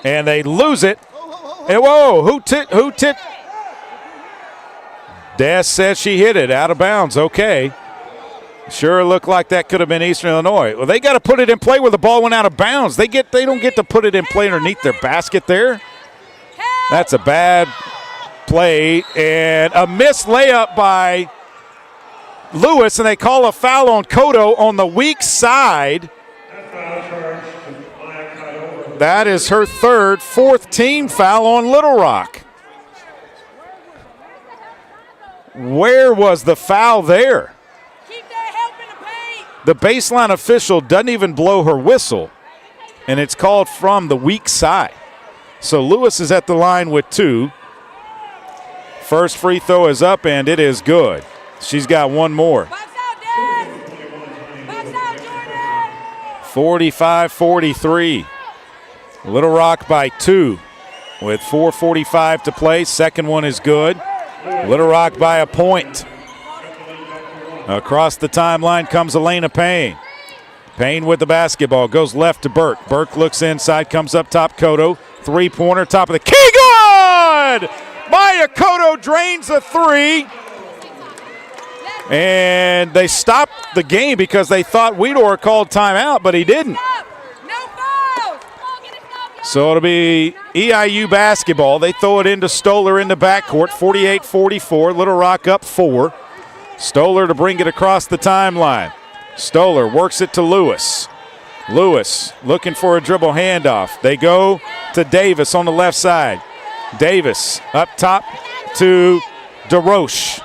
And they lose it. And whoa, who tipped? Des said she hit it out of bounds. Okay. Sure looked like that could have been Eastern Illinois. Well, they got to put it in play where the ball went out of bounds. They don't get to put it in play underneath their basket there. That's a bad play and a missed layup by Lewis, and they call a foul on Koto on the weak side. That is her fourth team foul on Little Rock. Where was the foul there? The baseline official doesn't even blow her whistle, and it's called from the weak side. So Lewis is at the line with 2. First free throw is up, and it is good. She's got one more. 45-43. Little Rock by 2 with 4:45 to play. Second one is good. Little Rock by a point. Across the timeline comes Elena Payne. Payne with the basketball, goes left to Burke. Burke looks inside, comes up top, Cotto. Three-pointer, top of the key, good! Maya Cotto drains a three. And they stopped the game because they thought Weedor called timeout, but he didn't. So it'll be EIU basketball. They throw it into Stoller in the backcourt, 48-44. Little Rock up 4. Stoller to bring it across the timeline. Stoller works it to Lewis. Lewis looking for a dribble handoff. They go to Davis on the left side. Davis up top to DeRoche.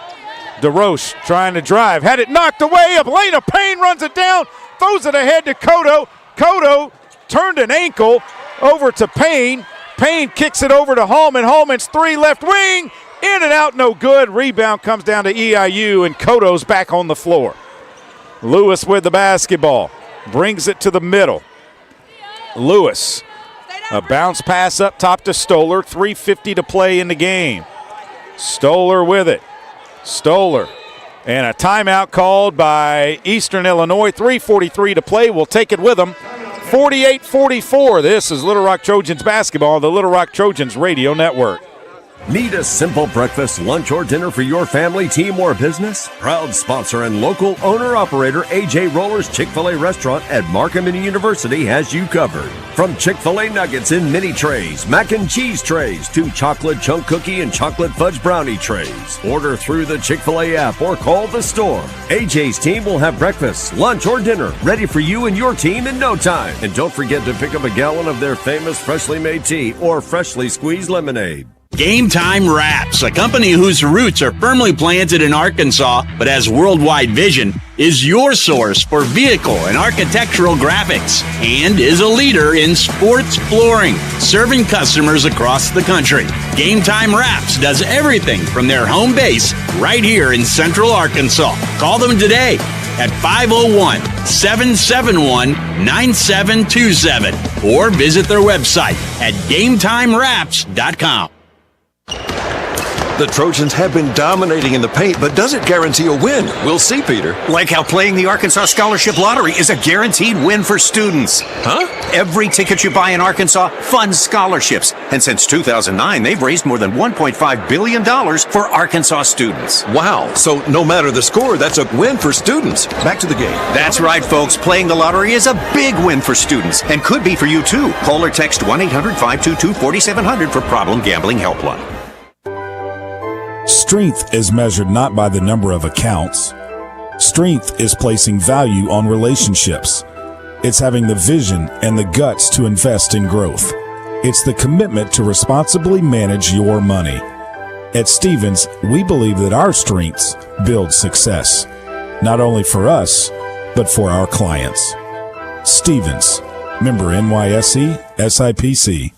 DeRoche trying to drive. Had it knocked away. Elena Payne runs it down. Throws it ahead to Cotto. Cotto turned an ankle over to Payne. Payne kicks it over to Hallman. Hallman's three left wing. In and out, no good. Rebound comes down to EIU, and Cotto's back on the floor. Lewis with the basketball. Brings it to the middle. Lewis. A bounce pass up top to Stoller. 3:50 to play in the game. Stoller with it. Stoller. And a timeout called by Eastern Illinois. 3:43 to play. We'll take it with them. 48-44. This is Little Rock Trojans basketball, the Little Rock Trojans Radio Network. Need a simple breakfast, lunch, or dinner for your family, team, or business? Proud sponsor and local owner-operator A.J. Roller's Chick-fil-A restaurant at Markham University has you covered. From Chick-fil-A nuggets in mini trays, mac and cheese trays, to chocolate chunk cookie and chocolate fudge brownie trays. Order through the Chick-fil-A app or call the store. A.J.'s team will have breakfast, lunch, or dinner ready for you and your team in no time. And don't forget to pick up a gallon of their famous freshly made tea or freshly squeezed lemonade. Game Time Wraps, a company whose roots are firmly planted in Arkansas but has worldwide vision, is your source for vehicle and architectural graphics and is a leader in sports flooring, serving customers across the country. Game Time Wraps does everything from their home base right here in Central Arkansas. Call them today at 501-771-9727 or visit their website at GameTimeWraps.com. The Trojans have been dominating in the paint, but does it guarantee a win? We'll see, Peter. Like how playing the Arkansas Scholarship Lottery is a guaranteed win for students. Huh? Every ticket you buy in Arkansas funds scholarships. And since 2009, they've raised more than $1.5 billion for Arkansas students. Wow. So no matter the score, that's a win for students. Back to the game. That's right, folks. Playing the lottery is a big win for students and could be for you, too. Call or text 1-800-522-4700 for Problem Gambling Helpline. Strength is measured not by the number of accounts. Strength is placing value on relationships. It's having the vision and the guts to invest in growth. It's the commitment to responsibly manage your money. At Stephens, we believe that our strengths build success, not only for us, but for our clients. Stephens, member NYSE, SIPC.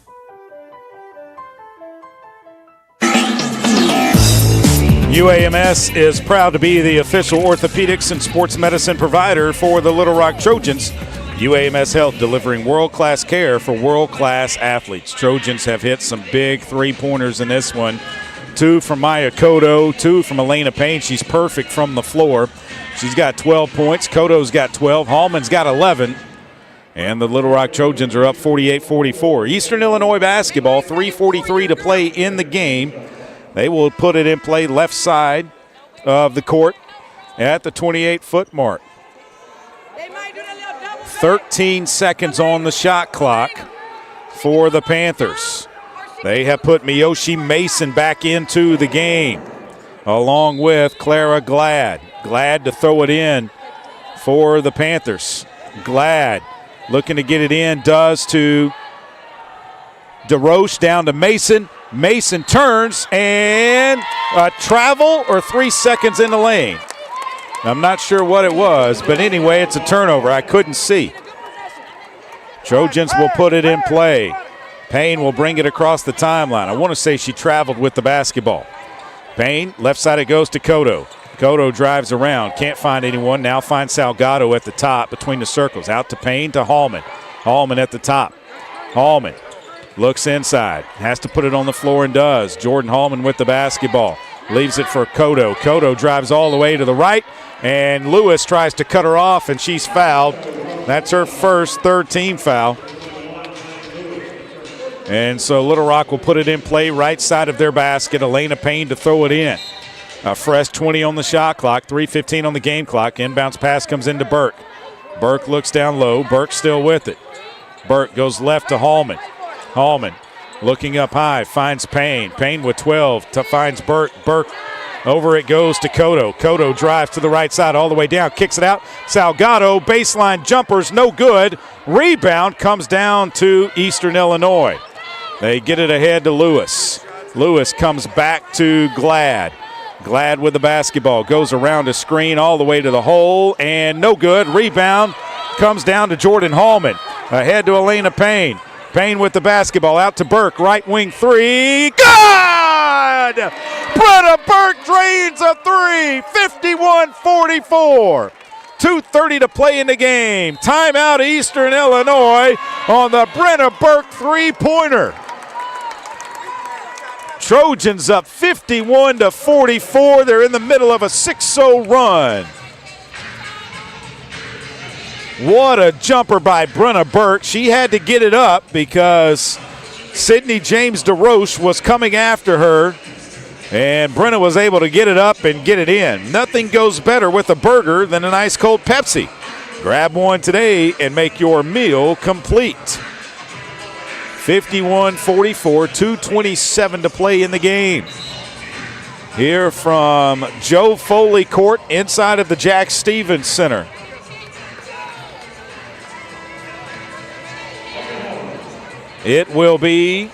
UAMS is proud to be the official orthopedics and sports medicine provider for the Little Rock Trojans. UAMS Health delivering world-class care for world-class athletes. Trojans have hit some big three-pointers in this one. 2 from Maya Cotto, 2 from Elena Payne. She's perfect from the floor. She's got 12 points. Cotto's got 12. Hallman's got 11. And the Little Rock Trojans are up 48-44. Eastern Illinois basketball, 3:43 to play in the game. They will put it in play left side of the court at the 28-foot mark. 13 seconds on the shot clock for the Panthers. They have put Miyoshi Mason back into the game, along with Clara Glad. Glad to throw it in for the Panthers. Glad looking to get it in, does to DeRoche, down to Mason. Mason turns, and a travel or 3 seconds in the lane. I'm not sure what it was, but anyway, it's a turnover. I couldn't see. Trojans will put it in play. Payne will bring it across the timeline. I want to say she traveled with the basketball. Payne, left side it goes to Cotto. Cotto drives around, can't find anyone. Now finds Salgado at the top between the circles. Out to Payne to Hallman. Hallman at the top. Hallman looks inside, has to put it on the floor and does. Jordan Hallman with the basketball. Leaves it for Cotto. Cotto drives all the way to the right, and Lewis tries to cut her off, and she's fouled. That's her first third-team foul. And so Little Rock will put it in play right side of their basket. Elena Payne to throw it in. A fresh 20 on the shot clock, 3:15 on the game clock. Inbounds pass comes into Burke. Burke looks down low. Burke still with it. Burke goes left to Hallman. Hallman looking up high, finds Payne. Payne with 12 finds Burke. Burke over it goes to Cotto. Cotto drives to the right side all the way down, kicks it out. Salgado, baseline jumpers, no good. Rebound comes down to Eastern Illinois. They get it ahead to Lewis. Lewis comes back to Glad. Glad with the basketball, goes around a screen all the way to the hole, and no good. Rebound comes down to Jordan Hallman. Ahead to Elena Payne. Payne with the basketball, out to Burke, right wing three. Good! Brenna Burke drains a three, 51-44. 2:30 to play in the game. Timeout Eastern Illinois on the Brenna Burke three-pointer. Trojans up 51-44. They're in the middle of a 6-0 run. What a jumper by Brenna Burke. She had to get it up because Sydney James DeRoche was coming after her, and Brenna was able to get it up and get it in. Nothing goes better with a burger than an ice cold Pepsi. Grab one today and make your meal complete. 51-44, 2:27 to play in the game. Here from Joe Foley Court inside of the Jack Stevens Center. It will be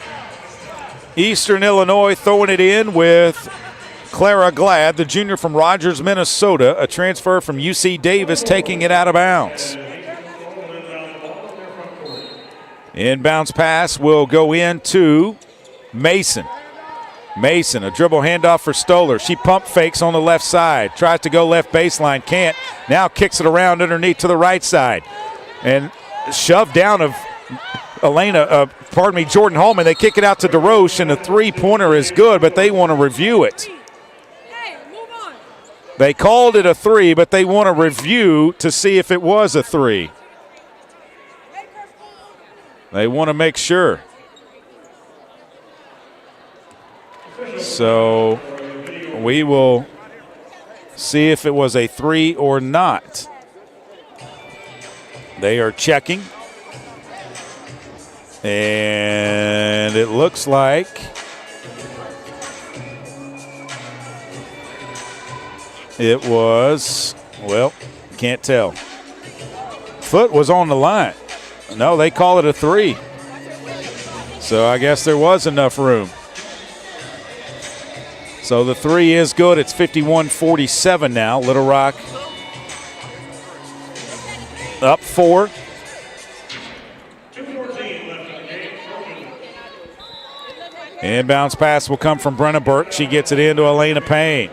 Eastern Illinois throwing it in with Clara Glad, the junior from Rogers, Minnesota, a transfer from UC Davis, taking it out of bounds. Inbounds pass will go into Mason. Mason, a dribble handoff for Stoller. She pump fakes on the left side. Tries to go left baseline, can't. Now kicks it around underneath to the right side. And shoved down of Jordan Hallman. They kick it out to DeRoche, and the three-pointer is good, but they want to review it. They called it a three, but they want to review to see if it was a three. They want to make sure. So we will see if it was a three or not. They are checking. And it looks like it was, well, can't tell. Foot was on the line. No, they call it a three. So I guess there was enough room. So the three is good. It's 51-47 now. Little Rock up 4. Inbounds pass will come from Brenna Burke. She gets it into Elena Payne.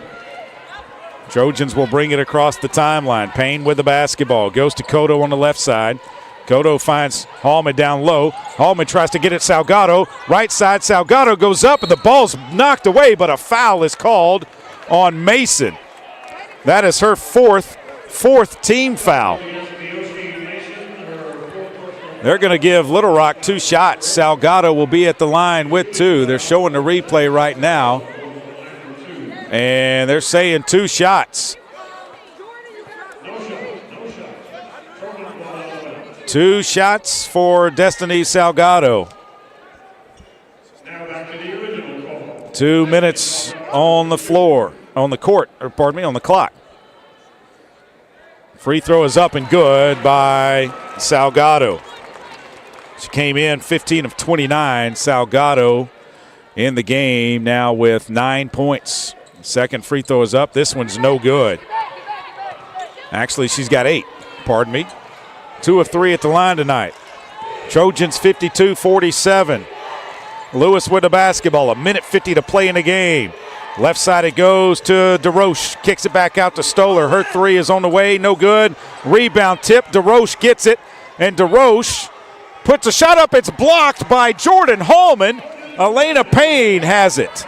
Trojans will bring it across the timeline. Payne with the basketball. Goes to Cotto on the left side. Cotto finds Hallman down low. Hallman tries to get it Salgado. Right side, Salgado goes up, and the ball's knocked away, but a foul is called on Mason. That is her fourth team foul. They're going to give Little Rock 2 shots. Salgado will be at the line with 2. They're showing the replay right now. And they're saying 2 shots. 2 shots for Destiny Salgado. 2 minutes on the floor, on the clock. Free throw is up and good by Salgado. She came in 15 of 29. Salgado in the game now with 9 points. Second free throw is up. This one's no good. Actually, she's got 8. 2 of 3 at the line tonight. Trojans 52-47. Lewis with the basketball. 1:50 to play in the game. Left side it goes to DeRoche. Kicks it back out to Stoller. Her three is on the way. No good. Rebound tip. DeRoche gets it. And DeRoche puts a shot up. It's blocked by Jordan Hallman. Elena Payne has it.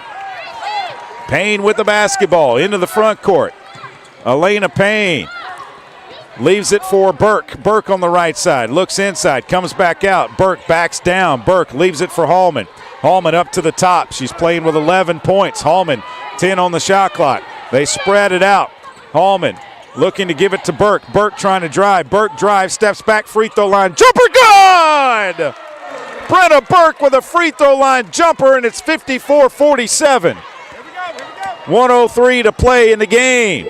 Payne with the basketball into the front court. Elena Payne leaves it for Burke. Burke on the right side. Looks inside. Comes back out. Burke backs down. Burke leaves it for Hallman. Hallman up to the top. She's playing with 11 points. Hallman, 10 on the shot clock. They spread it out. Hallman looking to give it to Burke. Burke trying to drive. Burke drives, steps back, free throw line. Jumper good! Brenna Burke with a free throw line jumper, and it's 54-47. 1:03 to play in the game.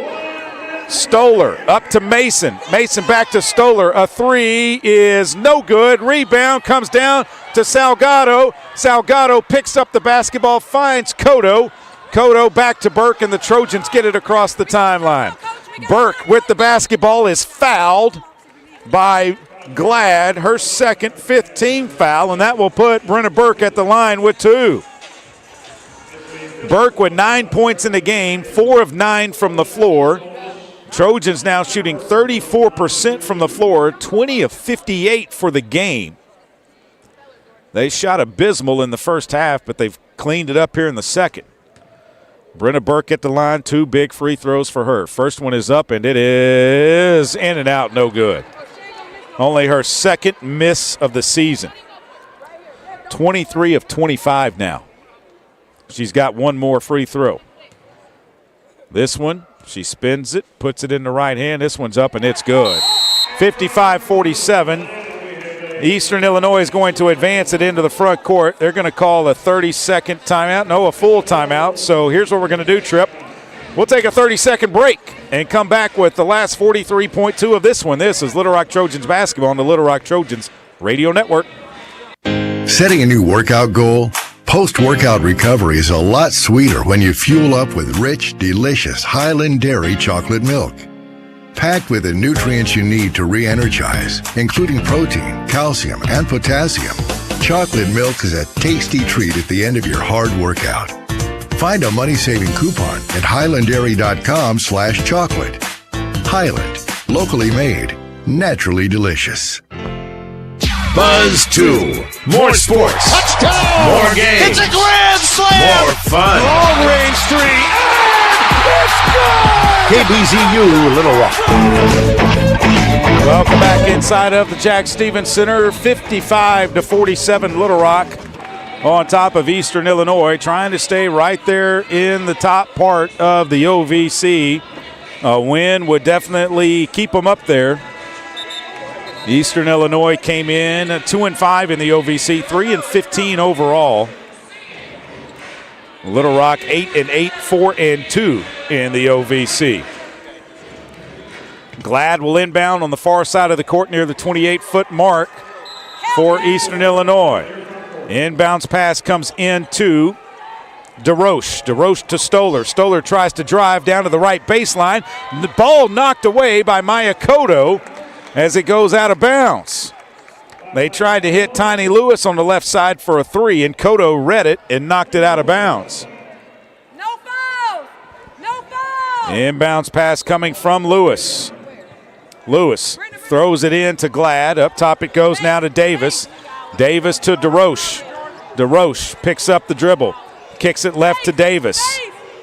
Stoller up to Mason. Mason back to Stoller. A three is no good. Rebound comes down to Salgado. Salgado picks up the basketball, finds Cotto. Cotto back to Burke, and the Trojans get it across the timeline. Burke with the basketball is fouled by Glad, her second, fifth team foul, and that will put Brenna Burke at the line with 2. Burke with 9 points in the game, 4 of 9 from the floor. Trojans now shooting 34% from the floor, 20 of 58 for the game. They shot abysmal in the first half, but they've cleaned it up here in the second. Brenna Burke at the line, 2 big free throws for her. First one is up, and it is in and out, no good. Only her second miss of the season. 23 of 25 now. She's got one more free throw. This one, she spins it, puts it in the right hand. This one's up, and it's good. 55-47. Eastern Illinois is going to advance it into the front court. They're going to call a 30-second timeout. No, a full timeout. So here's what we're going to do, Tripp. We'll take a 30-second break and come back with the last 43.2 of this one. This is Little Rock Trojans basketball on the Little Rock Trojans Radio Network. Setting a new workout goal? Post-workout recovery is a lot sweeter when you fuel up with rich, delicious Highland Dairy chocolate milk. Packed with the nutrients you need to re-energize, including protein, calcium, and potassium, chocolate milk is a tasty treat at the end of your hard workout. Find a money-saving coupon at highlanddairy.com/chocolate. Highland, locally made, naturally delicious. Buzz 2. More sports. Touchdown! More games. It's a grand slam! More fun. Long range three. And it's good! KBZU Little Rock. Welcome back inside of the Jack Stevens Center. 55-47 Little Rock on top of Eastern Illinois, trying to stay right there in the top part of the OVC. A win would definitely keep them up there. Eastern Illinois came in 2-5 in the OVC, 3-15 overall. Little Rock 8-8, 4-2 in the OVC. Glad will inbound on the far side of the court near the 28-foot mark for Eastern Illinois. Inbounds pass comes into DeRoche. DeRoche to Stoller. Stoller tries to drive down to the right baseline. The ball knocked away by Maya Cotto as it goes out of bounds. They tried to hit Tiny Lewis on the left side for a three, and Cotto read it and knocked it out of bounds. No foul! No foul! Inbounds pass coming from Lewis. Lewis throws it in to Glad. Up top it goes now to Davis. Davis to DeRoche. DeRoche picks up the dribble. Kicks it left to Davis.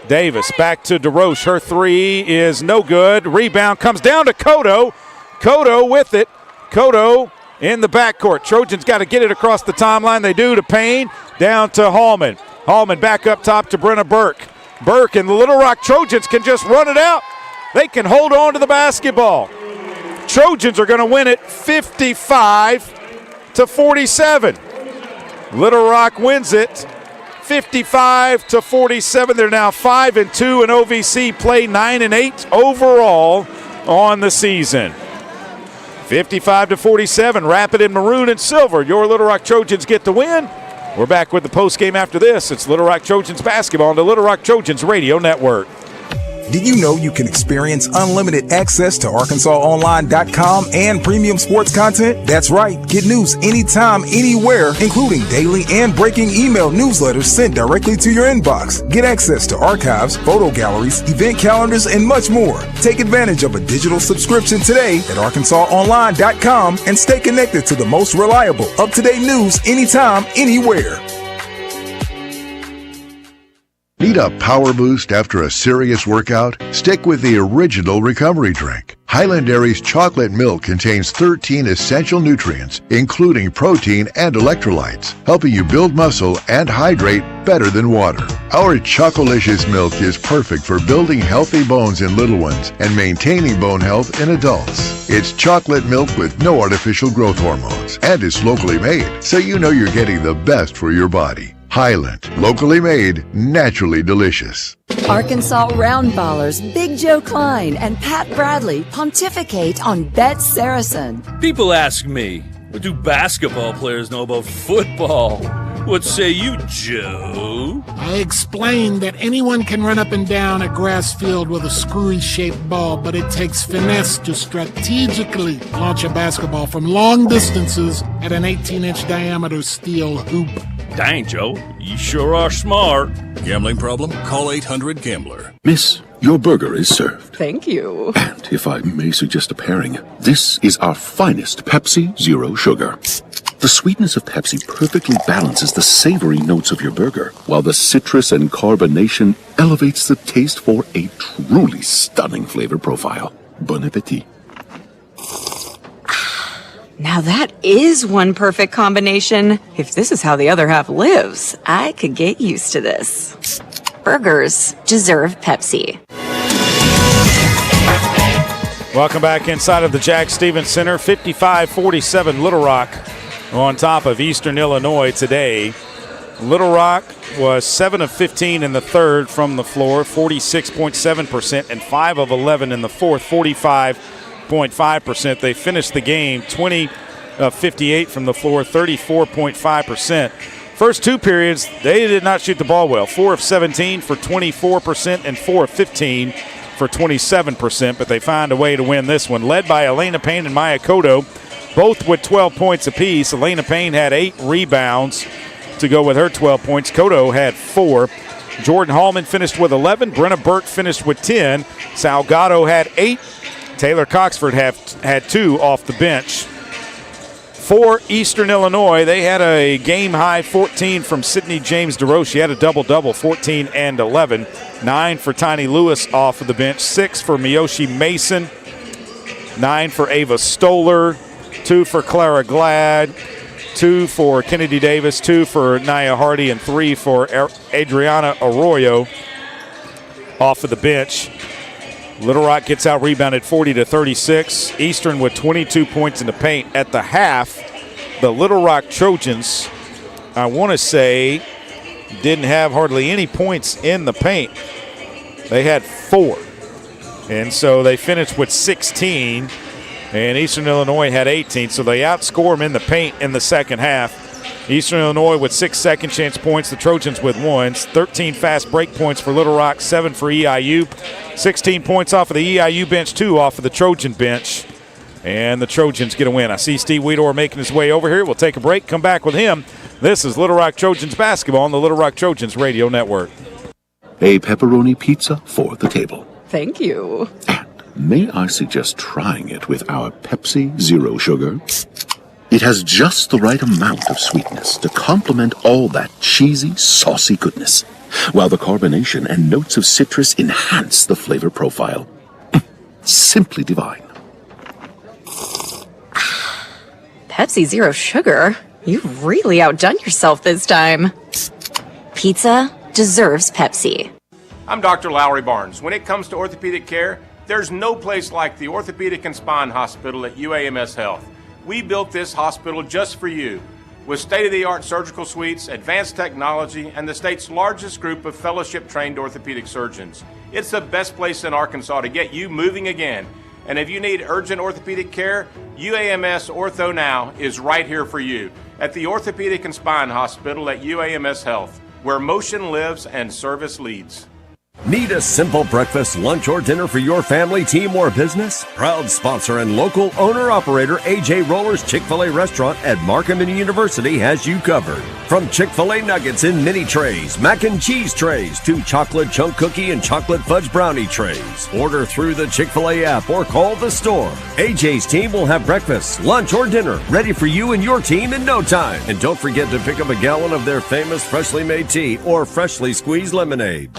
Davis back to DeRoche. Her three is no good. Rebound comes down to Cotto. Cotto with it. Cotto in the backcourt. Trojans got to get it across the timeline. They do to Payne. Down to Hallman. Hallman back up top to Brenna Burke. Burke and the Little Rock Trojans can just run it out. They can hold on to the basketball. Trojans are going to win it 55-47. Little Rock wins it 55-47. They're now 5-2 in OVC play, 9-8 overall on the season. 55-47, Rapid in maroon and silver. Your Little Rock Trojans get the win. We're back with the postgame after this. It's Little Rock Trojans basketball on the Little Rock Trojans Radio Network. Did you know you can experience unlimited access to ArkansasOnline.com and premium sports content? That's right. Get news anytime, anywhere, including daily and breaking email newsletters sent directly to your inbox. Get access to archives, photo galleries, event calendars, and much more. Take advantage of a digital subscription today at ArkansasOnline.com and stay connected to the most reliable, up-to-date news anytime, anywhere. Need a power boost after a serious workout? Stick with the original recovery drink. Highland Dairy's chocolate milk contains 13 essential nutrients, including protein and electrolytes, helping you build muscle and hydrate better than water. Our Chocolicious milk is perfect for building healthy bones in little ones and maintaining bone health in adults. It's chocolate milk with no artificial growth hormones and is locally made, so you know you're getting the best for your body. Highland, locally made, naturally delicious. Arkansas Roundballers Big Joe Klein and Pat Bradley pontificate on Bet Saracen. People ask me, what do basketball players know about football? What say you, Joe? I explained that anyone can run up and down a grass field with a screwy-shaped ball, but it takes finesse to strategically launch a basketball from long distances at an 18-inch diameter steel hoop. Dang, Joe, you sure are smart. Gambling problem? Call 800-GAMBLER. Miss, your burger is served. Thank you. And if I may suggest a pairing, this is our finest Pepsi Zero Sugar. The sweetness of Pepsi perfectly balances the savory notes of your burger, while the citrus and carbonation elevates the taste for a truly stunning flavor profile. Bon appetit. Now that is one perfect combination. If this is how the other half lives, I could get used to this. Burgers deserve Pepsi. Welcome back inside of the Jack Stevens Center. 55-47 Little Rock on top of Eastern Illinois today. Little Rock was 7 of 15 in the third from the floor, 46.7%, and 5 of 11 in the fourth, 45.5%. They finished the game 20 of 58 from the floor, 34.5%. First two periods, they did not shoot the ball well. 4 of 17 for 24% and 4 of 15 for 27%, but they found a way to win this one. Led by Elena Payne and Maya Cotto, both with 12 points apiece. Elena Payne had 8 rebounds to go with her 12 points. Cotto had 4. Jordan Hallman finished with 11. Brenna Burt finished with 10. Salgado had 8. Taylor Coxford had 2 off the bench. For Eastern Illinois, they had a game-high 14 from Sydney James DeRoche. She had a double-double, 14 and 11. 9 for Tiny Lewis off of the bench. 6 for Miyoshi Mason. 9 for Ava Stoller. 2 for Clara Glad. 2 for Kennedy Davis. 2 for Nia Hardy. And 3 for Adriana Arroyo off of the bench. Little Rock gets out rebounded 40-36. Eastern with 22 points in the paint. At the half, the Little Rock Trojans, I want to say, didn't have hardly any points in the paint. They had 4. And so they finished with 16. And Eastern Illinois had 18. So they outscore them in the paint in the second half. Eastern Illinois with 6 second chance points, the Trojans with 1. 13 fast break points for Little Rock, 7 for EIU. 16 points off of the EIU bench, 2 off of the Trojan bench. And the Trojans get a win. I see Steve Weedor making his way over here. We'll take a break, come back with him. This is Little Rock Trojans basketball on the Little Rock Trojans radio network. A pepperoni pizza for the table. Thank you. May I suggest trying it with our Pepsi Zero Sugar? It has just the right amount of sweetness to complement all that cheesy, saucy goodness, while the carbonation and notes of citrus enhance the flavor profile. Simply divine. Pepsi Zero Sugar? You've really outdone yourself this time. Pizza deserves Pepsi. I'm Dr. Lowry Barnes. When it comes to orthopedic care, there's no place like the Orthopedic and Spine Hospital at UAMS Health. We built this hospital just for you, with state-of-the-art surgical suites, advanced technology, and the state's largest group of fellowship-trained orthopedic surgeons. It's the best place in Arkansas to get you moving again. And if you need urgent orthopedic care, UAMS Ortho Now is right here for you at the Orthopedic and Spine Hospital at UAMS Health, where motion lives and service leads. Need a simple breakfast, lunch, or dinner for your family, team, or business? Proud sponsor and local owner-operator AJ Roller's Chick-fil-A restaurant at Markham University has you covered. From Chick-fil-A nuggets in mini trays, mac and cheese trays, to chocolate chunk cookie and chocolate fudge brownie trays. Order through the Chick-fil-A app or call the store. AJ's team will have breakfast, lunch, or dinner ready for you and your team in no time. And don't forget to pick up a gallon of their famous freshly made tea or freshly squeezed lemonade.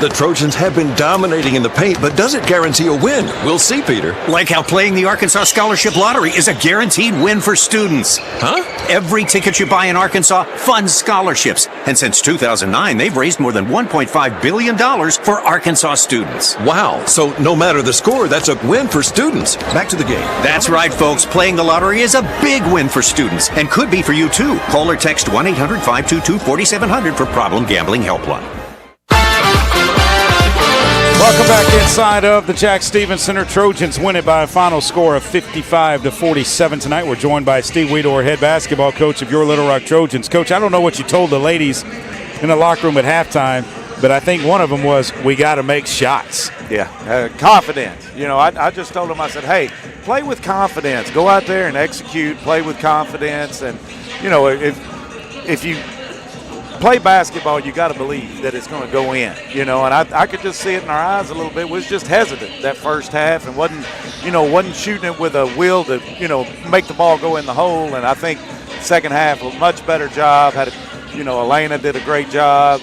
The Trojans have been dominating in the paint, but does it guarantee a win? We'll see, Peter. Like how playing the Arkansas Scholarship Lottery is a guaranteed win for students. Huh? Every ticket you buy in Arkansas funds scholarships. And since 2009, they've raised more than $1.5 billion for Arkansas students. Wow. So no matter the score, that's a win for students. Back to the game. That's right, folks. Playing the lottery is a big win for students and could be for you, too. Call or text 1-800-522-4700 for Problem Gambling Helpline. Welcome back inside of the Jack Stevens Center. Trojans win it by a final score of 55-47 tonight. We're joined by Steve Weedor, head basketball coach of your Little Rock Trojans. Coach, I don't know what you told the ladies in the locker room at halftime, but I think one of them was, we got to make shots. Yeah, confidence. You know, I just told them, I said, hey, play with confidence. Go out there and execute, play with confidence. And, you know, if you play basketball, you got to believe that it's going to go in, you know, and I could just see it in our eyes a little bit. We was just hesitant that first half and wasn't shooting it with a will to, you know, make the ball go in the hole. And I think second half, a much better job. Elena did a great job.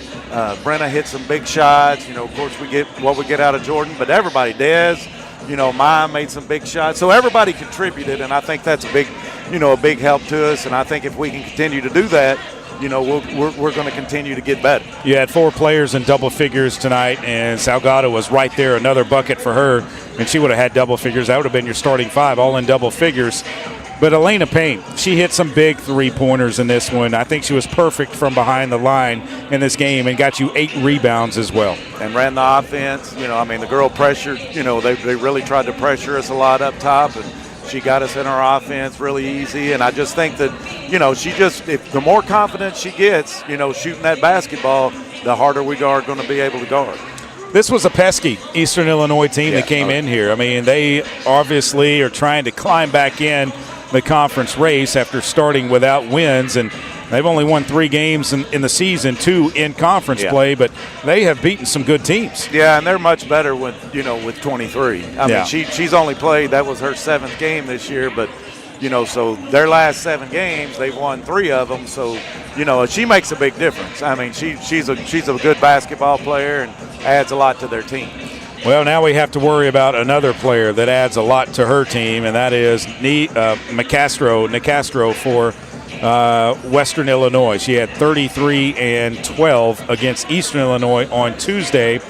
Brenna hit some big shots. You know, of course, we get what we get out of Jordan, but everybody does. You know, Maya made some big shots. So everybody contributed, and I think that's a big help to us. And I think if we can continue to do that, you know, we're going to continue to get better. You had 4 players in double figures tonight, and Salgado was right there, another bucket for her, and she would have had double figures. That would have been your starting 5, all in double figures. But Elena Payne, she hit some big three-pointers in this one. I think she was perfect from behind the line in this game and got you 8 rebounds as well. And ran the offense. You know, I mean, the girl pressured. You know, they really tried to pressure us a lot up top, and she got us in our offense really easy. And I just think that, you know, the more confidence she gets, you know, shooting that basketball, the harder we are going to be able to guard. This was a pesky Eastern Illinois team that came in here. I mean, they obviously are trying to climb back in the conference race after starting without wins, and they've only won 3 games in the season, 2 in conference play, but they have beaten some good teams. Yeah, and they're much better with 23. I mean, she's only played, that was her 7th game this year, but, you know, so their last 7 games, they've won 3 of them, so, you know, she makes a big difference. I mean, she's a good basketball player and adds a lot to their team. Well, now we have to worry about another player that adds a lot to her team, and that is Nicastro for Western Illinois. She had 33 and 12 against Eastern Illinois on Tuesday.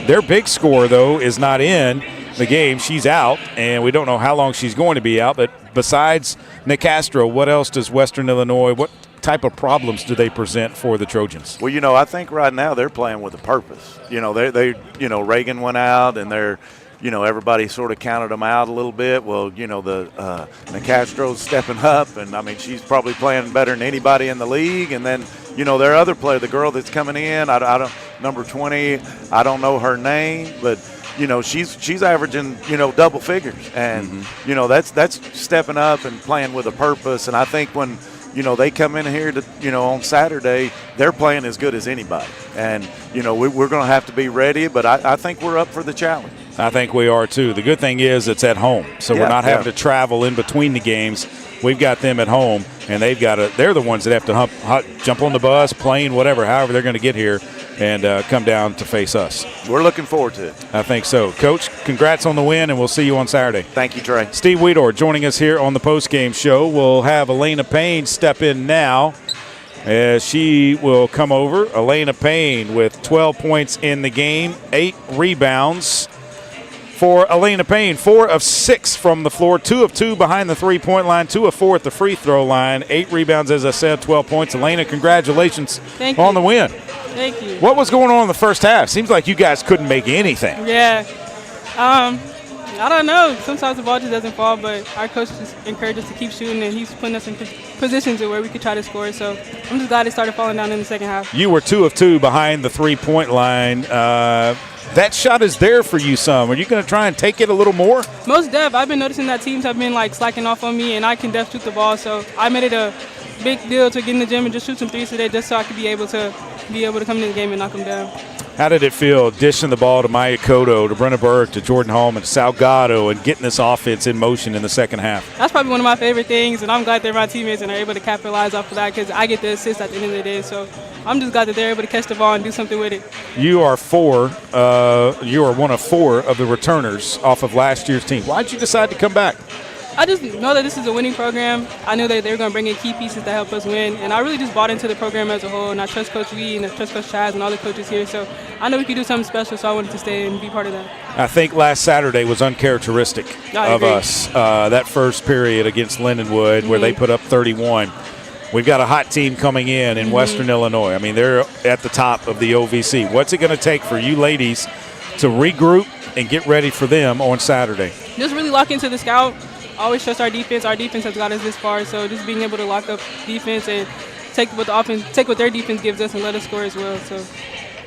Their big scorer, though, is not in the game. She's out, and we don't know how long she's going to be out. But besides Nicastro, what else does Western Illinois, what type of problems do they present for the Trojans? Well, you know, I think right now they're playing with a purpose. You know, they Reagan went out, and they're, you know, everybody sort of counted them out a little bit. Well, you know, the Nicastro's stepping up, and I mean, she's probably playing better than anybody in the league. And then, you know, their other player, the girl that's coming in, I don't number 20, I don't know her name, but you know, she's averaging, you know, double figures, and you know, that's stepping up and playing with a purpose. And I think when, you know, they come in here to, you know, on Saturday, they're playing as good as anybody. And, you know, we're going to have to be ready, but I think we're up for the challenge. I think we are too. The good thing is it's at home, so we're not having to travel in between the games. We've got them at home, and they're the ones that have to jump on the bus, plane, whatever, however they're going to get here and come down to face us. We're looking forward to it. I think so. Coach, congrats on the win, and we'll see you on Saturday. Thank you, Trey. Steve Weedor joining us here on the postgame show. We'll have Elena Payne step in now as she will come over. Elena Payne with 12 points in the game, 8 rebounds. For Elena Payne, 4 of 6 from the floor, 2 of 2 behind the three-point line, 2 of 4 at the free throw line, 8 rebounds, as I said, 12 points. Elena, congratulations on the win. Thank you. What was going on in the first half? Seems like you guys couldn't make anything. Yeah. I don't know. Sometimes the ball just doesn't fall, but our coach just encourages us to keep shooting, and he's putting us in positions where we could try to score. So I'm just glad it started falling down in the second half. You were 2 of 2 behind the three-point line. That shot is there for you some. Are you going to try and take it a little more? Most def. I've been noticing that teams have been slacking off on me, and I can def shoot the ball. So I made it a big deal to get in the gym and just shoot some threes today, just so I could be able to come into the game and knock them down. How did it feel dishing the ball to Maya Cotto, to Brenna Burke, to Jordan Hallman, to Salgado, and getting this offense in motion in the second half? That's probably one of my favorite things, and I'm glad they're my teammates and are able to capitalize off of that because I get the assist at the end of the day. So I'm just glad that they're able to catch the ball and do something with it. You are one of 4 of the returners off of last year's team. Why did you decide to come back? I just know that this is a winning program. I knew that they were going to bring in key pieces to help us win, and I really just bought into the program as a whole, and I trust Coach Lee and I trust Coach Chaz and all the coaches here, so I know we could do something special, so I wanted to stay and be part of that. I think last Saturday was uncharacteristic of us, that first period against Lindenwood where they put up 31. We've got a hot team coming in Western Illinois. I mean, they're at the top of the OVC. What's it going to take for you ladies to regroup and get ready for them on Saturday? Just really lock into the scout. Always trust our defense. Our defense has got us this far, so just being able to lock up defense and take what their defense gives us and let us score as well. So,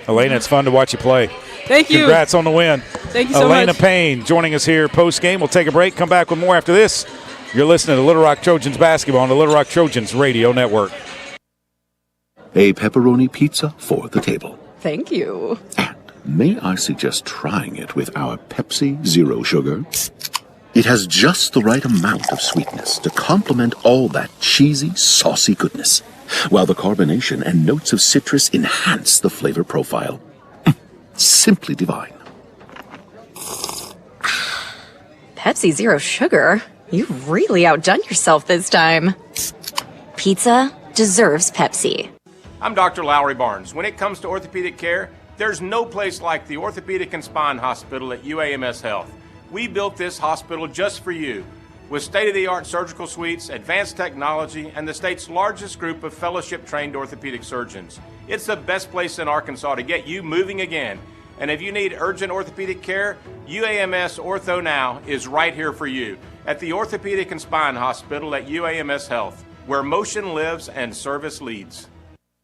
Elena, it's fun to watch you play. Thank you. Congrats on the win. Thank you so much. Elena Payne joining us here post-game. We'll take a break, come back with more after this. You're listening to Little Rock Trojans basketball on the Little Rock Trojans Radio Network. A pepperoni pizza for the table. Thank you. And may I suggest trying it with our Pepsi Zero Sugar? It has just the right amount of sweetness to complement all that cheesy, saucy goodness, while the carbonation and notes of citrus enhance the flavor profile. Simply divine. Pepsi Zero Sugar? You've really outdone yourself this time. Pizza deserves Pepsi. I'm Dr. Lowry Barnes. When it comes to orthopedic care, there's no place like the Orthopedic and Spine Hospital at UAMS Health. We built this hospital just for you, with state-of-the-art surgical suites, advanced technology, and the state's largest group of fellowship-trained orthopedic surgeons. It's the best place in Arkansas to get you moving again. And if you need urgent orthopedic care, UAMS Ortho Now is right here for you at the Orthopedic and Spine Hospital at UAMS Health, where motion lives and service leads.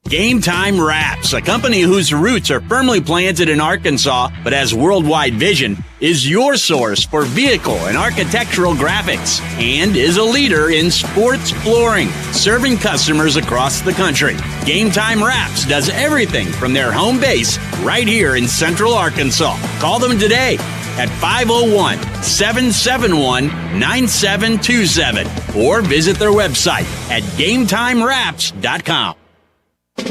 Game Time Wraps, a company whose roots are firmly planted in Arkansas but has worldwide vision, is your source for vehicle and architectural graphics and is a leader in sports flooring, serving customers across the country. Game Time Wraps does everything from their home base right here in Central Arkansas. Call them today at 501-771-9727 or visit their website at GameTimeWraps.com.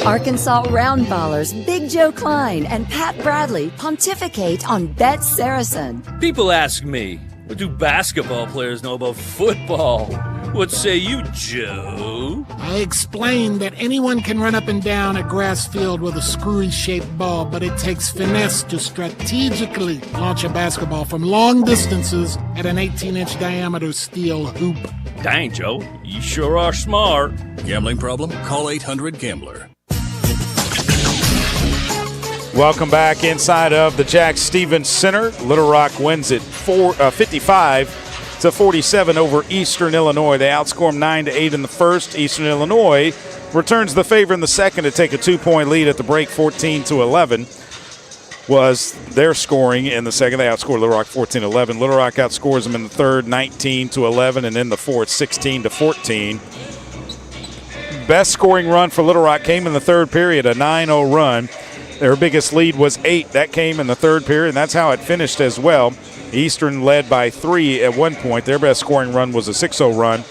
Arkansas Roundballers Big Joe Klein and Pat Bradley pontificate on Bet Saracen. People ask me, what do basketball players know about football? What say you, Joe? I explained that anyone can run up and down a grass field with a screwy-shaped ball, but it takes finesse to strategically launch a basketball from long distances at an 18-inch diameter steel hoop. Dang, Joe, you sure are smart. Gambling problem? Call 800-GAMBLER. Welcome back inside of the Jack Stevens Center. Little Rock wins it 55-47 over Eastern Illinois. They outscore them 9-8 in the first. Eastern Illinois returns the favor in the second to take a 2-point lead at the break. 14-11 was their scoring in the second. They outscored Little Rock 14-11. Little Rock outscores them in the third 19-11 and in the fourth 16-14. Best scoring run for Little Rock came in the third period, a 9-0 run. Their biggest lead was 8. That came in the third period, and that's how it finished as well. Eastern led by 3 at one point. Their best scoring run was a 6-0 run.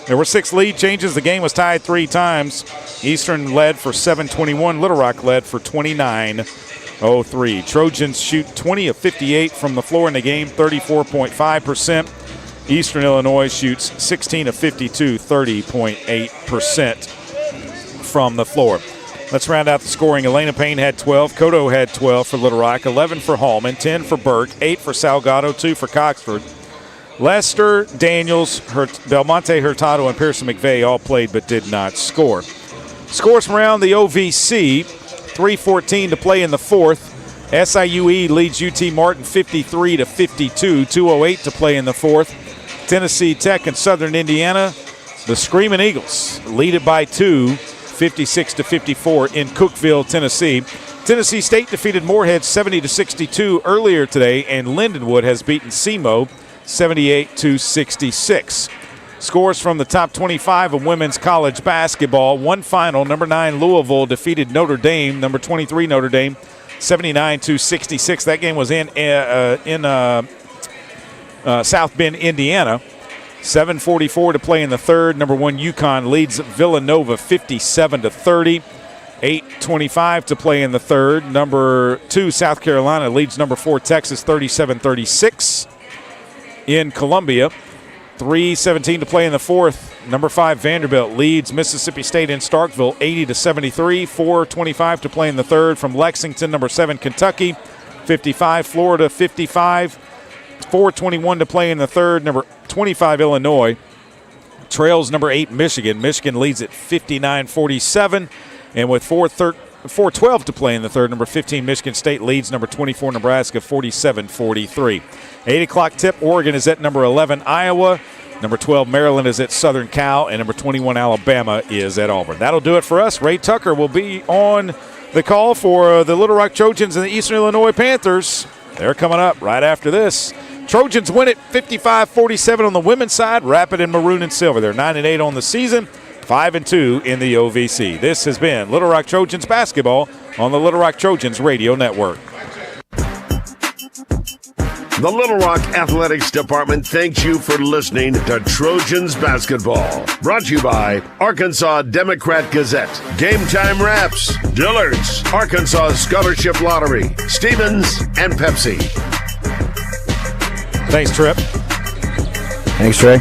There were 6 lead changes. The game was tied 3 times. Eastern led for 7-21. Little Rock led for 29-03. Trojans shoot 20 of 58 from the floor in the game, 34.5%. Eastern Illinois shoots 16 of 52, 30.8% from the floor. Let's round out the scoring. Elena Payne had 12. Cotto had 12 for Little Rock. 11 for Hallman. 10 for Burke. 8 for Salgado. 2 for Coxford. Lester, Daniels, Belmonte Hurtado, and Pearson McVeigh all played but did not score. Scores from around the OVC. 3:14 to play in the fourth. SIUE leads UT Martin 53-52, 2:08 to play in the fourth. Tennessee Tech and Southern Indiana, the Screaming Eagles, lead it by 2, 56-54 in Cookeville, Tennessee. Tennessee State defeated Morehead 70-62 earlier today, and Lindenwood has beaten SEMO 78-66. Scores from the top 25 of women's college basketball. One final, number 9 Louisville defeated Notre Dame, number 23 Notre Dame, 79-66. That game was in South Bend, Indiana. 7:44 to play in the third. Number 1 UConn leads Villanova 57-30. 8:25 to play in the third. Number 2 South Carolina leads number 4 Texas 37-36 in Columbia. 3:17 to play in the fourth. Number 5 Vanderbilt leads Mississippi State in Starkville 80-73. 4:25 to play in the third. From Lexington, number 7 Kentucky 55, Florida 55. 4:21 to play in the third. Number 25 Illinois trails number 8 Michigan. Michigan leads at 59-47. And with 4:12 to play in the third, number 15 Michigan State leads number 24 Nebraska 47-43. 8 o'clock tip, Oregon is at number 11 Iowa. Number 12 Maryland is at Southern Cal. And number 21 Alabama is at Auburn. That'll do it for us. Ray Tucker will be on the call for the Little Rock Trojans and the Eastern Illinois Panthers. They're coming up right after this. Trojans win it 55-47 on the women's side. Rapid in maroon and silver. They're 9-8 on the season. 5-2 in the OVC. This has been Little Rock Trojans basketball on the Little Rock Trojans Radio Network. The Little Rock Athletics Department thanks you for listening to Trojans basketball. Brought to you by Arkansas Democrat Gazette, Game Time Wraps, Dillard's, Arkansas Scholarship Lottery, Stevens, and Pepsi. Thanks, Trip. Thanks, Trey.